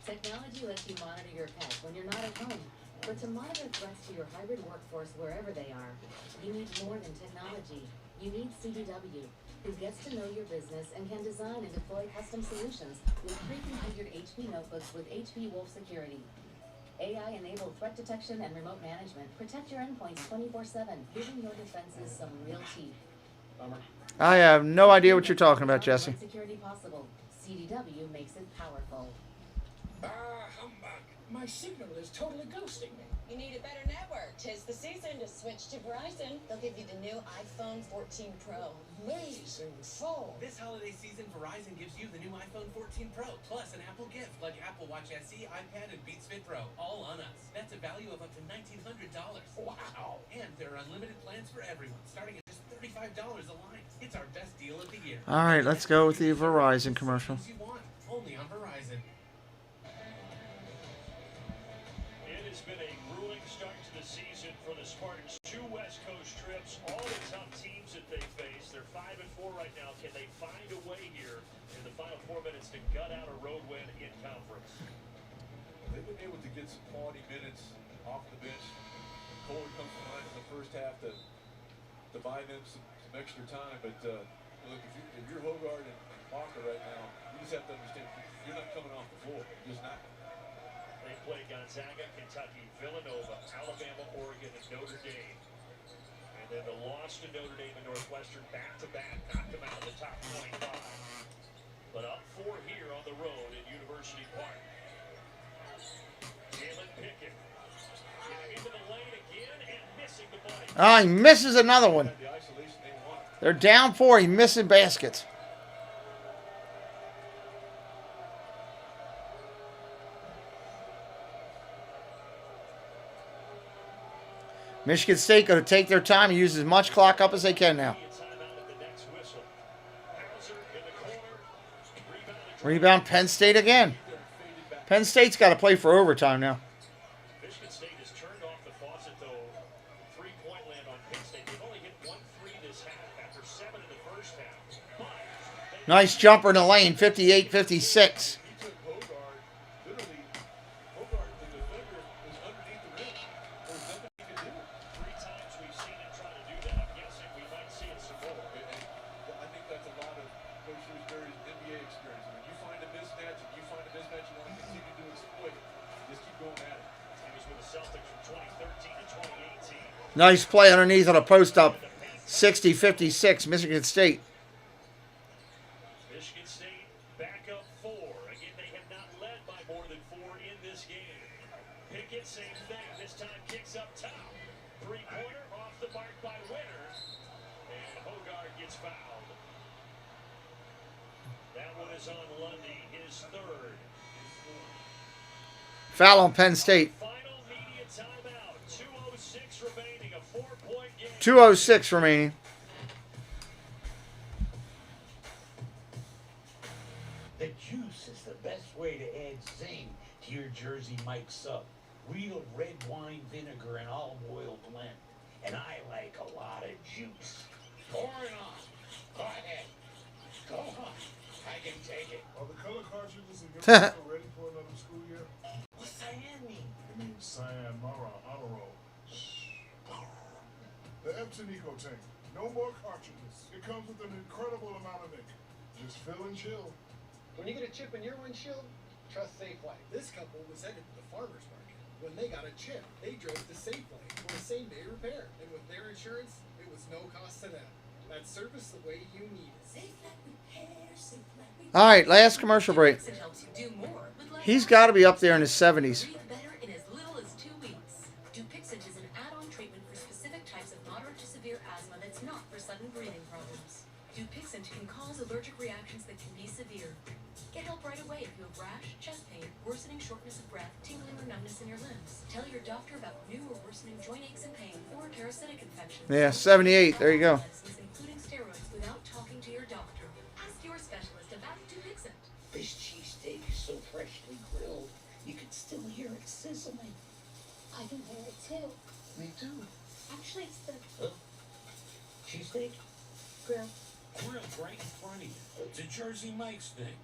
Technology lets you monitor your pet when you're not at home. But to monitor threats to your hybrid workforce wherever they are, you need more than technology. You need CDW, who gets to know your business and can design and deploy custom solutions with pre-configured HP notebooks with HP Wolf security. AI-enabled threat detection and remote management protect your endpoints 24/7, giving your defenses some real teeth. I have no idea what you're talking about, Jesse. Security possible. CDW makes it powerful. Humbug. My signal is totally ghosting me. You need a better network. 'Tis the season to switch to Verizon. They'll give you the new iPhone 14 Pro. Amazing phone. This holiday season, Verizon gives you the new iPhone 14 Pro, plus an Apple gift like Apple Watch SE, iPad, and Beats Fit Pro, all on us. That's a value of up to $1,900. Wow. And there are unlimited plans for everyone, starting at just $35 a line. It's our best deal of the year. All right, let's go with the Verizon commercial. You want, only on Verizon. It has been a grueling start to the season for the Spartans. 2 West Coast trips, all the tough teams that they face. They're 5-4 right now. Can they find a way here in the final 4 minutes to gut out a road win in conference? They've been able to get some quality minutes off the bench. Kohler comes to mind in the first half to buy them some extra time. But look, if you're Hogard and Walker right now, you just have to understand you're not coming off the floor. You're just not. They play Gonzaga, Kentucky, Villanova, Alabama, Oregon, and Notre Dame. And then the loss to Notre Dame and Northwestern back-to-back knocked them out of the top 25. But up 4 here on the road at University Park. Jalen Pickett getting into the lane again and missing the bunny. Ah, he misses another one. They're down 4. He's missing baskets. Michigan State going to take their time and use as much clock up as they can now. Rebound Penn State again. Penn State's got to play for overtime now. Michigan State has turned off the faucet, though. 3-point land on Penn State. They've only hit 1 free this half after 7 in the first half. Nice jumper in the lane, 58-56. Nice play underneath on a post-up. 60-56, Michigan State. Michigan State back up 4. Again, they have not led by more than 4 in this game. Pickett, same thing. This time kicks up top. 3-pointer off the mark by Winter. And Hogard gets fouled. That one is on Lundy, his 3rd. Foul on Penn State. 2:06 remaining. The juice is the best way to add zing to your Jersey Mike's sub. Real red wine vinegar and olive oil blend. And I like a lot of juice. Pour it on. Go ahead. Go on. I can take it. Are the color cartridges and gifts ready for another school year? What's cyan mean? It means cyan, Mara, honor roll. The Epson Eco Tank. No more cartridges. It comes with an incredible amount of ink. Just fill and chill. When you get a chip in your windshield, trust Safeway. This couple was headed to the farmer's market. When they got a chip, they drove to Safeway for a same-day repair. And with their insurance, it was no cost to them. That's service the way you need it. All right, last commercial break. He's got to be up there in his 70s. Dupixent can cause allergic reactions that can be severe. Get help right away if you have rash, chest pain, worsening shortness of breath, tingling or numbness in your limbs. Tell your doctor about new or worsening joint aches and pain or parasitic infections. Yeah, 78. There you go. Including steroids without talking to your doctor. Ask your specialist about Dupixent. This cheesesteak is so fresh still hear it sizzling. I can hear it too. Me too. Actually, it's the Cheesesteak? grill. Grilled right in front of you. It's a Jersey Mike's thing.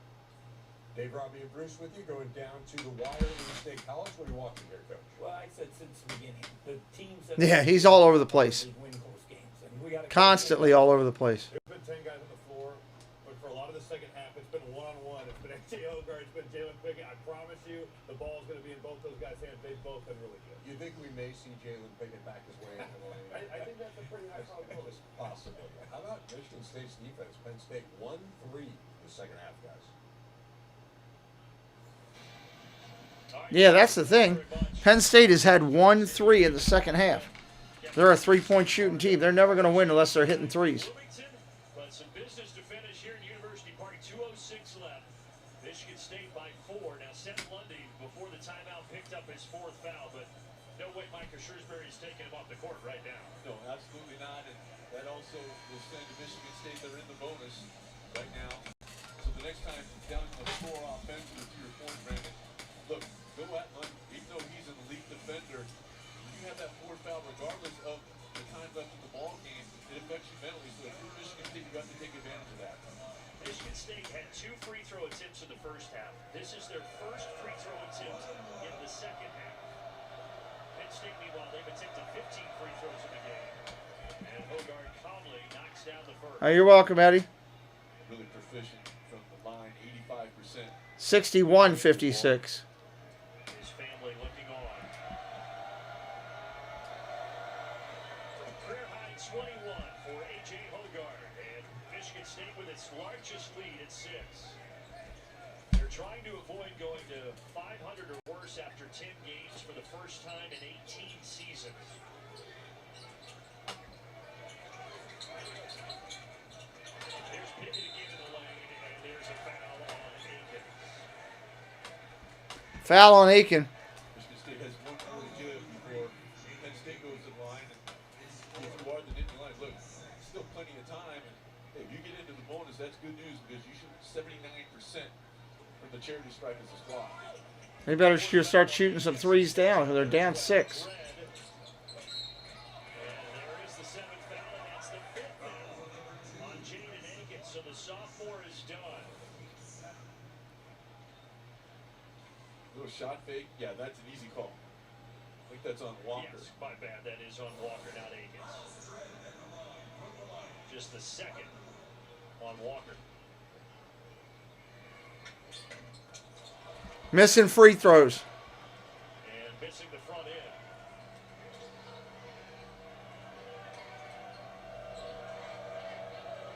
Dave, Robbie, and Bruce with you, going down to the wire in State College. What are you watching here, Coach? Well, I said since the beginning, the teams that Yeah, he's all over the place. win close games, and we got Constantly all over the place. There's been 10 guys on the floor, but for a lot of the second half, it's been one-on-one. It's been AJ Hogard, it's been Jalen Pickett. I promise you, the ball's going to be in both those guys' hands. They've both been really good. You think we may see Jalen Pickett back his way into the lane? I think that's a pretty high probability. Possibly. How about Michigan State's defense? Penn State 1-3 the second half, guys. Yeah, that's the thing. Penn State has had 1-3 in the second half. They're a three-point shooting team. They're never going to win unless they're hitting threes. But some business to finish here in University Park. 2:06 left. Michigan State by 4. Now, Seth Lundy, before the timeout, picked up his fourth foul, but no way Micah Shrewsbury is taking him off the court right now. No, absolutely not. And that also will send to Michigan State. They're in the bonus right now. So the next time down on the floor offensively, to your point, Brandon, look, go at Lundy. Even though he's an elite defender, you have that fourth foul regardless of the time left in the ball game. It affects you mentally. So if you're Michigan State, you have to take advantage of that. Michigan State had 2 free throw attempts in the first half. This is their first free throw attempt in the second half. Penn State, meanwhile, they've attempted 15 free throws in the game. And Hogard calmly knocks down the first. Oh, you're welcome, Eddie. Really proficient from the line, 85%. 61-56. His family looking on. Career high 21 for AJ Hogard. And Michigan State with its largest lead at 6. They're trying to avoid going to 500 or worse after 10 games for the first time in 18 seasons. There's Pickett again in the lane, and there's a foul on Aikens. Foul on Aiken. Michigan State has one more to give before Penn State goes to the line. And if you are the Nittany line, look, still plenty of time. And hey, if you get into the bonus, that's good news because you shoot 79% from the charity stripe as a squad. They better start shooting some threes down. They're down 6. And there is the 7th foul, and that's the 5th foul on Jaden Aikens. So the sophomore is done. Little shot fake. Yeah, that's an easy call. I think that's on Walker. Yes, my bad. That is on Walker, not Aikens. Just the 2nd on Walker. Missing free throws. And missing the front end.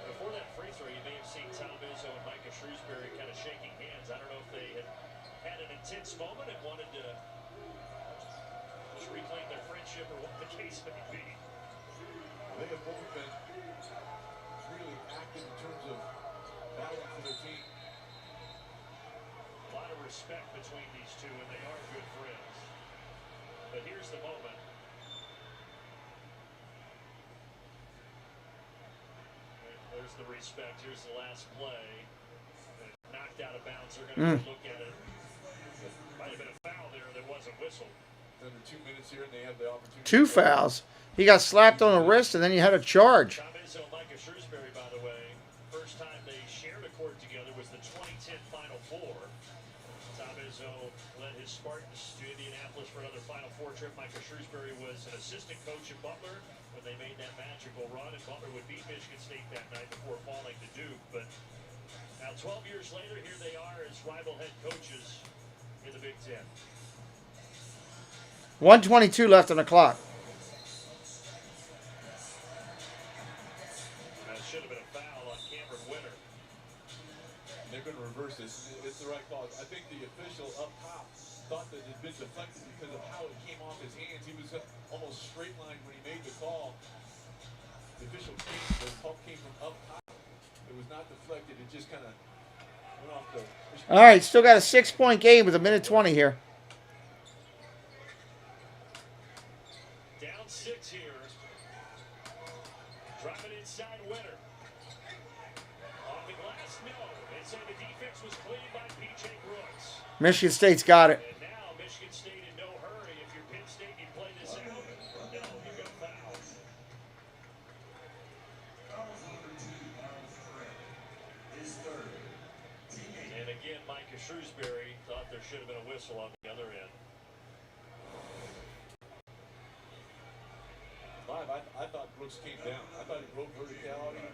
Before that free throw, you may have seen Tom Izzo and Micah Shrewsbury kind of shaking hands. I don't know if they had an intense moment and wanted to just reclaim their friendship or what the case may be. They have both been really active in terms of battling for their team. A lot of respect between these two, and they are good friends. But here's the moment. There's the respect. Here's the last play. Knocked out of bounds. They're going to look at it. Might have been a foul there. There was a whistle. Under 2 minutes here, and they have the opportunity. 2 fouls. He got slapped on the wrist, and then you had a charge. Tom Izzo and Micah Shrewsbury, by the way, first time they shared a court together was the 2010 Final Four. Tom Izzo led his Spartans to Indianapolis for another Final Four trip. Micah Shrewsbury was an assistant coach at Butler when they made that magical run, and Butler would beat Michigan State that night before falling to Duke. But now 12 years later, here they are as rival head coaches in the Big Ten. 1:22 left on the clock. That should have been a foul on Cameron Winter. They're going to reverse this. It's the right call. I think the official up top thought that it had been deflected because of how it came off his hands. He was almost straight line when he made the call. The official the call came from up top. It was not deflected. It just kind of went off the... All right, still got a 6-point game with 1:20 here. Down 6 here. Driving inside Winter. Off the glass, no. And so the defense was cleaned by P.J. Brooks. Michigan State's got it. And now Michigan Shrewsbury thought there should have been a whistle on the other end. I thought Brooks came down. I thought he broke verticality.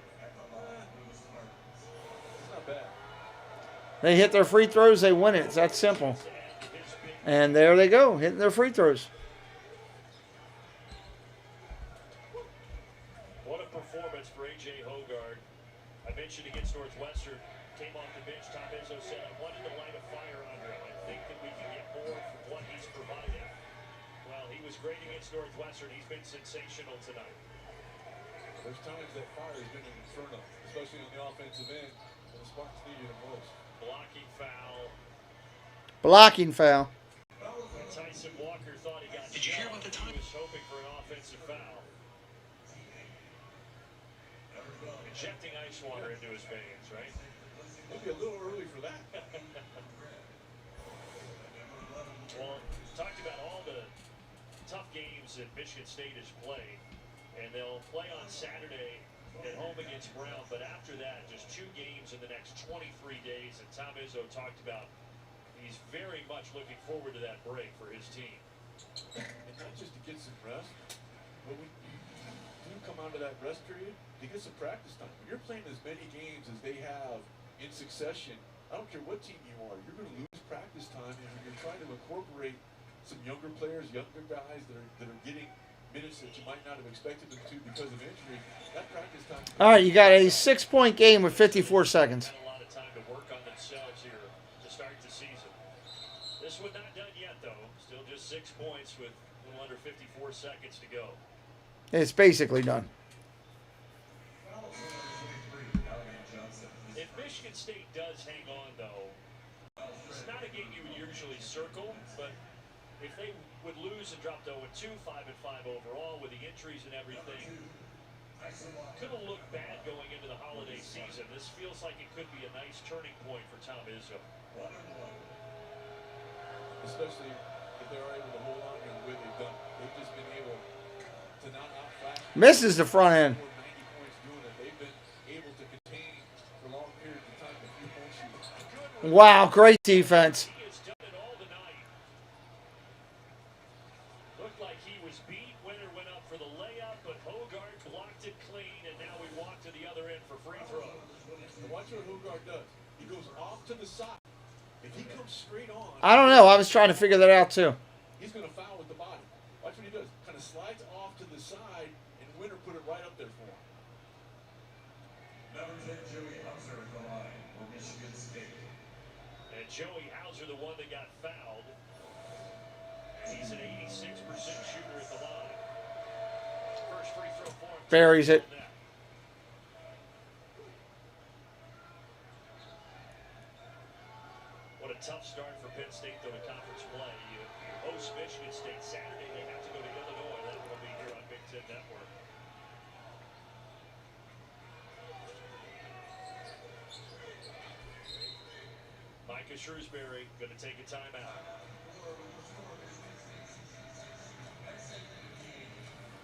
It's not bad. They hit their free throws, they win it. It's that simple. And there they go, hitting their free throws. What a performance for A.J. Hogard. I mentioned against Northwestern, came off the bench. Tom Izzo said, I wanted to light a fire under him. I think that we can get more from what he's provided. Well, he was great against Northwestern. He's been sensational tonight. There's times that fire has been an inferno, especially on the offensive end, when the Spartans needed it most. Blocking foul. Blocking foul. Tyson Walker thought he got. Did you hear about the time? He was hoping for an offensive foul. Injecting ice water into his veins, right? Maybe a little early for that. Well, talked about all the tough games that Michigan State has played, and they'll play on Saturday at home against Brown, but after that, just 2 games in the next 23 days, and Tom Izzo talked about he's very much looking forward to that break for his team. And not just to get some rest, but we do come out of that rest period to get some practice time. When you're playing as many games as they have in succession, I don't care what team you are, you're going to lose practice time, and when you're trying to incorporate some younger players, younger guys that are getting minutes that you might not have expected them to because of injury, that practice time. All right, you got a 6-point game with 54 seconds. Had a lot of time to work on themselves here to start the season. This one not done yet, though. Still just 6 points with a little under 54 seconds to go. It's basically done. If Michigan State does hang on, though, it's not a game you would usually circle, but if they would lose and drop to 0-2, 5-5 overall with the injuries and everything, could have looked bad going into the holiday season. This feels like it could be a nice turning point for Tom Izzo. Especially if they're able to hold on to the way they've done. They've just been able to not outflash. Misses the front end. 90 points doing it. They've been able to contain for long periods of time a few point shoots. Wow, great defense. He has done it all tonight. Looked like he was beat. Winner went up for the layup, but Hogard blocked it clean, and now we walk to the other end for free throw. And watch what Hogard does. He goes off to the side. If he comes straight on, I don't know. I was trying to figure that out, too. he's going to foul with the body. Watch what he does. Kind of slides off to the side, and Winner put it right up there for him. Number 10, Joey Hauser at the line for Michigan State. And Joey Hauser, the one that got fouled. He's an 86% shooter at the line. First free throw for him. Buries it. What a tough start for Penn State, though, in conference play. You host Michigan State Saturday. They have to go to Illinois. That will be here on Big Ten Network. Micah Shrewsbury going to take a timeout.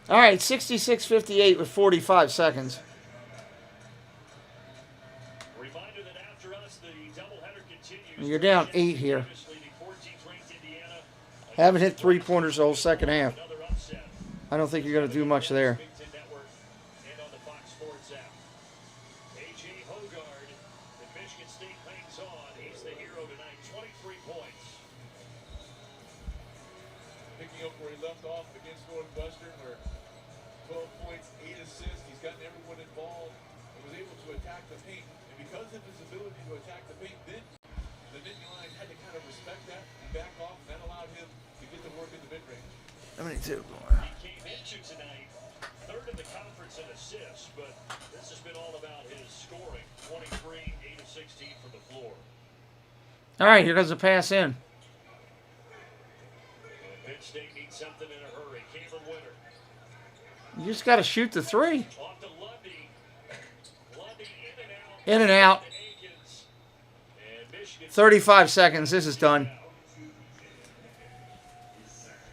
All right, 66-58 with 45 seconds. Reminder that after us, the doubleheader continues. You're down 8 here. Haven't hit 3-pointers the whole second half. I don't think you're going to do much there. Big Ten Network and on the Fox Sports app. A.J. Hogard, if Michigan State hangs on, he's the hero tonight. 23 points. Picking up where he left off against Northwestern, where 12 points, 8 assists. He's gotten everyone involved and was able to attack the paint. And because of his ability to attack the paint, then the Nittany line had to kind of respect that and back off, and that allowed him to get to work in the mid-range. How many two? He came into tonight third in the conference in assists, but this has been all about his scoring. 23, 8 of 16 from the floor. All right, here goes the pass in. Penn State needs something in a hurry. Cameron Winner. You just got to shoot the 3. Off to Lundy. Lundy In and out. 35 seconds. This is done.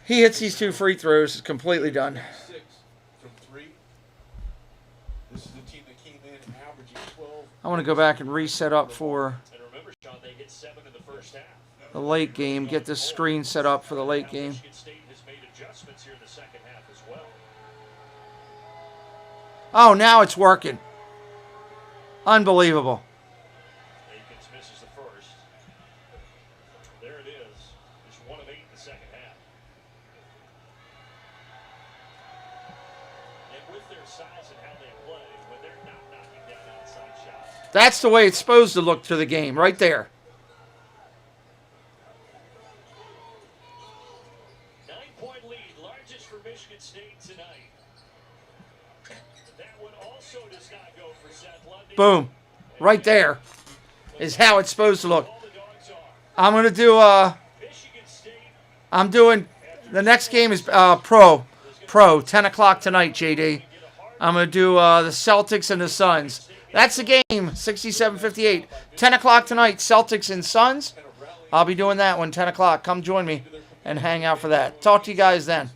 He hits these 2 free throws. It's completely done. 6 from 3. This is the team that came in averaging 12. I want to go back and reset up for... And remember, Sean, they hit 7 in the first the late game. Get this screen set up for the late game. Michigan State has made adjustments here in the second half as well. Oh, now it's working. Unbelievable. Akins misses the first. There it is. Just 1 of 8 in the second half. And with their size and how they play, when they're not knocking down outside shots. That's the way it's supposed to look to the game, right there. 9-point lead, largest for Michigan State tonight. That one also does not go for Seth Lundy. Boom. Right there is how it's supposed to look. I'm going to do, I'm doing, the next game is Pro, 10 o'clock tonight, JD. I'm going to do the Celtics and the Suns. That's the game, 67-58. 10 o'clock tonight, Celtics and Suns. I'll be doing that one, 10 o'clock. Come join me and hang out for that. Talk to you guys then.